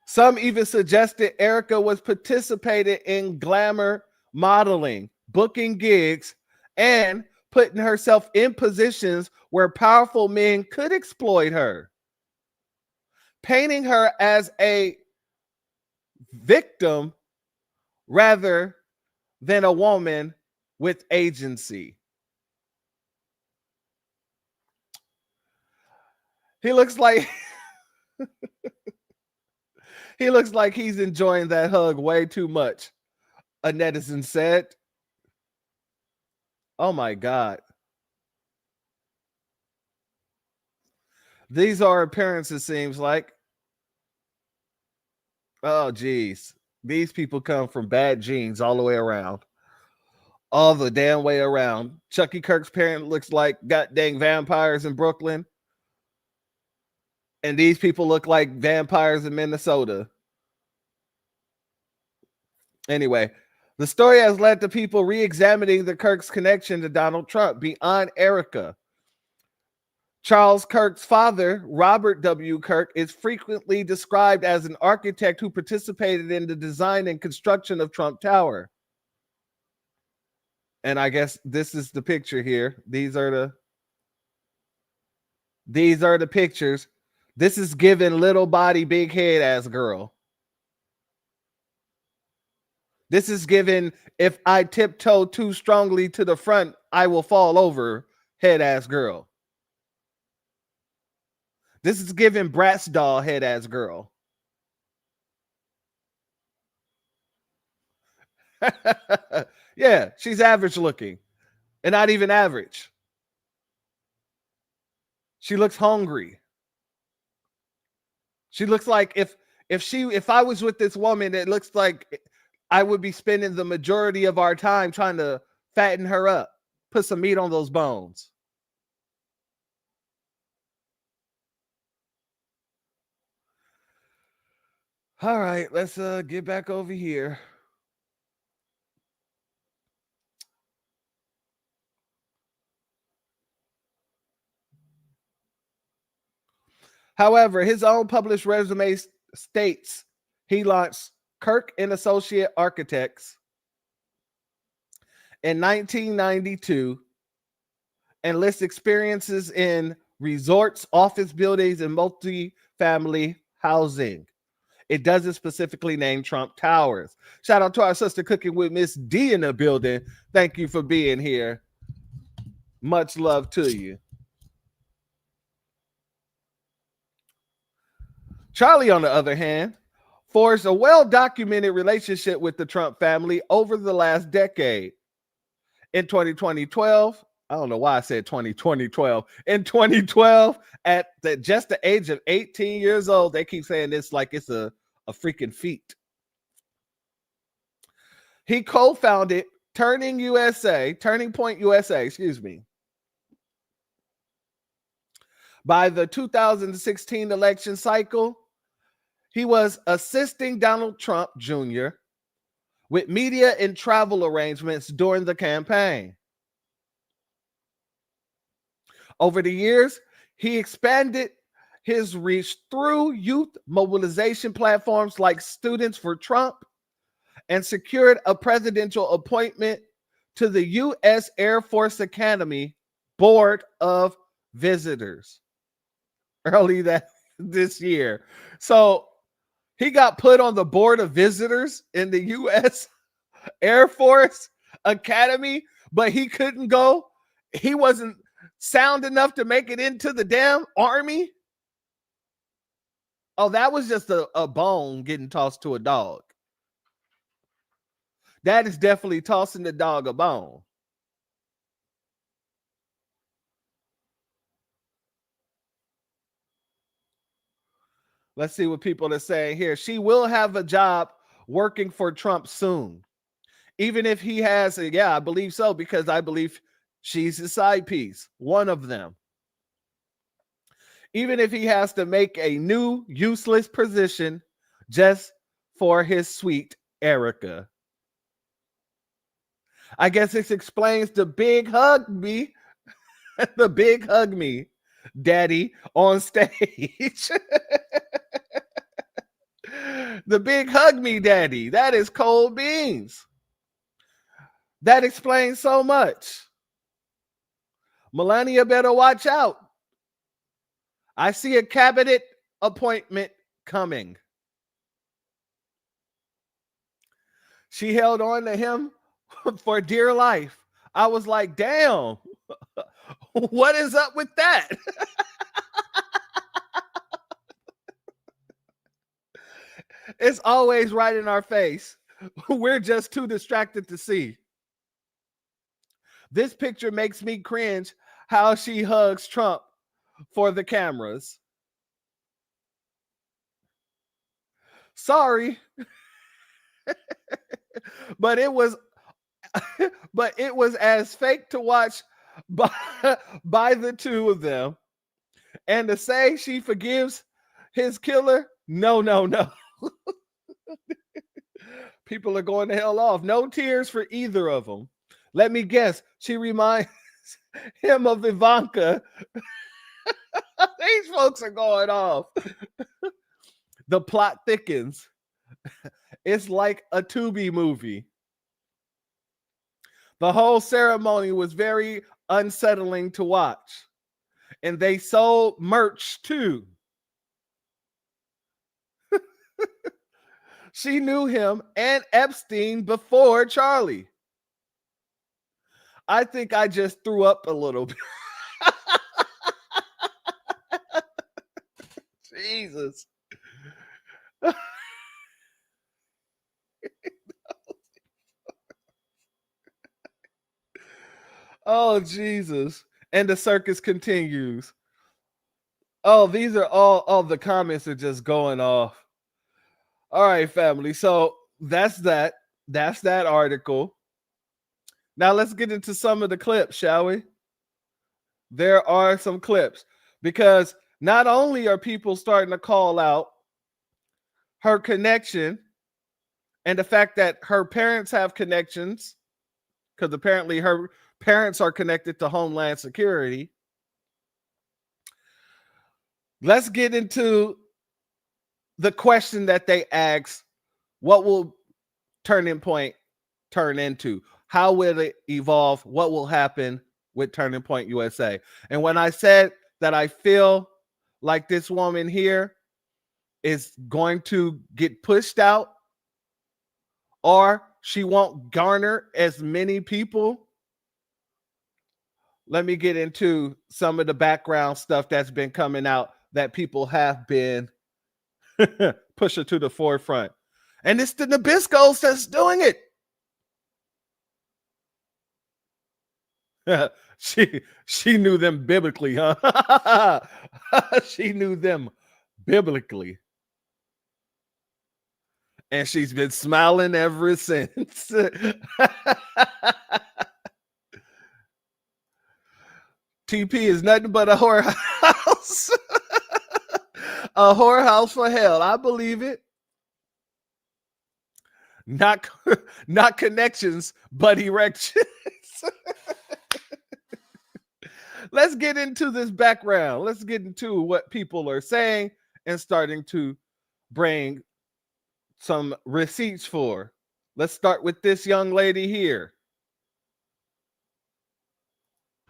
Some even suggested Erika was participating in glamour modeling, booking gigs, and putting herself in positions where powerful men could exploit her, painting her as a victim rather than a woman with agency. He looks like he's enjoying that hug way too much, a netizen said. Oh my God. These are appearances, seems like. Oh, geez. These people come from bad genes all the way around. All the damn way around. Chucky Kirk's parent looks like god dang vampires in Brooklyn. And these people look like vampires in Minnesota. Anyway, the story has led to people re-examining the Kirk's connection to Donald Trump beyond Erika. Charles Kirk's father, Robert W. Kirk, is frequently described as an architect who participated in the design and construction of Trump Tower. And I guess this is the picture here. These are the pictures. This is given little body, big head ass girl. This is given if I tiptoe too strongly to the front, I will fall over head ass girl. This is given Bratz doll head ass girl. Yeah, she's average looking and not even average. She looks hungry. She looks like if I was with this woman, it looks like I would be spending the majority of our time trying to fatten her up, put some meat on those bones. All right, let's get back over here. However, his own published resume states he launched Kirk and Associate Architects in 1992 and lists experiences in resorts, office buildings, and multi-family housing. It doesn't specifically name Trump Towers. Shout out to our sister Cooking with Miss D in the building. Thank you for being here. Much love to you. Charlie, on the other hand, forged a well-documented relationship with the Trump family over the last decade. In 2012, I don't know why I said 2012. In 2012, at just the age of 18 years old, they keep saying this like it's a freaking feat. He co-founded Turning Point USA, excuse me. By the 2016 election cycle, he was assisting Donald Trump Jr. with media and travel arrangements during the campaign. Over the years, he expanded his reach through youth mobilization platforms like Students for Trump and secured a presidential appointment to the U.S. Air Force Academy Board of Visitors early this year. So he got put on the Board of Visitors in the U.S. Air Force Academy, but he couldn't go. He wasn't sound enough to make it into the damn Army. Oh, that was just a bone getting tossed to a dog. That is definitely tossing the dog a bone. Let's see what people are saying here. She will have a job working for Trump soon. Even if he has, I believe so, because I believe she's his side piece, one of them. Even if he has to make a new useless position just for his sweet Erika. I guess this explains the big hug me, the big hug me, daddy on stage. The big hug me, daddy. That is cold beans. That explains so much. Melania better watch out. I see a cabinet appointment coming. She held on to him for dear life. I was like, damn, what is up with that? It's always right in our face. We're just too distracted to see. This picture makes me cringe how she hugs Trump for the cameras. Sorry. but it was as fake to watch by the two of them. And to say she forgives his killer, no. People are going to hell off. No tears for either of them. Let me guess. She reminds him of Ivanka. These folks are going off. The plot thickens. It's like a Tubi movie. The whole ceremony was very unsettling to watch. And they sold merch too. She knew him and Epstein before Charlie. I think I just threw up a little bit. Jesus. Oh, Jesus. And the circus continues. Oh, these are all the comments are just going off. All right, family. So that's that. That's that article. Now let's get into some of the clips, shall we? There are some clips because not only are people starting to call out her connection and the fact that her parents have connections, because apparently her parents are connected to Homeland Security. Let's get into the question that they asked, what will Turning Point turn into? How will it evolve? What will happen with Turning Point USA? And when I said that I feel like this woman here is going to get pushed out, or she won't garner as many people. Let me get into some of the background stuff that's been coming out that people have been pushing to the forefront. And it's the Nabiscos that's doing it. She knew them biblically, huh? She knew them biblically. And she's been smiling ever since. TP is nothing but a whorehouse. A whorehouse for hell. I believe it. Not connections, but erections. Let's get into this background. Let's get into what people are saying and starting to bring some receipts for. Let's start with this young lady here.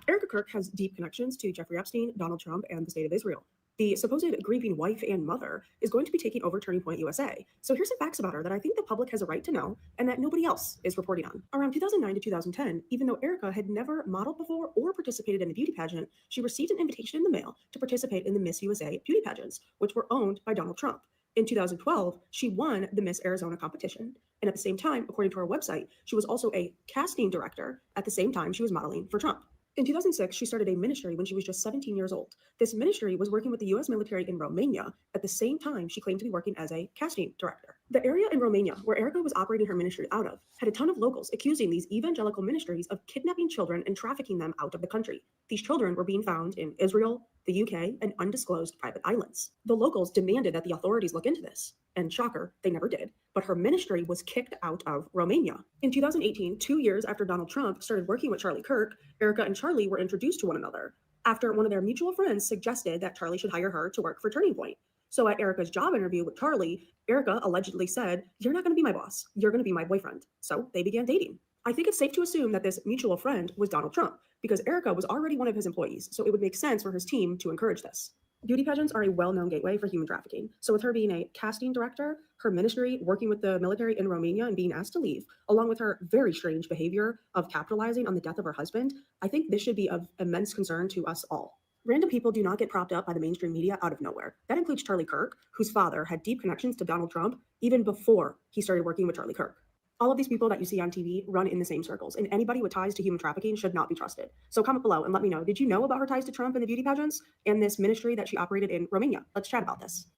Erika Kirk has deep connections to Jeffrey Epstein, Donald Trump, and the state of Israel. The supposed grieving wife and mother is going to be taking over Turning Point USA. So here's some facts about her that I think the public has a right to know and that nobody else is reporting on. Around 2009 to 2010, even though Erika had never modeled before or participated in a beauty pageant, she received an invitation in the mail to participate in the Miss USA beauty pageants, which were owned by Donald Trump. In 2012, she won the Miss Arizona competition. And at the same time, according to her website, she was also a casting director at the same time she was modeling for Trump. In 2006, she started a ministry when she was just 17 years old. This ministry was working with the U.S. military in Romania at the same time she claimed to be working as a casting director. The area in Romania where Erika was operating her ministry out of had a ton of locals accusing these evangelical ministries of kidnapping children and trafficking them out of the country. These children were being found in Israel, the UK, and undisclosed private islands. The locals demanded that the authorities look into this. And shocker, they never did. But her ministry was kicked out of Romania. In 2018, 2 years after Donald Trump started working with Charlie Kirk, Erika and Charlie were introduced to one another after one of their mutual friends suggested that Charlie should hire her to work for Turning Point. So at Erika's job interview with Charlie, Erika allegedly said, "You're not going to be my boss. You're going to be my boyfriend." So they began dating. I think it's safe to assume that this mutual friend was Donald Trump because Erika was already one of his employees, so it would make sense for his team to encourage this. Beauty pageants are a well-known gateway for human trafficking. So with her being a casting director, her ministry working with the military in Romania and being asked to leave, along with her very strange behavior of capitalizing on the death of her husband, I think this should be of immense concern to us all. Random people do not get propped up by the mainstream media out of nowhere. That includes Charlie Kirk, whose father had deep connections to Donald Trump even before he started working with Charlie Kirk. All of these people that you see on TV run in the same circles, and anybody with ties to human trafficking should not be trusted. So comment below and let me know, did you know about her ties to Trump and the beauty pageants and this ministry that she operated in Romania? Let's chat about this.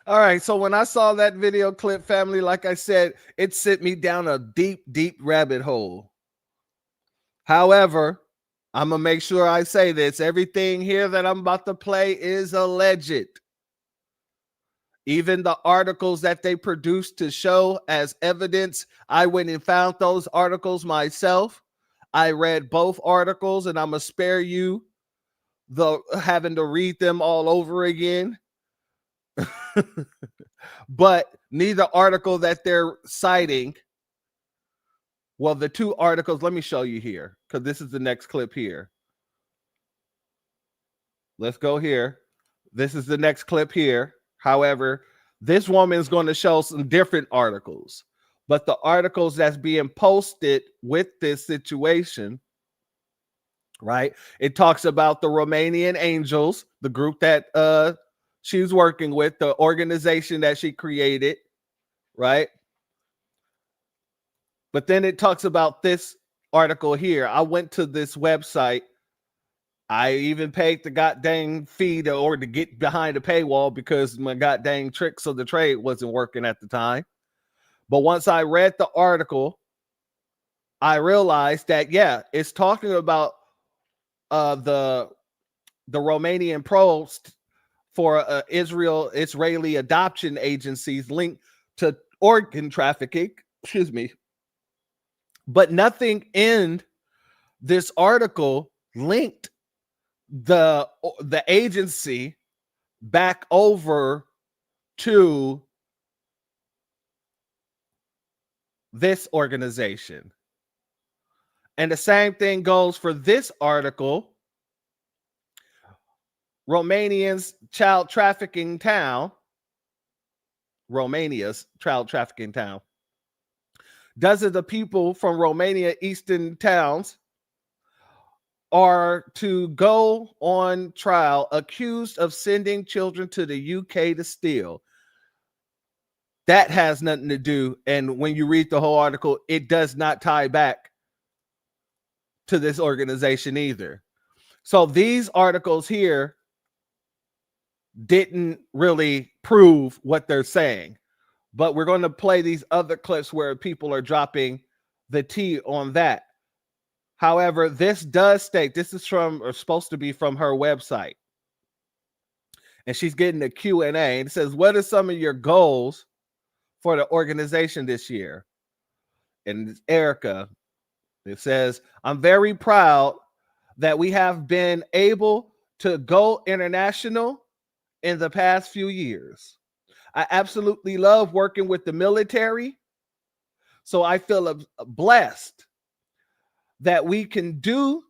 All right, so when I saw that video clip, family, like I said, it sent me down a deep, deep rabbit hole. However, I'm going to make sure I say this. Everything here that I'm about to play is alleged. Even the articles that they produced to show as evidence, I went and found those articles myself. I read both articles, and I'm going to spare you the having to read them all over again. But neither article that they're citing, well, the two articles, let me show you here, because this is the next clip here. Let's go here. This is the next clip here. However, this woman is going to show some different articles, but the articles that's being posted with this situation, right? It talks about the Romanian Angels, the group that she's working with, the organization that she created, right? But then it talks about this article here. I went to this website. I even paid the goddamn fee to get behind the paywall because my goddamn tricks of the trade wasn't working at the time. But once I read the article, I realized that, yeah, it's talking about the Romanian pros for Israeli adoption agencies linked to organ trafficking. Excuse me. But nothing in this article linked the agency back over to this organization. And the same thing goes for this article. Romanians child trafficking town, Romania's child trafficking town. Dozens of the people from Romania eastern towns are to go on trial accused of sending children to the UK to steal. That has nothing to do, and when you read the whole article, it does not tie back to this organization either. So these articles here didn't really prove what they're saying, but we're going to play these other clips where people are dropping the T on that. However, this does state, this is from, or supposed to be from her website, and she's getting a Q&A, and it says, what are some of your goals for the organization this year? And it's Erika. It says, I'm very proud that we have been able to go international in the past few years. I absolutely love working with the military, so I feel blessed that we can do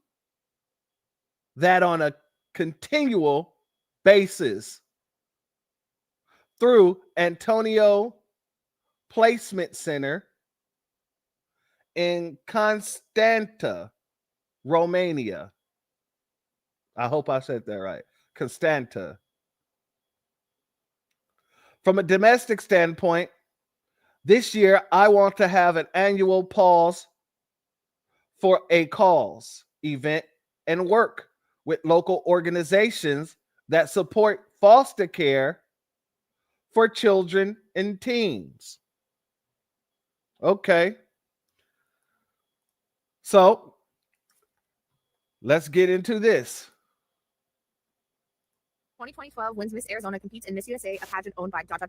that on a continual basis through Antonio Placement Center in Constanta, Romania. I hope I said that right. Constanta. From a domestic standpoint, this year I want to have an annual pause for a cause event and work with local organizations that support foster care for children and teens. Okay. So let's get into this. 2012 wins Miss Arizona competes in Miss USA, a pageant owned by ... Trump.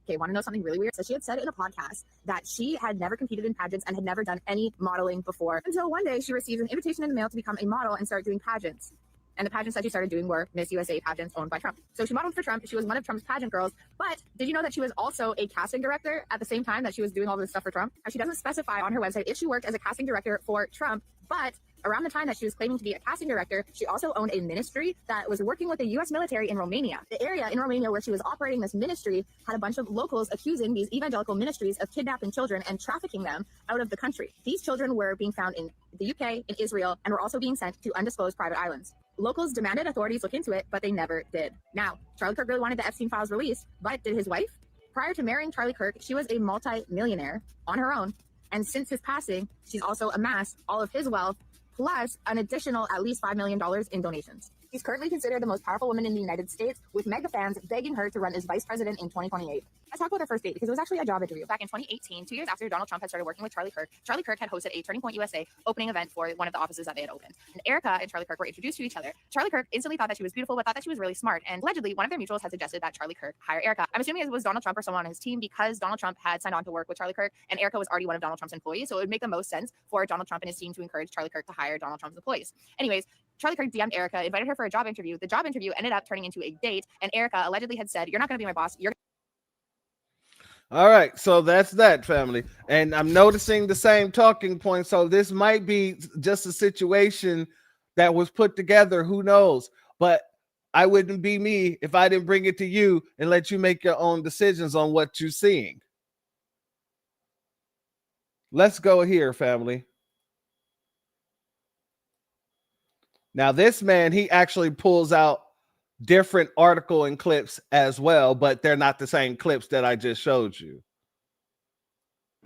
Okay, want to know something really weird? So she had said in a podcast that she had never competed in pageants and had never done any modeling before until one day she received an invitation in the mail to become a model and start doing pageants. And the pageants that she started doing were Miss USA pageants owned by Trump. So she modeled for Trump. She was one of Trump's pageant girls. But did you know that she was also a casting director at the same time that she was doing all this stuff for Trump? She doesn't specify on her website if she worked as a casting director for Trump, but around the time that she was claiming to be a casting director, she also owned a ministry that was working with the U.S. military in Romania. The area in Romania where she was operating this ministry had a bunch of locals accusing these evangelical ministries of kidnapping children and trafficking them out of the country. These children were being found in the UK, in Israel, and were also being sent to undisclosed private islands. Locals demanded authorities look into it, but they never did. Now, Charlie Kirk really wanted the Epstein files released, but did his wife? Prior to marrying Charlie Kirk, she was a multi-millionaire on her own, and since his passing, she's also amassed all of his wealth plus an additional at least $5 million in donations. She's currently considered the most powerful woman in the United States, with mega fans begging her to run as vice president in 2028. Let's talk about her first date because it was actually a job interview. Back in 2018, 2 years after Donald Trump had started working with Charlie Kirk had hosted a Turning Point USA opening event for one of the offices that they had opened. And Erika and Charlie Kirk were introduced to each other. Charlie Kirk instantly thought that she was beautiful, but thought that she was really smart. And allegedly, one of their mutuals had suggested that Charlie Kirk hire Erika. I'm assuming it was Donald Trump or someone on his team because Donald Trump had signed on to work with Charlie Kirk, and Erika was already one of Donald Trump's employees. So it would make the most sense for Donald Trump and his team to encourage Charlie Kirk to hire Donald Trump's employees. Anyways, Charlie Kirk DM'd Erika, invited her for a job interview. The job interview ended up turning into a date, and Erika allegedly had said, "You're not going to be my boss. You're." All right, so that's that, family. And I'm noticing the same talking points. So this might be just a situation that was put together. Who knows? But I wouldn't be me if I didn't bring it to you and let you make your own decisions on what you're seeing. Let's go here, family. Now, this man, he actually pulls out different article and clips as well, but they're not the same clips that I just showed you.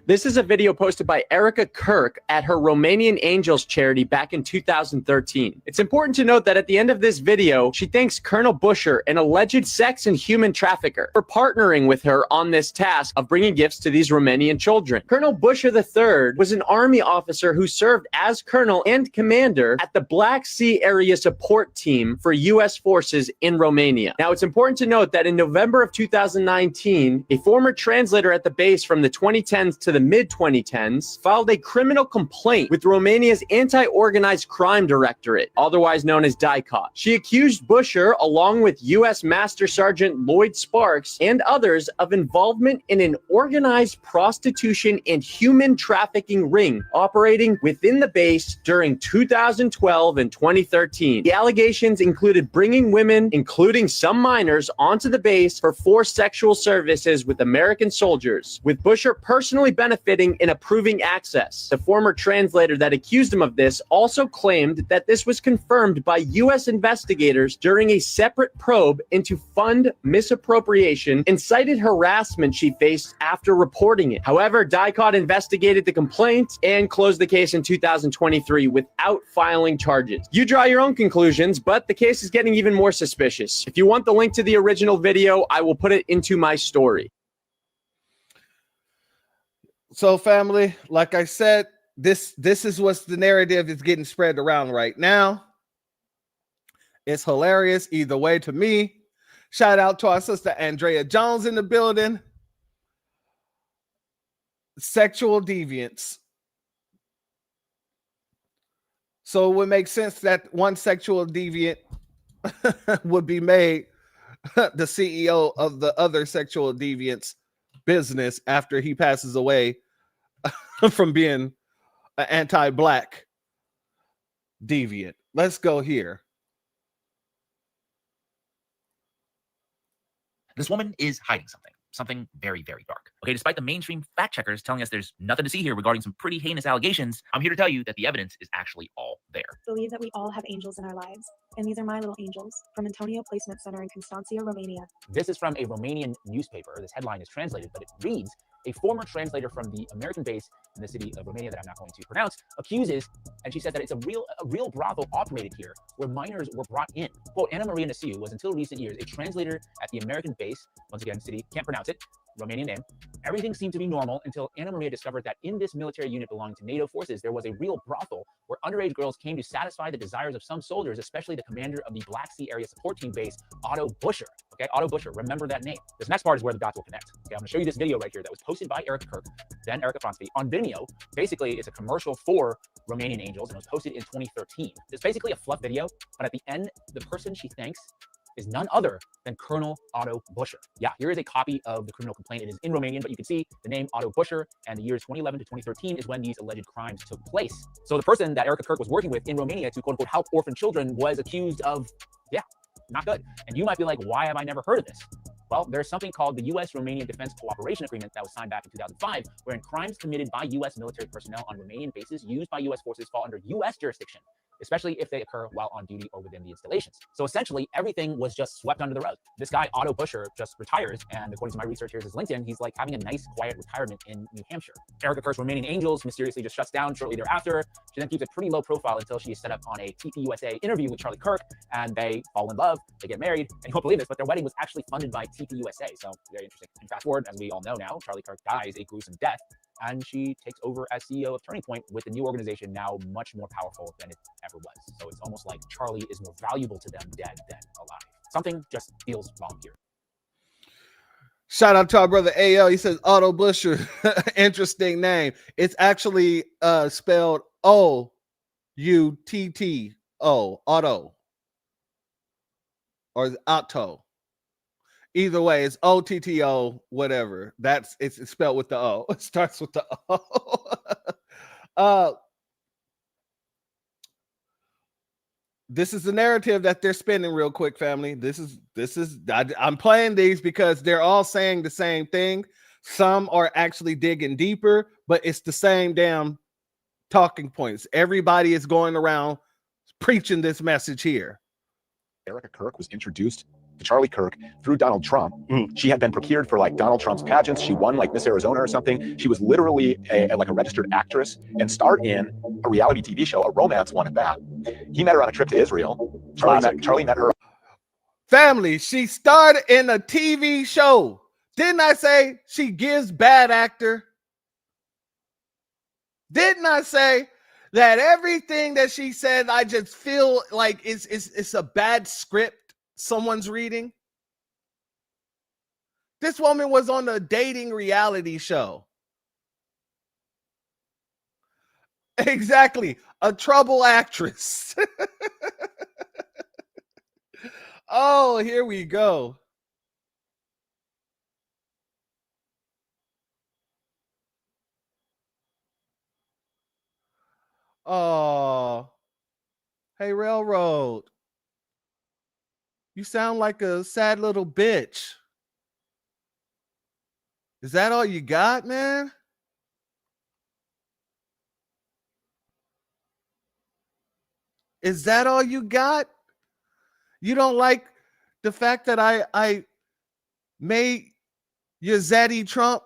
This is a video posted by Erika Kirk at her Romanian Angels charity back in 2013. It's important to note that at the end of this video, she thanks Colonel Busher, an alleged sex and human trafficker, for partnering with her on this task of bringing gifts to these Romanian children. Colonel Busher III was an army officer who served as colonel and commander at the Black Sea Area Support Team for U.S. forces in Romania. Now, it's important to note that in November of 2019, a former translator at the base from the 2010s to into the mid-2010s, filed a criminal complaint with Romania's Anti-Organized Crime Directorate, otherwise known as DICOT. She accused Busher, along with U.S. Master Sergeant Lloyd Sparks and others, of involvement in an organized prostitution and human trafficking ring operating within the base during 2012 and 2013. The allegations included bringing women, including some minors, onto the base for forced sexual services with American soldiers, with Busher personally benefiting and approving access. The former translator that accused him of this also claimed that this was confirmed by U.S. investigators during a separate probe into fund misappropriation and cited harassment she faced after reporting it. However, DICOT investigated the complaint and closed the case in 2023 without filing charges. You draw your own conclusions, but the case is getting even more suspicious. If you want the link to the original video, I will put it into my story. So, family, like I said, this is what's the narrative is getting spread around right now. It's hilarious either way to me. Shout out to our sister Andrea Jones in the building. Sexual deviants. So it would make sense that one sexual deviant would be made the CEO of the other sexual deviant's business after he passes away from being an anti-black deviant. Let's go here. This woman is hiding something very, very dark. Okay, despite the mainstream fact checkers telling us there's nothing to see here regarding some pretty heinous allegations, I'm here to tell you that the evidence is actually all there. I believe that we all have angels in our lives, and these are my little angels from Antonio Placement Center in Constanța, Romania. This is from a Romanian newspaper. This headline is translated, but it reads, a former translator from the American base in the city of Romania that I'm not going to pronounce accuses, and she says that it's a real brothel operated here where minors were brought in. Quote, Anna Maria Nasiu was until recent years a translator at the American base, once again, city, can't pronounce it, Romanian name. Everything seemed to be normal until Anna Maria discovered that in this military unit belonging to NATO forces, there was a real brothel where underage girls came to satisfy the desires of some soldiers, especially the commander of the Black Sea Area Support Team base, Otto Busher. Okay, Otto Busher, remember that name. This next part is where the dots will connect. Okay, I'm gonna show you this video right here that was posted by Erika Kirk, then Erika Fransky, on Vimeo. Basically, it's a commercial for Romanian Angels, and it was posted in 2013. It's basically a fluff video, but at the end, the person she thanks is none other than Colonel Otto Busher. Yeah, here is a copy of the criminal complaint. It is in Romanian, but you can see the name Otto Busher, and the years 2011 to 2013 is when these alleged crimes took place. So the person that Erika Kirk was working with in Romania to quote-unquote help orphan children was accused of, yeah, not good. And you might be like, why have I never heard of this? Well, there's something called the U.S.-Romanian Defense Cooperation Agreement that was signed back in 2005, wherein crimes committed by U.S. military personnel on Romanian bases used by U.S. forces fall under U.S. jurisdiction, especially if they occur while on duty or within the installations. So essentially, everything was just swept under the rug. This guy, Otto Busher, just retires, and according to my research, here's his LinkedIn, he's like having a nice, quiet retirement in New Hampshire. Erika Kirk's Romanian Angels mysteriously just shuts down shortly thereafter. She then keeps a pretty low profile until she is set up on a TPUSA interview with Charlie Kirk, and they fall in love, they get married, and you won't believe this, but their wedding was actually funded by TPUSA, so very interesting. And fast forward, as we all know now, Charlie Kirk dies a gruesome death, and she takes over as CEO of Turning Point with the new organization now much more powerful than it ever was. So it's almost like Charlie is more valuable to them dead than alive. Something just feels wrong here. Shout out to our brother AL. He says Otto Busher. Interesting name. It's actually spelled O-U-T-T-O. Otto. Or Otto. Either way, it's O-T-T-O, whatever. It's spelled with the O. It starts with the O. This is the narrative that they're spinning real quick, family. I'm playing these because they're all saying the same thing. Some are actually digging deeper, but it's the same damn talking points. Everybody is going around preaching this message here. Erika Kirk was introduced to Charlie Kirk through Donald Trump. She had been procured for like Donald Trump's pageants. She won like Miss Arizona or something. She was literally a registered actress and starred in a reality TV show, a romance one at that. He met her on a trip to Israel. Charlie met her. Family, she starred in a TV show. Didn't I say she gives bad actor? Didn't I say that everything that she said, I just feel like it's a bad script someone's reading? This woman was on a dating reality show. Exactly. A trouble actress. Oh, here we go. Oh, hey, Railroad. You sound like a sad little bitch. Is that all you got, man? Is that all you got? You don't like the fact that I made your Zaddy Trump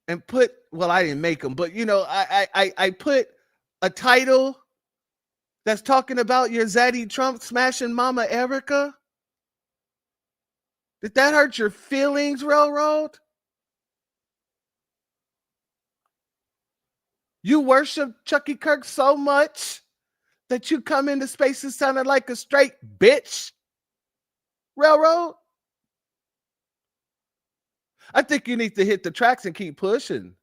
and put, well, I didn't make him, but you know, I put a title that's talking about your Zaddy Trump smashing Mama Erika? Did that hurt your feelings, Railroad? You worship Chucky Kirk so much that you come into spaces sounding like a straight bitch, Railroad? I think you need to hit the tracks and keep pushing.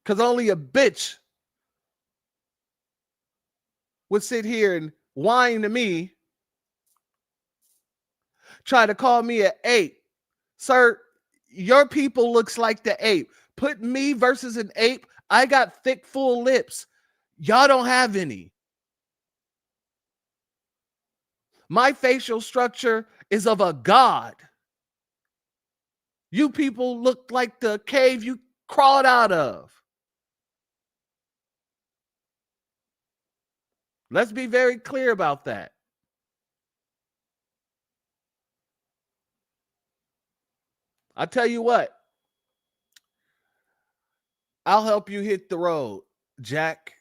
Because only a bitch would sit here and whine to me, try to call me an ape. Sir, your people looks like the ape. Put me versus an ape. I got thick, full lips. Y'all don't have any. My facial structure is of a god. You people look like the cave you crawled out of. Let's be very clear about that. I tell you what, I'll help you hit the road, Jack.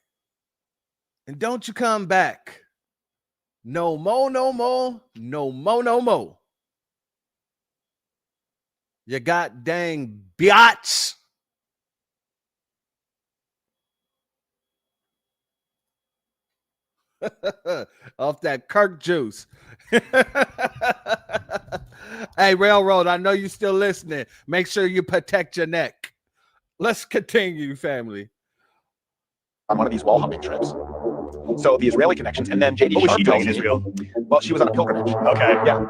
And don't you come back. No more, no more, no more, no more. You got dang biatch. Off that Kirk juice. Hey, Railroad, I know you're still listening. Make sure you protect your neck. Let's continue, family. On one of these wall humping trips. So the Israeli connections, and then JD What was Sharp she doing tells in me, Israel? well, she was on a pilgrimage. Okay. Yeah.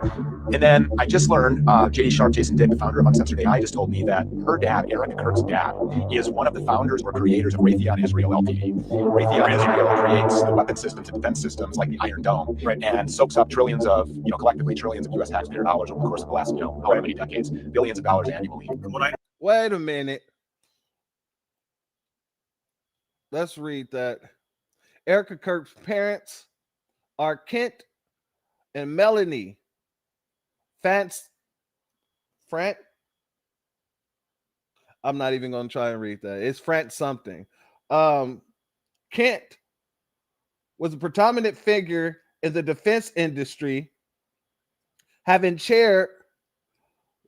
And then I just learned, JD Sharp, Jason Dick, the founder of Uncensored AI, just told me that her dad, Erika Kirk's dad, is one of the founders or creators of Raytheon Israel Ltd. Raytheon Israel creates the weapon systems and defense systems like the Iron Dome, right, and soaks up trillions of, collectively trillions of U.S. taxpayer dollars over the course of the last, however many decades, billions of dollars annually. Wait a minute. Let's read that. Erika Kirk's parents are Kent and Melanie Frant. I'm not even going to try and read that. It's Frant something. Kent was a predominant figure in the defense industry, having chaired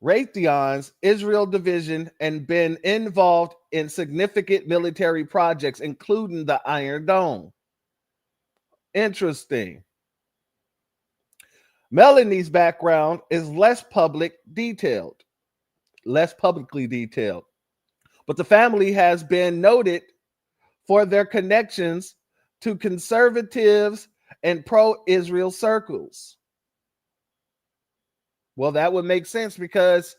Raytheon's Israel division and been involved in significant military projects, including the Iron Dome. Interesting. Melanie's background is less publicly detailed, but the family has been noted for their connections to conservatives and pro-Israel circles. Well, that would make sense because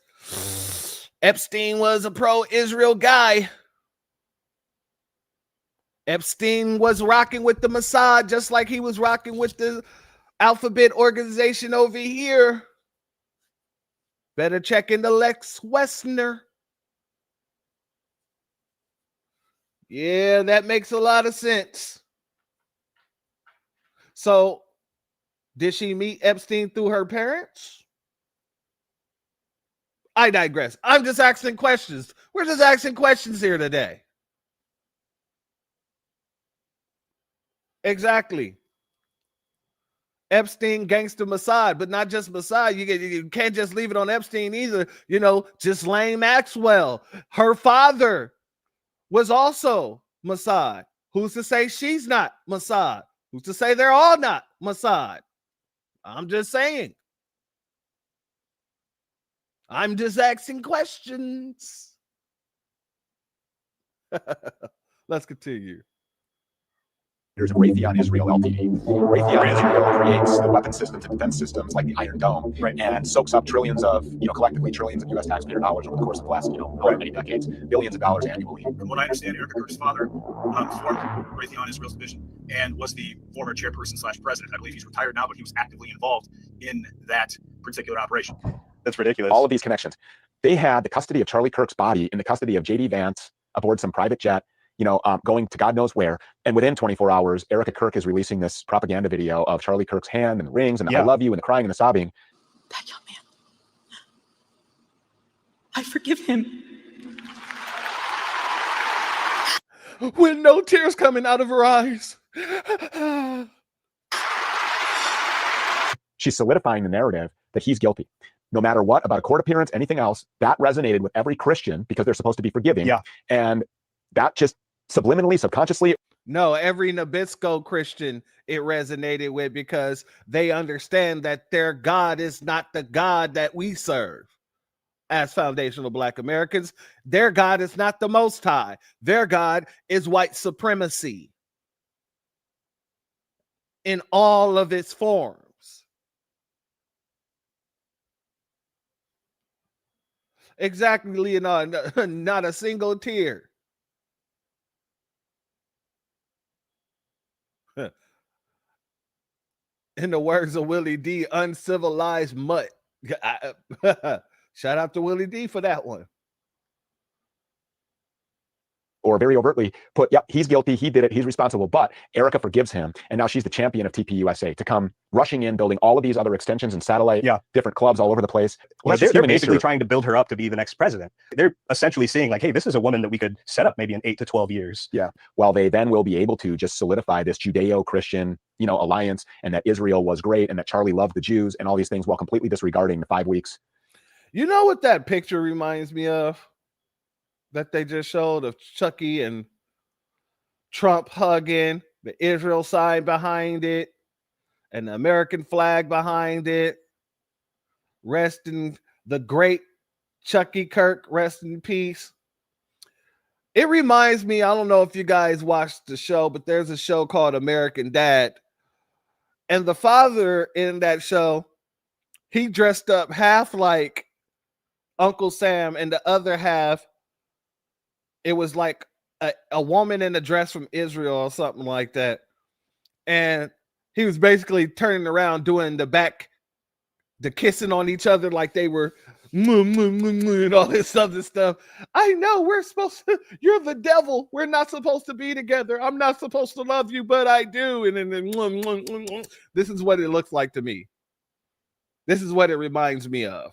Epstein was a pro-Israel guy. Epstein was rocking with the Mossad just like he was rocking with the Alphabet organization over here. Better check into Lex Wessner. Yeah, that makes a lot of sense. So, did she meet Epstein through her parents? I digress. I'm just asking questions. We're just asking questions here today. Exactly. Epstein, gangster Mossad, but not just Mossad. You can't just leave it on Epstein either. Ghislaine Maxwell, her father was also Mossad. Who's to say she's not Mossad? Who's to say they're all not Mossad? I'm just saying. I'm just asking questions. Let's continue. There's Raytheon Israel LTE. Raytheon Israel creates the weapon systems and defense systems like the Iron Dome, and soaks up trillions of, collectively trillions of U.S. taxpayer dollars over the course of the last, however many decades, billions of dollars annually. From what I understand, Erika Kirk's father formed Raytheon Israel's division and was the former chairperson / president. I believe he's retired now, but he was actively involved in that particular operation. That's ridiculous. All of these connections. They had the custody of Charlie Kirk's body in the custody of J.D. Vance aboard some private jet, going to God knows where. And within 24 hours, Erika Kirk is releasing this propaganda video of Charlie Kirk's hand and the rings and the I love you and the crying and the sobbing. That young man, I forgive him. With no tears coming out of her eyes. She's solidifying the narrative that he's guilty. No matter what, about a court appearance, anything else, that resonated with every Christian because they're supposed to be forgiving. Yeah. And that just subliminally, subconsciously. No, every Nabisco Christian it resonated with because they understand that their God is not the God that we serve. As foundational Black Americans, their God is not the Most High. Their God is white supremacy in all of its forms. Exactly, Leonard. Not a single tear. In the words of Willie D, uncivilized mutt. Shout out to Willie D for that one. Or very overtly put, yep, he's guilty, he did it, he's responsible, but Erika forgives him, and now she's the champion of TPUSA to come rushing in, building all of these other extensions and satellite, different clubs all over the place. Well, they're basically trying to build her up to be the next president. They're essentially saying, like, hey, this is a woman that we could set up maybe in 8 to 12 years. Yeah, well, they then will be able to just solidify this Judeo-Christian, alliance, and that Israel was great, and that Charlie loved the Jews, and all these things, while completely disregarding the 5 weeks. You know what that picture reminds me of? That they just showed of Chucky and Trump hugging, the Israel sign behind it, and the American flag behind it. Rest in the great Chucky Kirk, rest in peace. It reminds me, I don't know if you guys watched the show, but there's a show called American Dad. And the father in that show, he dressed up half like Uncle Sam, and the other half, it was like a woman in a dress from Israel or something like that. And he was basically turning around doing the kissing on each other like they were and all this other stuff. I know we're supposed to, you're the devil. We're not supposed to be together. I'm not supposed to love you, but I do. And then this is what it looks like to me. This is what it reminds me of.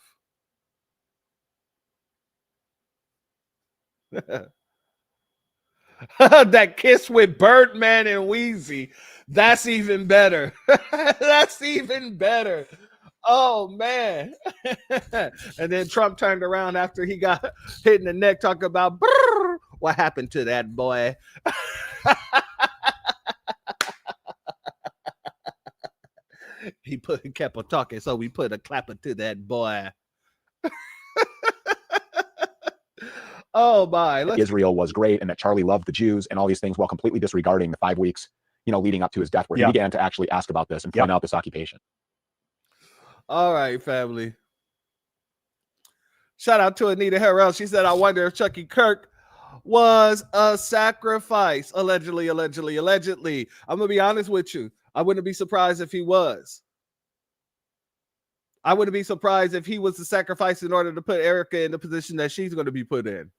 That kiss with Birdman and Wheezy. That's even better. That's even better. Oh, man. And then Trump turned around after he got hit in the neck talking about what happened to that boy. He kept on talking, so we put a clapper to that boy. Oh my! Israel was great, and that Charlie loved the Jews, and all these things, while completely disregarding the 5 weeks, leading up to his death, where he began to actually ask about this and point out this occupation. All right, family. Shout out to Anita Harrell. She said, "I wonder if Chucky Kirk was a sacrifice." Allegedly. I'm gonna be honest with you. I wouldn't be surprised if he was. I wouldn't be surprised if he was the sacrifice in order to put Erika in the position that she's going to be put in.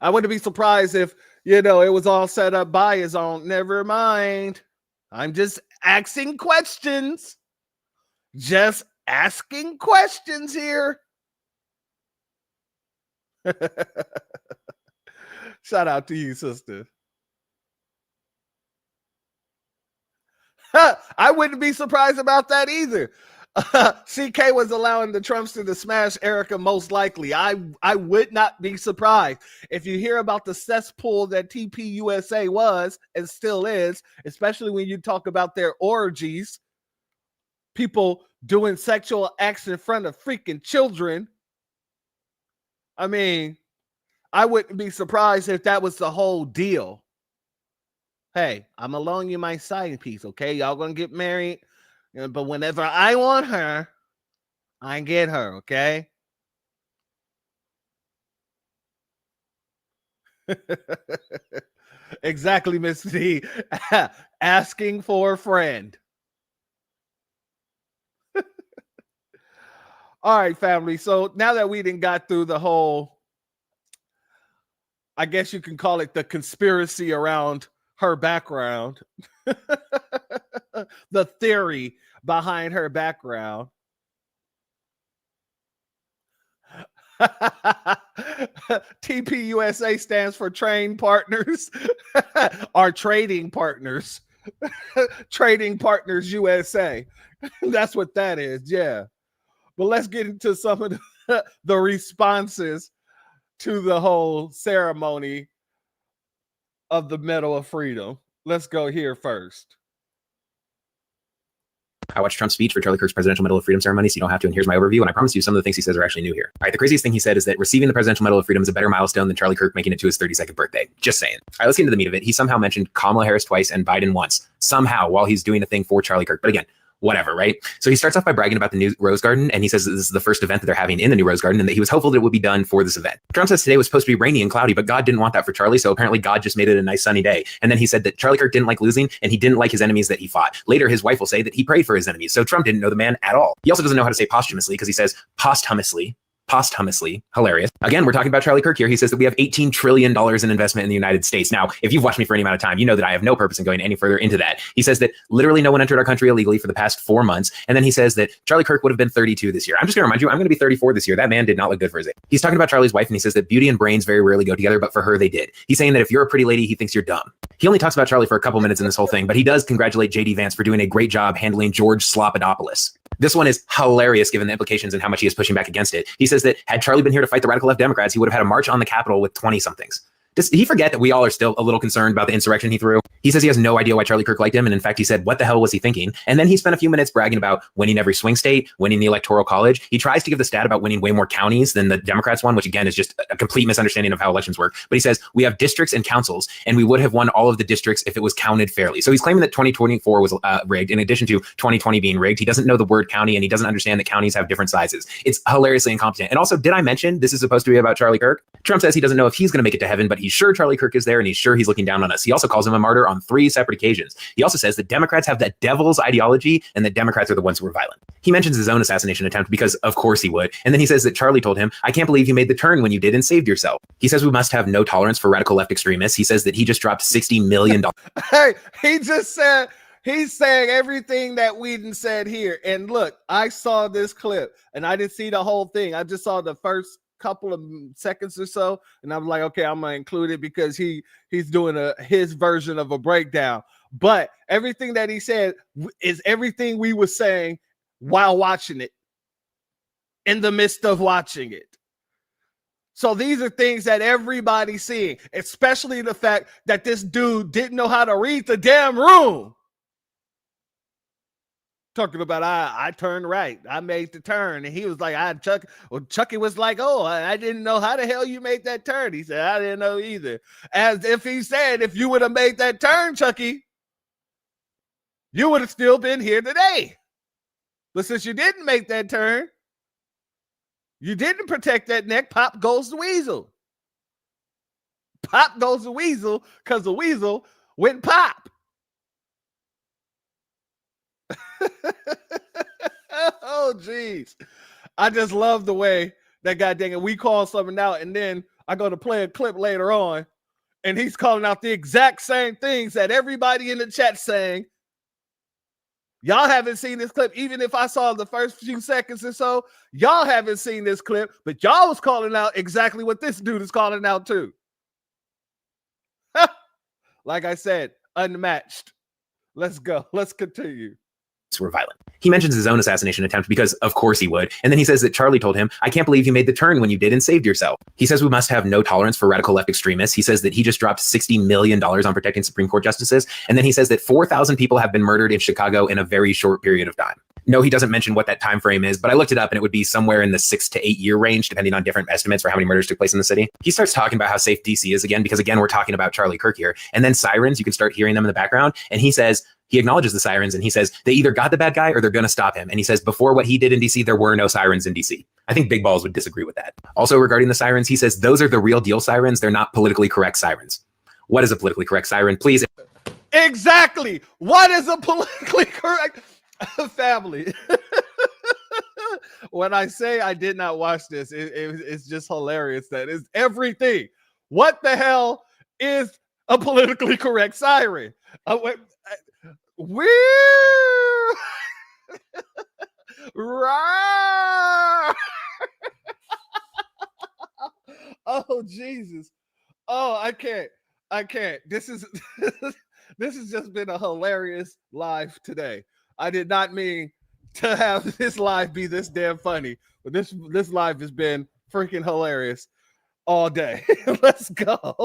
I wouldn't be surprised if, it was all set up by his own. Never mind. I'm just asking questions. Just asking questions here. Shout out to you, sister. I wouldn't be surprised about that either. CK was allowing the Trumpster to smash Erika most likely. I would not be surprised. If you hear about the cesspool that TPUSA was and still is, especially when you talk about their orgies, people doing sexual acts in front of freaking children. I mean, I wouldn't be surprised if that was the whole deal. Hey, I'm gonna loan you my side piece, okay? Y'all gonna get married, but whenever I want her, I get her, okay? Exactly, Miss D. Asking for a friend. All right, family. So now that we done got through the whole, I guess you can call it the conspiracy around her background, the theory behind her background. TPUSA stands for train partners, our trading partners. Trading Partners USA. That's what that is. Yeah. But let's get into some of the responses to the whole ceremony of the Medal of Freedom. Let's go here first. I watched Trump's speech for Charlie Kirk's Presidential Medal of Freedom ceremony, so you don't have to. And here's my overview. And I promise you, some of the things he says are actually new here. All right, the craziest thing he said is that receiving the Presidential Medal of Freedom is a better milestone than Charlie Kirk making it to his 32nd birthday. Just saying. All right, let's get into the meat of it. He somehow mentioned Kamala Harris twice and Biden once, somehow, while he's doing a thing for Charlie Kirk. But again, whatever, right? So he starts off by bragging about the new Rose Garden, and he says that this is the first event that they're having in the new Rose Garden, and that he was hopeful that it would be done for this event. Trump says today was supposed to be rainy and cloudy, but God didn't want that for Charlie, so apparently God just made it a nice sunny day. And then he said that Charlie Kirk didn't like losing, and he didn't like his enemies that he fought. Later, his wife will say that he prayed for his enemies, so Trump didn't know the man at all. He also doesn't know how to say posthumously, because he says posthumously. Hilarious. Again, we're talking about Charlie Kirk here. He says that we have $18 trillion in investment in the United States. Now, if you've watched me for any amount of time, you know that I have no purpose in going any further into that. He says that literally no one entered our country illegally for the past 4 months. And then he says that Charlie Kirk would have been 32 this year. I'm just going to remind you, I'm going to be 34 this year. That man did not look good for his age. He's talking about Charlie's wife, and he says that beauty and brains very rarely go together, but for her, they did. He's saying that if you're a pretty lady, he thinks you're dumb. He only talks about Charlie for a couple minutes in this whole thing, but he does congratulate J.D. Vance for doing a great job handling George Slopadopoulous. This one is hilarious given the implications and how much he is pushing back against it. He says that had Charlie been here to fight the radical left Democrats, he would have had a march on the Capitol with 20-somethings. Does he forget that we all are still a little concerned about the insurrection he threw? He says he has no idea why Charlie Kirk liked him. And in fact, he said, what the hell was he thinking? And then he spent a few minutes bragging about winning every swing state, winning the Electoral College. He tries to give the stat about winning way more counties than the Democrats won, which again is just a complete misunderstanding of how elections work. But he says we have districts and councils, and we would have won all of the districts if it was counted fairly. So he's claiming that 2024 was rigged, in addition to 2020 being rigged. He doesn't know the word county, and he doesn't understand that counties have different sizes. It's hilariously incompetent. And also, did I mention this is supposed to be about Charlie Kirk? Trump says he doesn't know if he's going to make it to heaven, but he's sure Charlie Kirk is there, and he's sure he's looking down on us. He also calls him a martyr on 3 separate occasions. He also says that Democrats have that devil's ideology and that Democrats are the ones who are violent. He mentions his own assassination attempt because of course he would. And then he says that Charlie told him, I can't believe you made the turn when you did and saved yourself. He says we must have no tolerance for radical left extremists. He says that he just dropped $60 million. Hey, he just said, he's saying everything that Whedon said here. And look, I saw this clip and I didn't see the whole thing. I just saw the first couple of seconds or so, and I'm like, okay, I'm gonna include it because he's doing his version of a breakdown. But everything that he said is everything we were saying while watching it, in the midst of watching it. So these are things that everybody's seeing, especially the fact that this dude didn't know how to read the damn room. Talking about I turned right, I made the turn, and he was like, Chucky was like, oh, I didn't know how the hell you made that turn. He said, I didn't know either. As if he said, if you would have made that turn, Chucky, you would have still been here today. But since you didn't make that turn, you didn't protect that neck, pop goes the weasel. Pop goes the weasel because the weasel went pop. Oh, geez. I just love the way that guy dang it. We call something out, and then I go to play a clip later on, and he's calling out the exact same things that everybody in the chat saying. Y'all haven't seen this clip, even if I saw the first few seconds or so. Y'all haven't seen this clip, but y'all was calling out exactly what this dude is calling out too. Like I said, unmatched. Let's go. Let's continue. Were violent. He mentions his own assassination attempt because of course he would. And then he says that Charlie told him, I can't believe you made the turn when you did and saved yourself. He says we must have no tolerance for radical left extremists. He says that he just dropped $60 million on protecting Supreme Court justices. And then he says that 4,000 people have been murdered in Chicago in a very short period of time. No, he doesn't mention what that time frame is, but I looked it up and it would be somewhere in the 6 to 8 year range, depending on different estimates for how many murders took place in the city. He starts talking about how safe DC is again, because again, we're talking about Charlie Kirk here. And then sirens, you can start hearing them in the background. And he says, he acknowledges the sirens and he says, they either got the bad guy or they're going to stop him. And he says, before what he did in DC, there were no sirens in DC. I think Big Balls would disagree with that. Also regarding the sirens, he says, those are the real deal sirens. They're not politically correct sirens. What is a politically correct siren? Please. Exactly. What is a politically correct family? When I say I did not watch this, it's just hilarious. That is everything. What the hell is a politically correct siren? We're oh Jesus. Oh, I can't. This has just been a hilarious live today. I did not mean to have this live be this damn funny, but this live has been freaking hilarious all day. Let's go.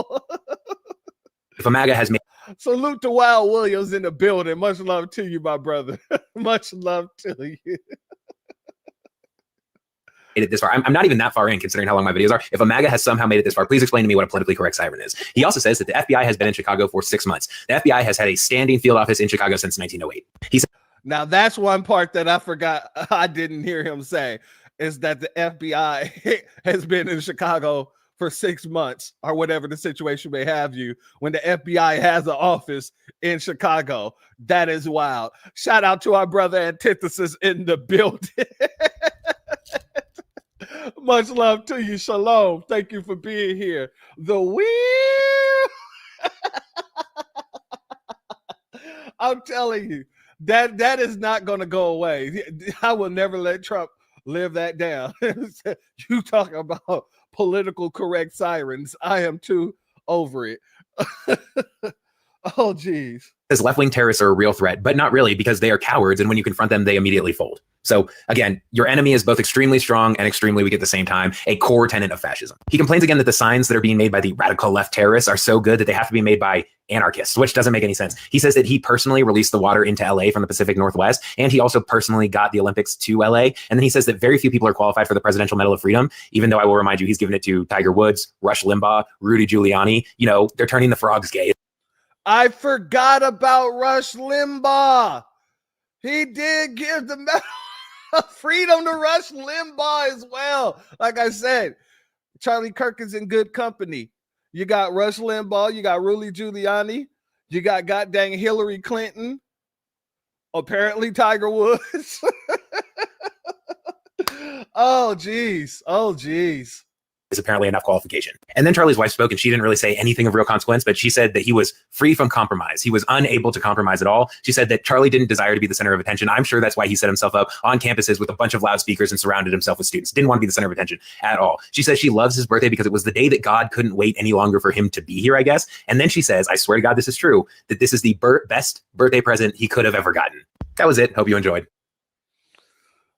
If a MAGA has made salute to Wild Williams in the building. Much love to you, my brother. Much love to you. it this far. I'm not even that far in considering how long my videos are. If a MAGA has somehow made it this far, please explain to me what a politically correct siren is. He also says that the FBI has been in Chicago for 6 months. The FBI has had a standing field office in Chicago since 1908. He said, now that's one part that I forgot. I didn't hear him say is that the FBI has been in Chicago for 6 months or whatever the situation may have you when the FBI has an office in Chicago. That is wild. Shout out to our brother Antithesis in the building. Much love to you. Shalom. Thank you for being here. The wheel. I'm telling you, that is not going to go away. I will never let Trump live that down. You talking about political correct sirens. I am too over it. Oh, geez. Says left-wing terrorists are a real threat, but not really, because they are cowards, and when you confront them, they immediately fold. So again, your enemy is both extremely strong and extremely weak at the same time, a core tenet of fascism. He complains again that the signs that are being made by the radical left terrorists are so good that they have to be made by anarchists, which doesn't make any sense. He says that he personally released the water into LA from the Pacific Northwest, and he also personally got the Olympics to LA. And then he says that very few people are qualified for the Presidential Medal of Freedom, even though I will remind you, he's given it to Tiger Woods, Rush Limbaugh, Rudy Giuliani. You know, they're turning the frogs gay. I forgot about Rush Limbaugh. He did give the Medal of Freedom to Rush Limbaugh as well. Like I said, Charlie Kirk is in good company. You got Rush Limbaugh, you got Rudy Giuliani, you got goddamn Hillary Clinton, apparently Tiger Woods. Oh, geez. Oh, geez. Is apparently enough qualification. And then Charlie's wife spoke, and she didn't really say anything of real consequence, but she said that he was free from compromise. He was unable to compromise at all. She said that Charlie didn't desire to be the center of attention. I'm sure that's why he set himself up on campuses with a bunch of loudspeakers and surrounded himself with students. Didn't want to be the center of attention at all. She says she loves his birthday because it was the day that God couldn't wait any longer for him to be here, I guess. And then she says, I swear to God, this is true, that this is the best birthday present he could have ever gotten. That was it. Hope you enjoyed.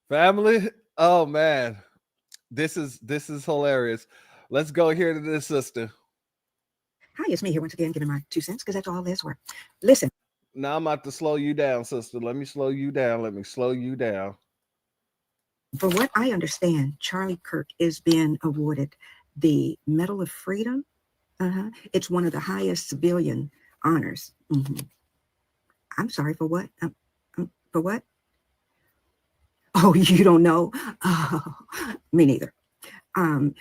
Family. Oh, man. This is hilarious. Let's go here to this sister. Hi, it's me here once again, giving my 2 cents because that's all this work. Listen. Now I'm about to slow you down, sister. Let me slow you down. For what I understand, Charlie Kirk is being awarded the Medal of Freedom. It's one of the highest civilian honors. I'm sorry, for what? For what? Oh, you don't know? Oh, me neither. I'm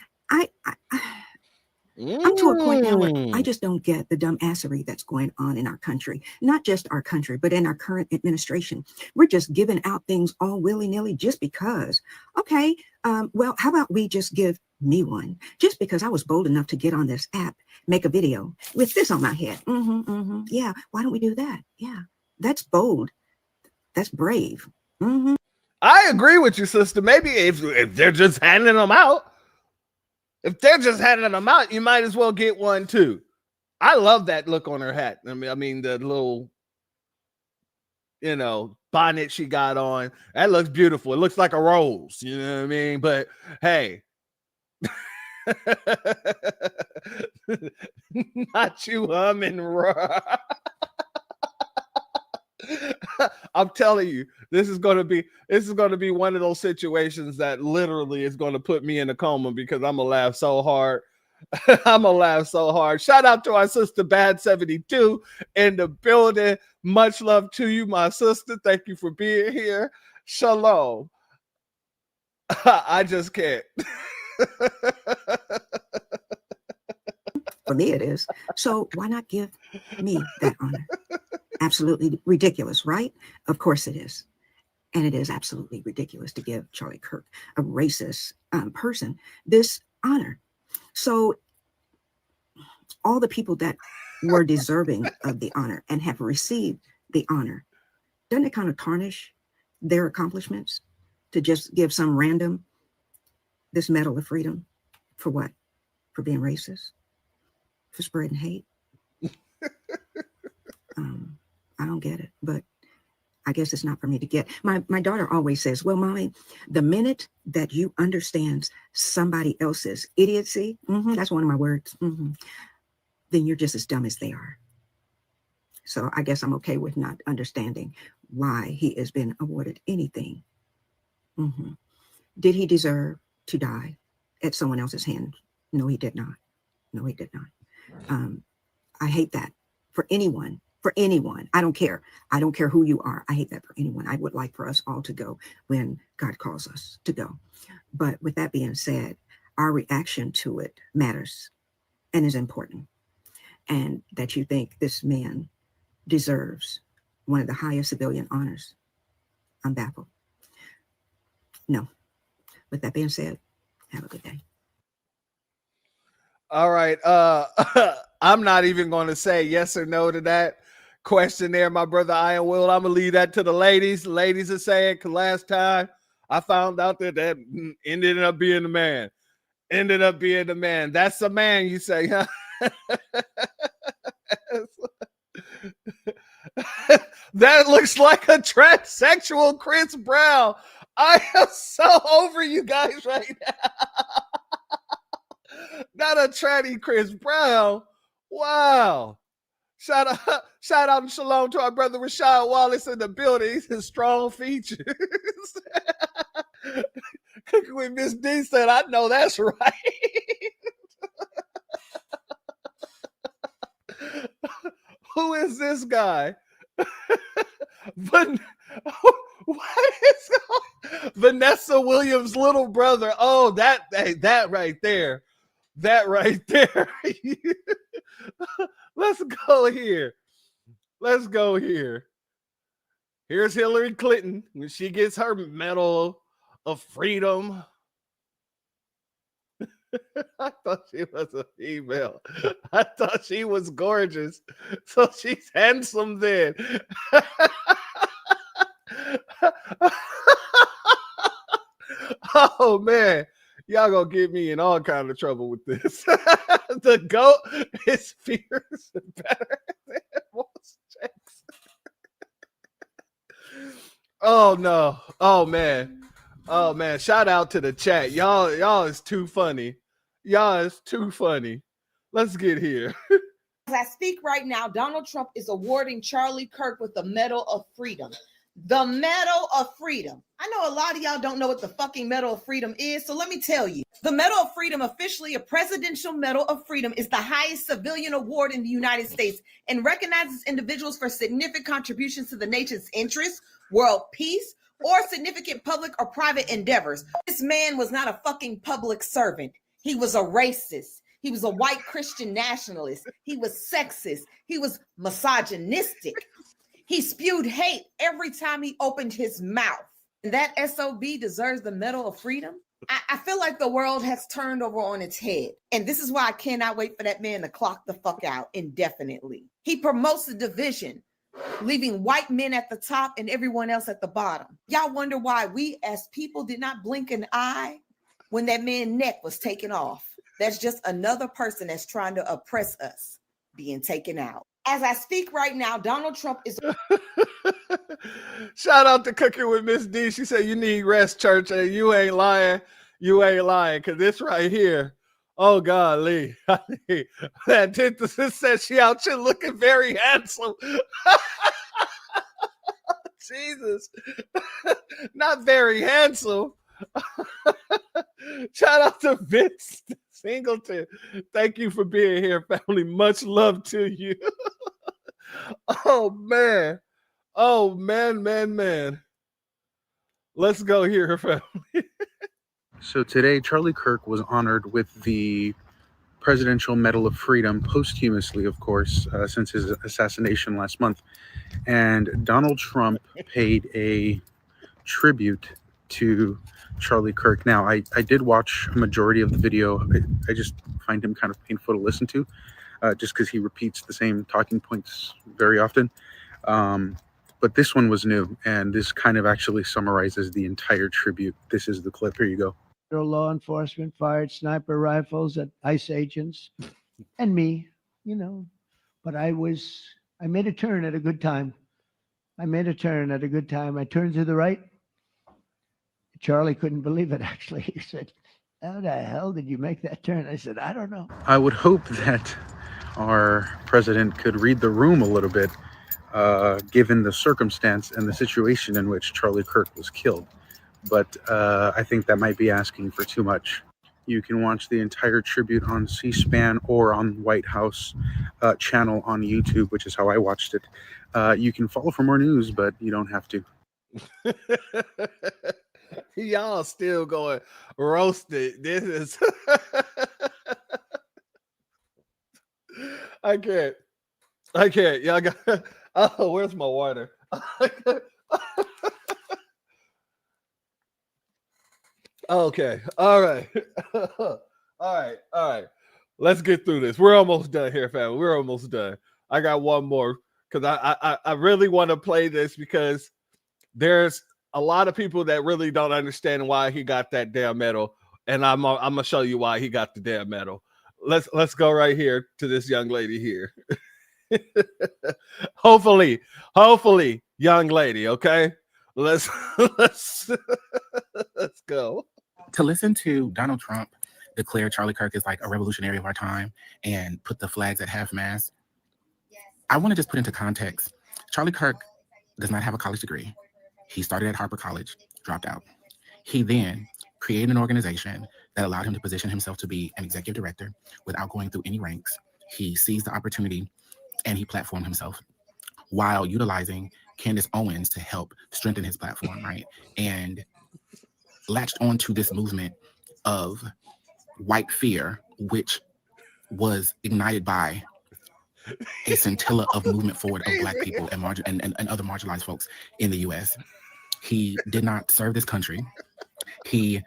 to a point now where I just don't get the dumbassery that's going on in our country. Not just our country, but in our current administration. We're just giving out things all willy-nilly just because. Okay, well, how about we just give me one? Just because I was bold enough to get on this app, make a video with this on my head. Yeah, why don't we do that? Yeah, that's bold. That's brave. I agree with you, sister. Maybe if they're just handing them out, you might as well get one too. I love that look on her hat. I mean the little, bonnet she got on. That looks beautiful. It looks like a rose. You know what I mean? But hey, not you humming. I'm telling you, this is going to be one of those situations that literally is going to put me in a coma because I'm gonna laugh so hard. I'm gonna laugh so hard. Shout out to our sister Bad 72 in the building. Much love to you, my sister. Thank you for being here. Shalom. I just can't. For me, it is. So why not give me that honor? Absolutely ridiculous, right? Of course it is. And it is absolutely ridiculous to give Charlie Kirk, a racist person, this honor. So all the people that were deserving of the honor and have received the honor, doesn't it kind of tarnish their accomplishments to just give some random this Medal of Freedom for what? For being racist? For spreading hate? I don't get it, but I guess it's not for me to get. My daughter always says, well, Mommy, the minute that you understand somebody else's idiocy, that's one of my words, then you're just as dumb as they are. So I guess I'm okay with not understanding why he has been awarded anything. Did he deserve to die at someone else's hand? No, he did not. No, he did not. I hate that for anyone. For anyone. I don't care. I don't care who you are. I hate that for anyone. I would like for us all to go when God calls us to go. But with that being said, our reaction to it matters and is important. And that you think this man deserves one of the highest civilian honors, I'm baffled. No. With that being said, have a good day. All right. I'm not even going to say yes or no to that question there, my brother Iron Will. I'm going to leave that to the ladies. The ladies are saying, because last time I found out that ended up being the man. Ended up being the man. That's the man, you say, huh? That looks like a transsexual Chris Brown. I am so over you guys right now. Not a tranny Chris Brown. Wow. Shout out and shalom to our brother Rashad Wallace in the building. He's in strong features. Cooking with Miss D said, I know that's right. Who is this guy? What is Vanessa Williams' little brother? Oh, that right there. That right there. Let's go here. Let's go here. Here's Hillary Clinton when she gets her Medal of Freedom. I thought she was a female. I thought she was gorgeous. So she's handsome then. Oh, man. Y'all gonna get me in all kind of trouble with this. The goat is fierce and better than most chicks. Oh no. Oh man. Oh man. Shout out to the chat. Y'all is too funny. Y'all is too funny. Let's get here. As I speak right now, Donald Trump is awarding Charlie Kirk with the Medal of Freedom. The Medal of Freedom. I know a lot of y'all don't know what the fucking Medal of Freedom is, so let me tell you. The Medal of Freedom, officially a Presidential Medal of Freedom, is the highest civilian award in the United States and recognizes individuals for significant contributions to the nation's interests, world peace, or significant public or private endeavors. This man was not a fucking public servant. He was a racist. He was a white Christian nationalist. He was sexist. He was misogynistic. He spewed hate every time he opened his mouth. And that SOB deserves the Medal of Freedom. I feel like the world has turned over on its head. And this is why I cannot wait for that man to clock the fuck out indefinitely. He promotes the division, leaving white men at the top and everyone else at the bottom. Y'all wonder why we as people did not blink an eye when that man's neck was taken off. That's just another person that's trying to oppress us being taken out. As I speak right now, Donald Trump is... Shout out to Cooking with Miss D. She said, you need rest, church. And you ain't lying. You ain't lying. Because this right here, oh, God, Lee. That antithesis says she out here looking very handsome. Jesus. Not very handsome. Shout out to Vince Singleton. Thank you for being here, family. Much love to you. Oh, man. Oh, man. Let's go here, family. So today, Charlie Kirk was honored with the Presidential Medal of Freedom, posthumously, of course, since his assassination last month. And Donald Trump paid a tribute to Charlie Kirk. Now, I did watch a majority of the video. I just find him kind of painful to listen to, just because he repeats the same talking points very often. But this one was new, and this kind of actually summarizes the entire tribute. This is the clip. Here you go. Law enforcement fired sniper rifles at ICE agents and me, but I made a turn at a good time. I turned to the right. Charlie couldn't believe it, actually. He said, how the hell did you make that turn? I said, I don't know. I would hope that our president could read the room a little bit, given the circumstance and the situation in which Charlie Kirk was killed. But I think that might be asking for too much. You can watch the entire tribute on C-SPAN or on White House channel on YouTube, which is how I watched it. You can follow for more news, but you don't have to. Y'all still going roasted. This is I can't. Y'all got oh, where's my water? Okay. All right. All right. Let's get through this. We're almost done here, family. We're almost done. I got one more because I really want to play this because there's a lot of people that really don't understand why he got that damn medal, and I'm gonna show you why he got the damn medal. Let's go right here to this young lady here. hopefully, young lady. Okay, let's go. To listen to Donald Trump declare Charlie Kirk is like a revolutionary of our time and put the flags at half-mast, I want to just put into context, Charlie Kirk does not have a college degree. He started at Harper College, dropped out. He then created an organization that allowed him to position himself to be an executive director without going through any ranks. He seized the opportunity and he platformed himself while utilizing Candace Owens to help strengthen his platform, right? And latched onto this movement of white fear, which was ignited by a scintilla of movement forward of Black people and other marginalized folks in the U.S. He did not serve this country. He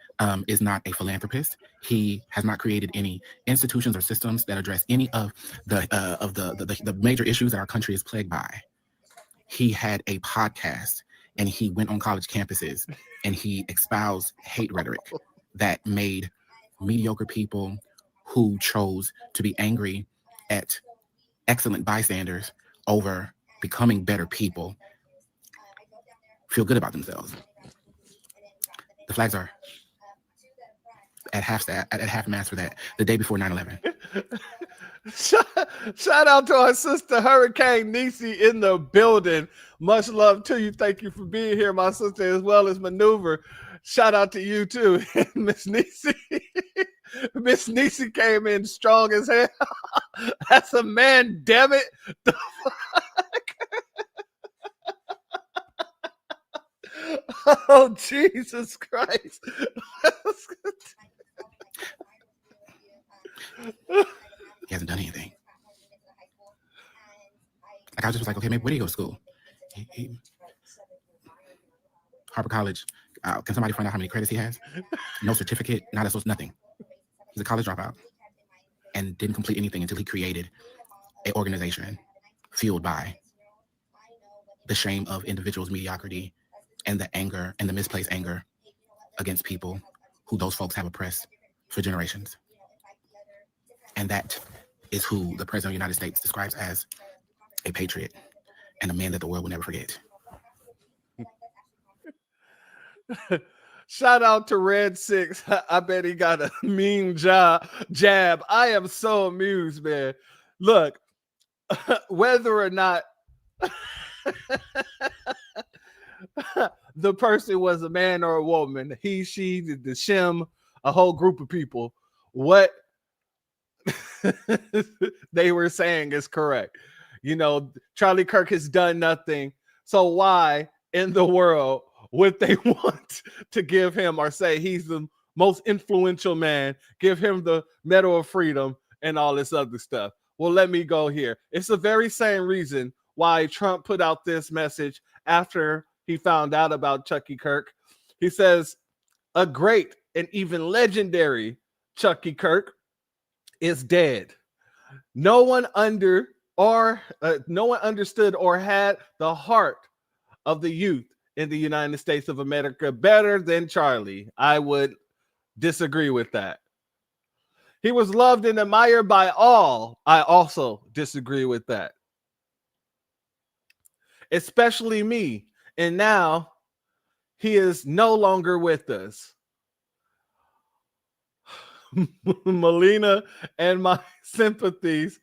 is not a philanthropist. He has not created any institutions or systems that address any of the major issues that our country is plagued by. He had a podcast and he went on college campuses and he espoused hate rhetoric that made mediocre people who chose to be angry at excellent bystanders over becoming better people feel good about themselves. The flags are at half-mast for that, the day before 9/11. Shout out to our sister Hurricane Nisi in the building. Much love to you. Thank you for being here, my sister, as well as Maneuver. Shout out to you too, Miss Nisi. Miss Nisi came in strong as hell. That's a man, damn it. The fuck? Oh, Jesus Christ. He hasn't done anything. Like I was just like, okay, maybe where do you go to school? Harper College. Can somebody find out how many credits he has? No certificate, not a social, nothing. He's a college dropout and didn't complete anything until he created an organization fueled by the shame of individuals' mediocrity and the anger and the misplaced anger against people who those folks have oppressed for generations. And that is who the President of the United States describes as a patriot and a man that the world will never forget. Shout out to Red 6. I bet he got a mean jab. I am so amused, man. Look, whether or not the person was a man or a woman, he, she, the shim, a whole group of people, what they were saying is correct. You know, Charlie Kirk has done nothing. So why in the world would they want to give him or say he's the most influential man, give him the Medal of Freedom and all this other stuff? Well, let me go here. It's the very same reason why Trump put out this message after he found out about Chucky Kirk. He says, a great and even legendary Chucky Kirk is dead. No one understood or had the heart of the youth in the United States of America better than Charlie. I would disagree with that. He was loved and admired by all. I also disagree with that. Especially me. And now he is no longer with us. Melina and my sympathies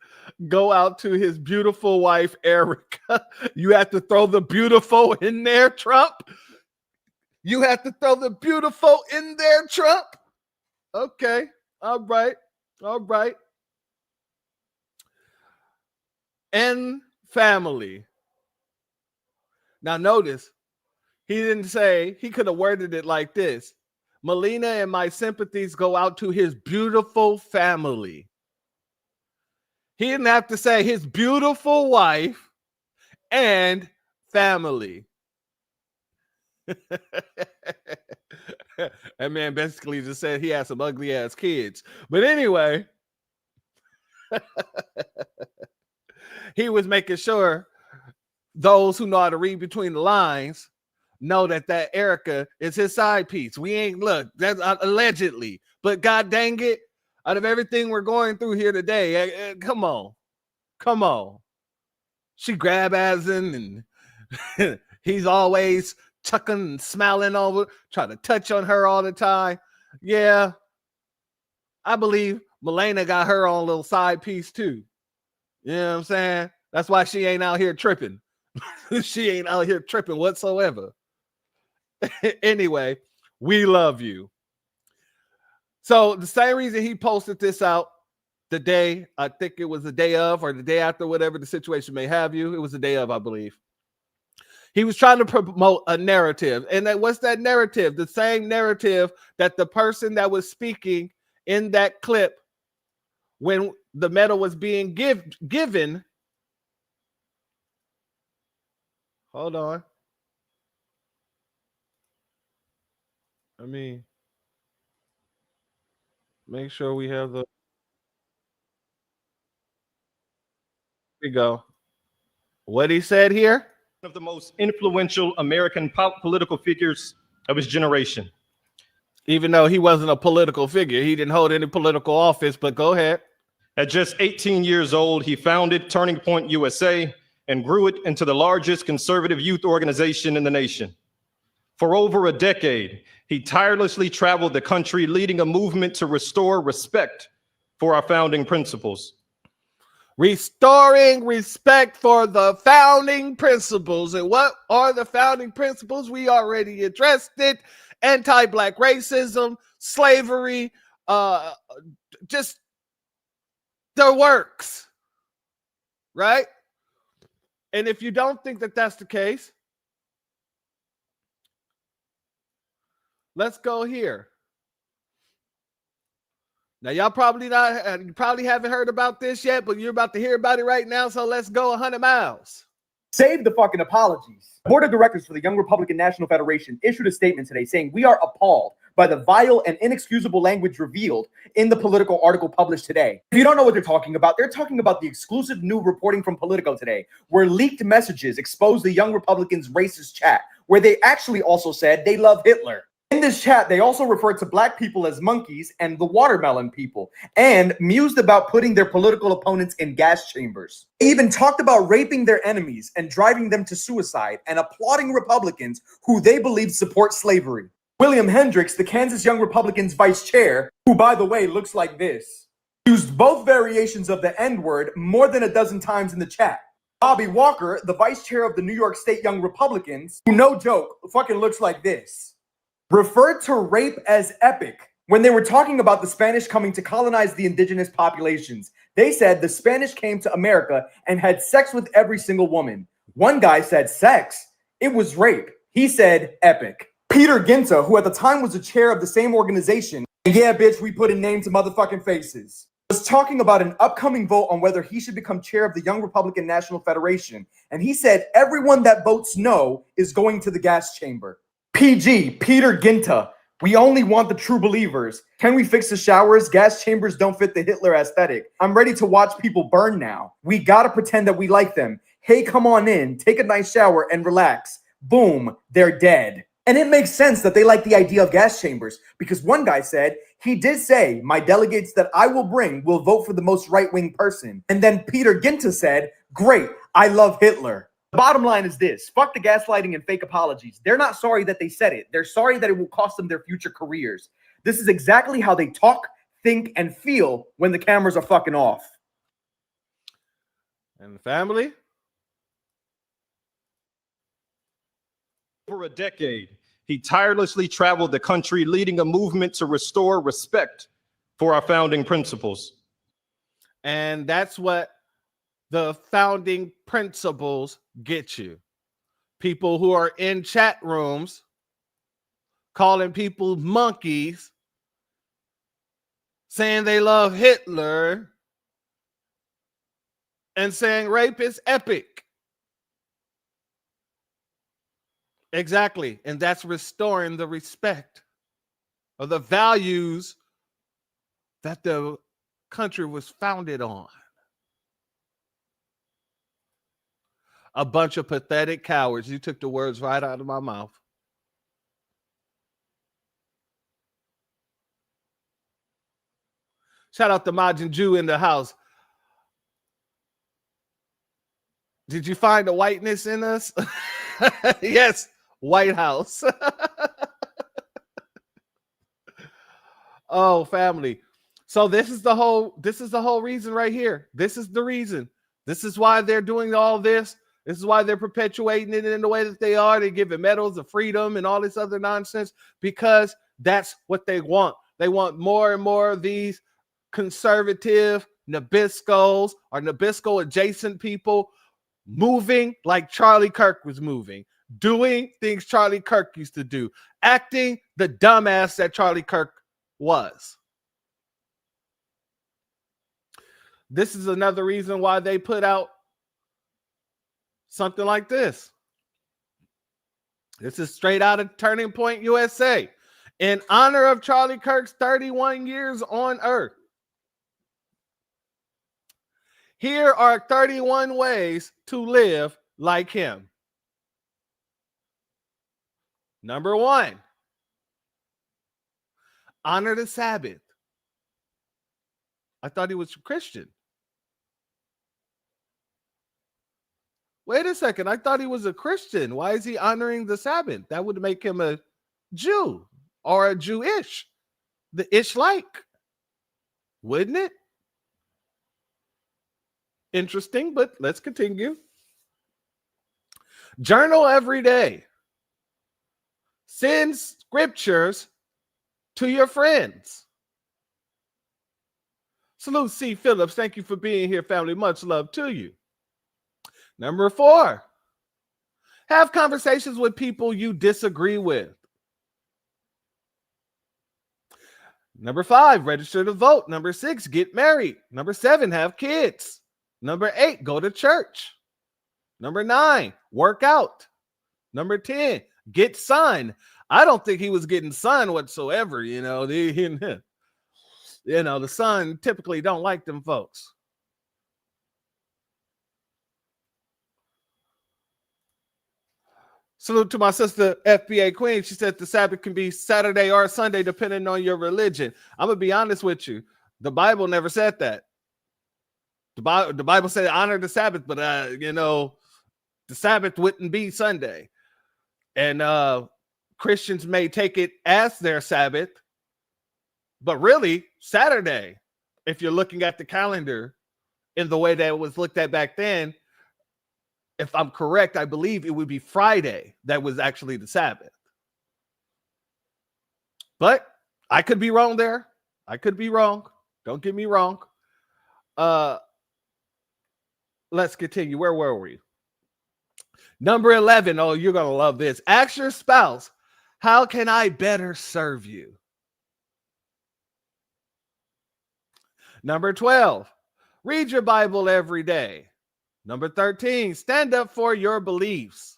go out to his beautiful wife, Erika. You have to throw the beautiful in there, Trump. You have to throw the beautiful in there, Trump. Okay. All right. All right. And family. Now notice, he didn't say, he could have worded it like this. Melina and my sympathies go out to his beautiful family. He didn't have to say his beautiful wife and family. That man basically just said he had some ugly ass kids. But anyway, he was making sure those who know how to read between the lines know that Erika is his side piece. We ain't, look, that's allegedly, but God dang it, out of everything we're going through here today, come on. She grab assing and he's always chucking and smiling over, trying to touch on her all the time. Yeah, I believe Melina got her own little side piece too. You know what I'm saying? That's why she ain't out here tripping. She ain't out here tripping whatsoever. Anyway, we love you. So the same reason he posted this out the day, I think it was the day of or the day after, whatever the situation may have you. It was the day of, I believe. He was trying to promote a narrative. And what's that narrative? The same narrative that the person that was speaking in that clip when the medal was being given. Hold on. I mean, make sure we have the. Here we go. What he said here? One of the most influential American political figures of his generation. Even though he wasn't a political figure, he didn't hold any political office, but go ahead. At just 18 years old, he founded Turning Point USA and grew it into the largest conservative youth organization in the nation. For over a decade, he tirelessly traveled the country, leading a movement to restore respect for our founding principles. Restoring respect for the founding principles. And what are the founding principles? We already addressed it. Anti-Black racism, slavery, just the works, right? And if you don't think that that's the case, let's go here. Now, y'all probably haven't heard about this yet, but you're about to hear about it right now. So let's go 100 miles. Save the fucking apologies. The board of directors for the Young Republican National Federation issued a statement today saying we are appalled by the vile and inexcusable language revealed in the Politico article published today. If you don't know what they're talking about the exclusive new reporting from Politico today, where leaked messages exposed the Young Republicans' racist chat, where they actually also said they love Hitler. In this chat, they also referred to Black people as monkeys and the watermelon people, and mused about putting their political opponents in gas chambers. They even talked about raping their enemies and driving them to suicide, and applauding Republicans who they believe support slavery. William Hendricks, the Kansas Young Republicans vice chair, who by the way looks like this, used both variations of the N-word more than a dozen times in the chat. Bobby Walker, the vice chair of the New York State Young Republicans, who, no joke, fucking looks like this, referred to rape as epic when they were talking about the Spanish coming to colonize the indigenous populations. They said the Spanish came to America and had sex with every single woman. One guy said sex. It was rape. He said epic. Peter Ginta, who at the time was the chair of the same organization, yeah, bitch, we put in names to motherfucking faces, was talking about an upcoming vote on whether he should become chair of the Young Republican National Federation. And he said everyone that votes no is going to the gas chamber. PG, Peter Ginta, we only want the true believers. Can we fix the showers? Gas chambers don't fit the Hitler aesthetic. I'm ready to watch people burn now. We gotta pretend that we like them. Hey, come on in, take a nice shower and relax. Boom, they're dead. And it makes sense that they like the idea of gas chambers, because one guy said, he did say, my delegates that I will bring will vote for the most right-wing person. And then Peter Ginta said, great, I love Hitler. The bottom line is this: fuck the gaslighting and fake apologies. They're not sorry that they said it. They're sorry that it will cost them their future careers. This is exactly how they talk, think, and feel when the cameras are fucking off. And the family? For a decade, he tirelessly traveled the country, leading a movement to restore respect for our founding principles. And that's what the founding principles get you. People who are in chat rooms calling people monkeys, saying they love Hitler, and saying rape is epic. Exactly. And that's restoring the respect of the values that the country was founded on. A bunch of pathetic cowards. You took the words right out of my mouth. Shout out to Majin Jew in the house. Did you find the whiteness in us? Yes, White House. Oh, family. So this is the whole reason right here. This is the reason. This is why they're doing all this. This is why they're perpetuating it in the way that they are. They're giving medals of freedom and all this other nonsense, because that's what they want. They want more and more of these conservative Nabiscos or Nabisco adjacent people moving like Charlie Kirk was moving, doing things Charlie Kirk used to do, acting the dumbass that Charlie Kirk was. This is another reason why they put out something like this. This is straight out of Turning Point USA. In honor of Charlie Kirk's 31 years on Earth, here are 31 ways to live like him. Number 1, honor the Sabbath. I thought he was a Christian. Wait a second. I thought he was a Christian. Why is he honoring the Sabbath? That would make him a Jew or a Jewish. The ish-like. Wouldn't it? Interesting, but let's continue. Journal every day. Send scriptures to your friends. Salute C. Phillips. Thank you for being here, family. Much love to you. Number 4, have conversations with people you disagree with. Number 5, register to vote. Number 6, get married. Number 7, have kids. Number 8, go to church. Number 9, work out. Number 10, get sun. I don't think he was getting sun whatsoever. The sun typically don't like them folks. Salute to my sister, FBA Queen. She said the Sabbath can be Saturday or Sunday, depending on your religion. I'm going to be honest with you. The Bible never said that. The Bible said honor the Sabbath, but, the Sabbath wouldn't be Sunday. And Christians may take it as their Sabbath, but really Saturday, if you're looking at the calendar in the way that it was looked at back then, If I'm correct, I believe it would be Friday that was actually the Sabbath. But I could be wrong there. I could be wrong. Don't get me wrong. Let's continue. Where were we? Number 11. Oh, you're going to love this. Ask your spouse, how can I better serve you? Number 12. Read your Bible every day. Number 13. Stand up for your beliefs.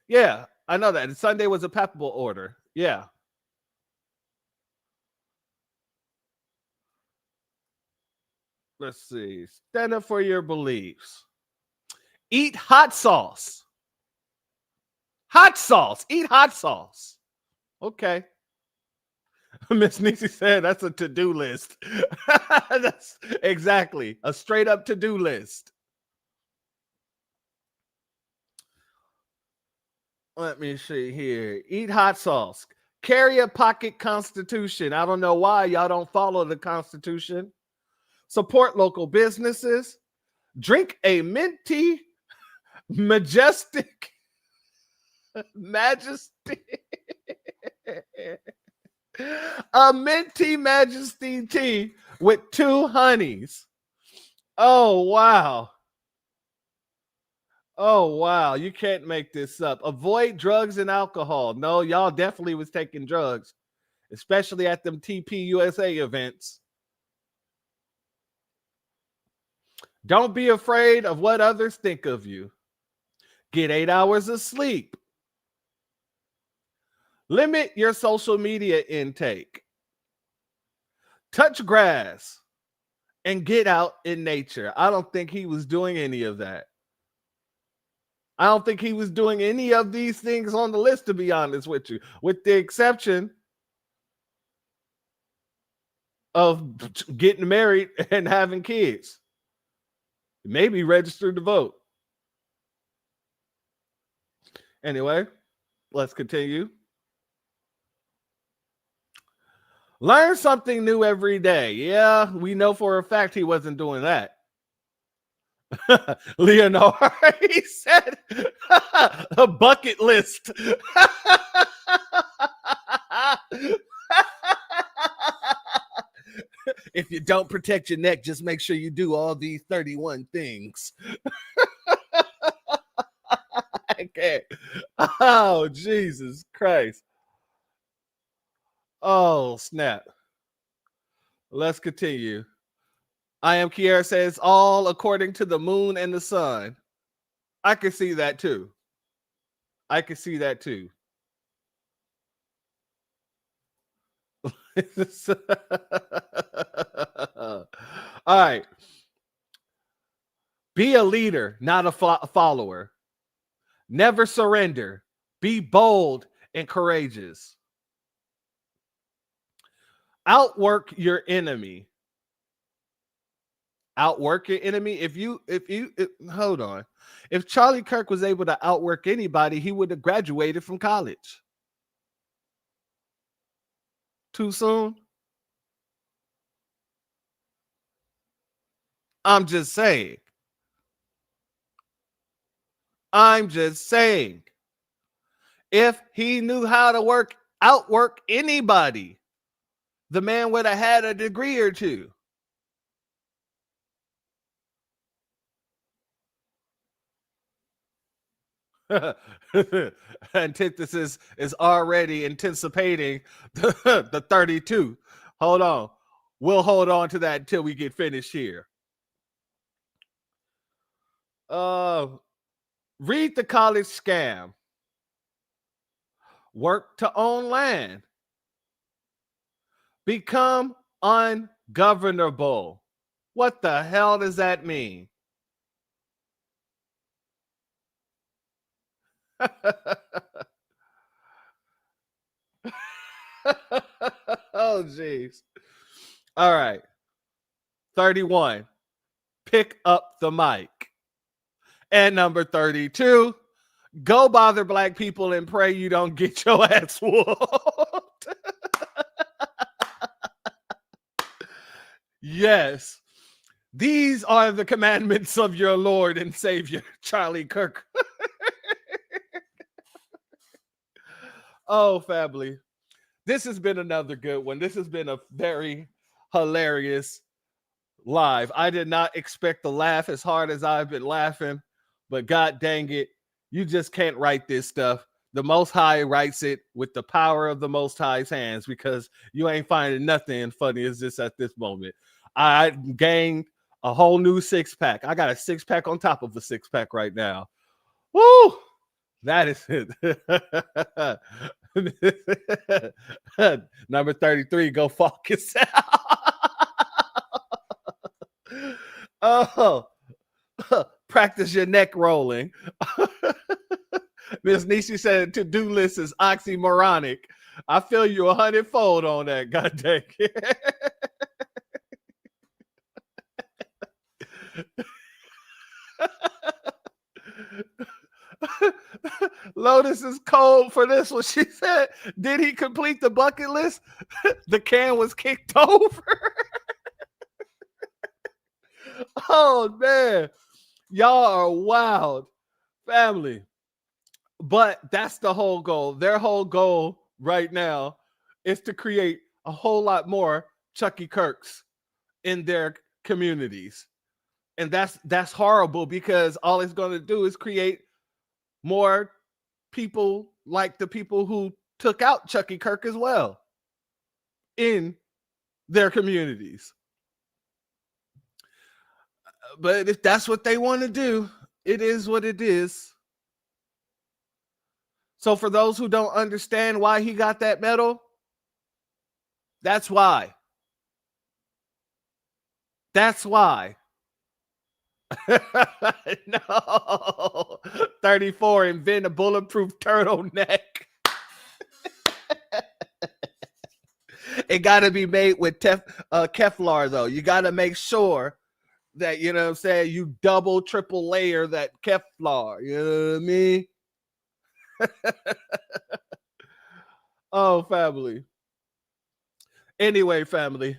Yeah, I know that. Sunday was a papal order. Yeah. Let's see. Stand up for your beliefs. Eat hot sauce. Hot sauce. Eat hot sauce. Okay. Miss Nisi said that's a to-do list. That's exactly a straight up to-do list. Let me see here. Eat hot sauce. Carry a pocket constitution. I don't know why y'all don't follow the Constitution. Support local businesses. Drink a minty, majestic, majesty. A minty majesty tea with 2 honeys. Oh, wow. Oh, wow. You can't make this up. Avoid drugs and alcohol. No, y'all definitely was taking drugs, especially at them TP USA events. Don't be afraid of what others think of you. Get 8 hours of sleep. Limit your social media intake. Touch grass and get out in nature. I don't think he was doing any of that. I don't think he was doing any of these things on the list, to be honest with you, with the exception of getting married and having kids. Maybe registered to vote. Anyway, let's continue. Learn something new every day. Yeah, we know for a fact he wasn't doing that. Leonore, he said a bucket list. If you don't protect your neck, just make sure you do all these 31 things. I can't. Oh, Jesus Christ. Oh, snap. Let's continue. I am Kiera says all according to the moon and the sun. I can see that too. I can see that too. All right. Be a leader, not a follower. Never surrender. Be bold and courageous. Outwork your enemy. Outwork your enemy. If hold on. If Charlie Kirk was able to outwork anybody, he would have graduated from college. Too soon? I'm just saying. I'm just saying. If he knew how to outwork anybody, the man would have had a degree or two. Antithesis is already anticipating the 32. Hold on. We'll hold on to that until we get finished here. Read The College Scam. Work to own land. Become ungovernable. What the hell does that mean? Oh, jeez. All right. 31. Pick up the mic. And number 32. Go bother black people and pray you don't get your ass whooped. Yes. These are the commandments of your Lord and Savior, Charlie Kirk. Oh, family. This has been another good one. This has been a very hilarious live. I did not expect to laugh as hard as I've been laughing, but god dang it, you just can't write this stuff. The Most High writes it with the power of the Most High's hands, because you ain't finding nothing funny as this at this moment. I gained a whole new 6-pack. I got a 6-pack on top of a 6-pack right now. Woo! That is it. Number 33, go fuck yourself. Oh, practice your neck rolling. Miss Nishi said to-do list is oxymoronic. I feel you 100-fold on that. God dang it. Lotus is cold for this one. She said, did he complete the bucket list? The can was kicked over. Oh, man. Y'all are wild, family. But that's the whole goal. Their whole goal right now is to create a whole lot more Chucky Kirks in their communities. And that's horrible, because all it's going to do is create more people like the people who took out Chucky Kirk as well in their communities. But if that's what they want to do, it is what it is. So for those who don't understand why he got that medal, that's why. That's why. No. 34, invent a bulletproof turtleneck. It got to be made with Kevlar, though. You got to make sure that, you know what I'm saying, you double, triple layer that Kevlar. You know what I mean? Oh, family. Anyway, family,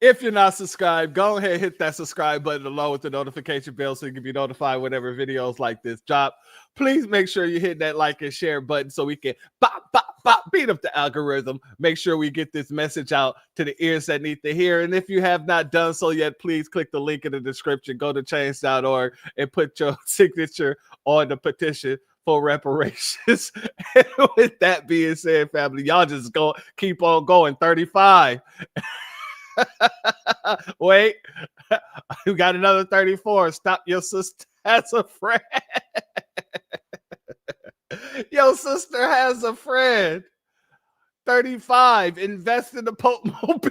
if you're not subscribed, go ahead and hit that subscribe button along with the notification bell so you can be notified whenever videos like this drop. Please make sure you hit that like and share button so we can beat up the algorithm. Make sure we get this message out to the ears that need to hear. And if you have not done so yet, please click the link in the description. Go to change.org and put your signature on the petition for reparations. With that being said, family, y'all just keep on going. 35. Wait, you got another 34. Stop your sister has a friend. Your sister has a friend. 35. Invest in the Pope Mobile.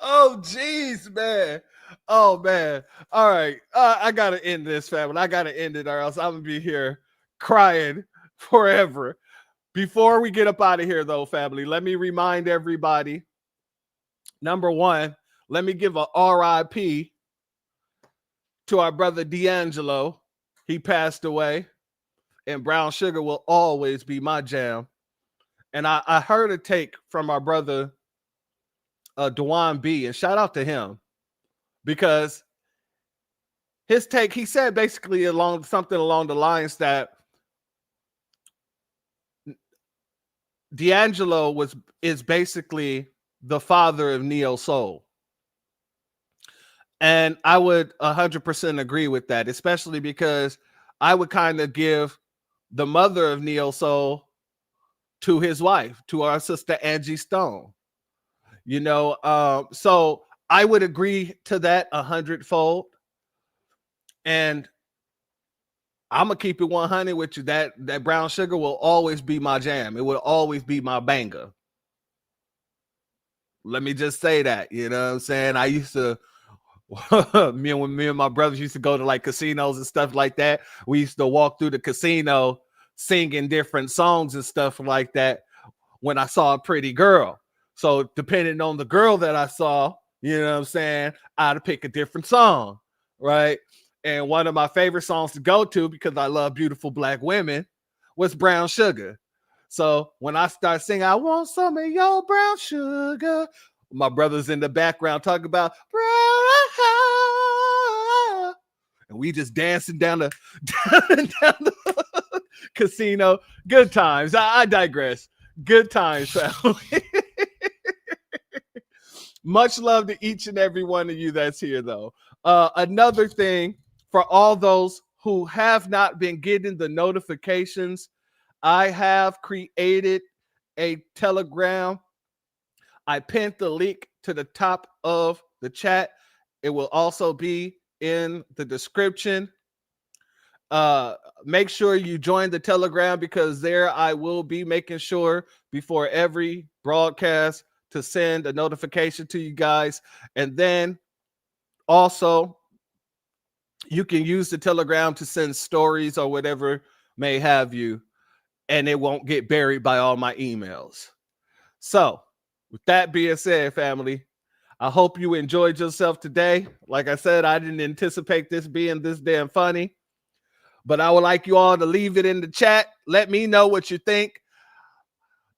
Oh, jeez, man. Oh, man. All right. I got to end this, family. I got to end it, or else I'm going to be here crying forever. Before we get up out of here, though, family, let me remind everybody. Number one, let me give a RIP to our brother D'Angelo. He passed away, and Brown Sugar will always be my jam. And I heard a take from our brother Dewan B, and shout out to him, because his take, he said basically something along the lines that D'Angelo is basically the father of neo soul. And I would 100% agree with that, especially because I would kind of give the mother of neo soul to his wife, to our sister Angie Stone. You know, so I would agree to that 100-fold. And I'm gonna keep it 100 with you. That Brown Sugar will always be my jam. It will always be my banger. Let me just say that. You know what I'm saying? I used to, me and my brothers used to go to like casinos and stuff like that. We used to walk through the casino singing different songs and stuff like that when I saw a pretty girl. So depending on the girl that I saw, you know what I'm saying, I'd pick a different song, right? And one of my favorite songs to go to, because I love beautiful black women, was Brown Sugar. So when I start singing, I want some of your brown sugar, my brother's in the background talking about brown, and we just dancing down the casino. Good times. I digress. Good times, family. Much love to each and every one of you that's here, though. Another thing for all those who have not been getting the notifications, I have created a Telegram. I pinned the link to the top of the chat. It will also be in the description. Make sure you join the Telegram, because there I will be making sure before every broadcast to send a notification to you guys. And then also you can use the Telegram to send stories or whatever may have you, and it won't get buried by all my emails. So with that being said, family, I hope you enjoyed yourself today. Like I said, I didn't anticipate this being this damn funny, but I would like you all to leave it in the chat. Let me know what you think.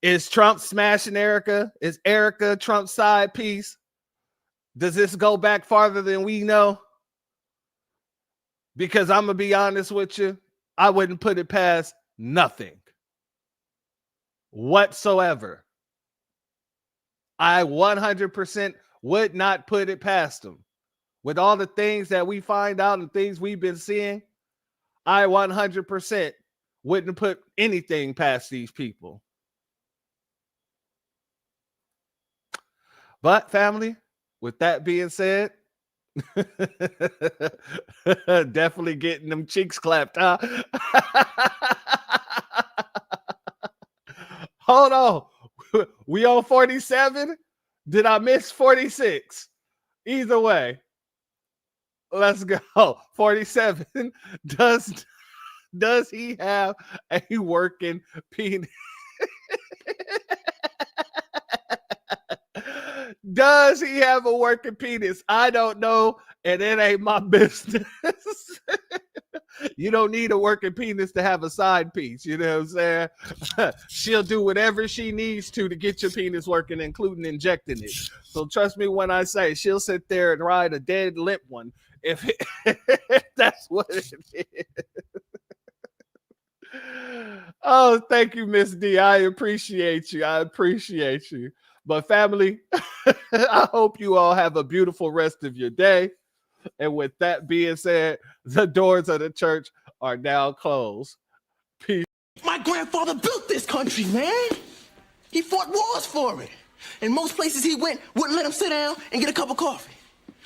Is Trump smashing Erika? Is Erika Trump's side piece? Does this go back farther than we know? Because I'm going to be honest with you, I wouldn't put it past nothing whatsoever. I 100% would not put it past them. With all the things that we find out and things we've been seeing, I 100% wouldn't put anything past these people. But family, with that being said, definitely getting them cheeks clapped, huh? Hold on. We on 47? Did I miss 46? Either way, let's go. 47. Does he have a working penis? Does he have a working penis? I don't know, and it ain't my business. You don't need a working penis to have a side piece. You know what I'm saying? She'll do whatever she needs to get your penis working, including injecting it. So trust me when I say she'll sit there and ride a dead limp one if that's what it is. Oh, thank you, Miss D. I appreciate you. I appreciate you. But family, I hope you all have a beautiful rest of your day. And with that being said, the doors of the church are now closed. Peace. My grandfather built this country, man. He fought wars for it. And most places he went wouldn't let him sit down and get a cup of coffee.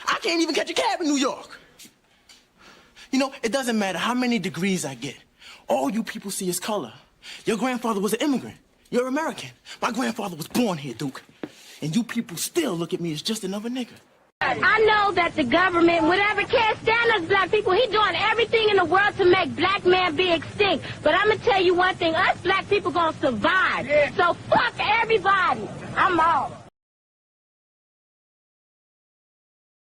I can't even catch a cab in New York. You know, it doesn't matter how many degrees I get. All you people see is color. Your grandfather was an immigrant. You're American. My grandfather was born here, Duke. And you people still look at me as just another nigga. I know that the government, whatever, can't stand us black people. He's doing everything in the world to make black man be extinct. But I'm going to tell you one thing. Us black people going to survive. Yeah. So fuck everybody. I'm out.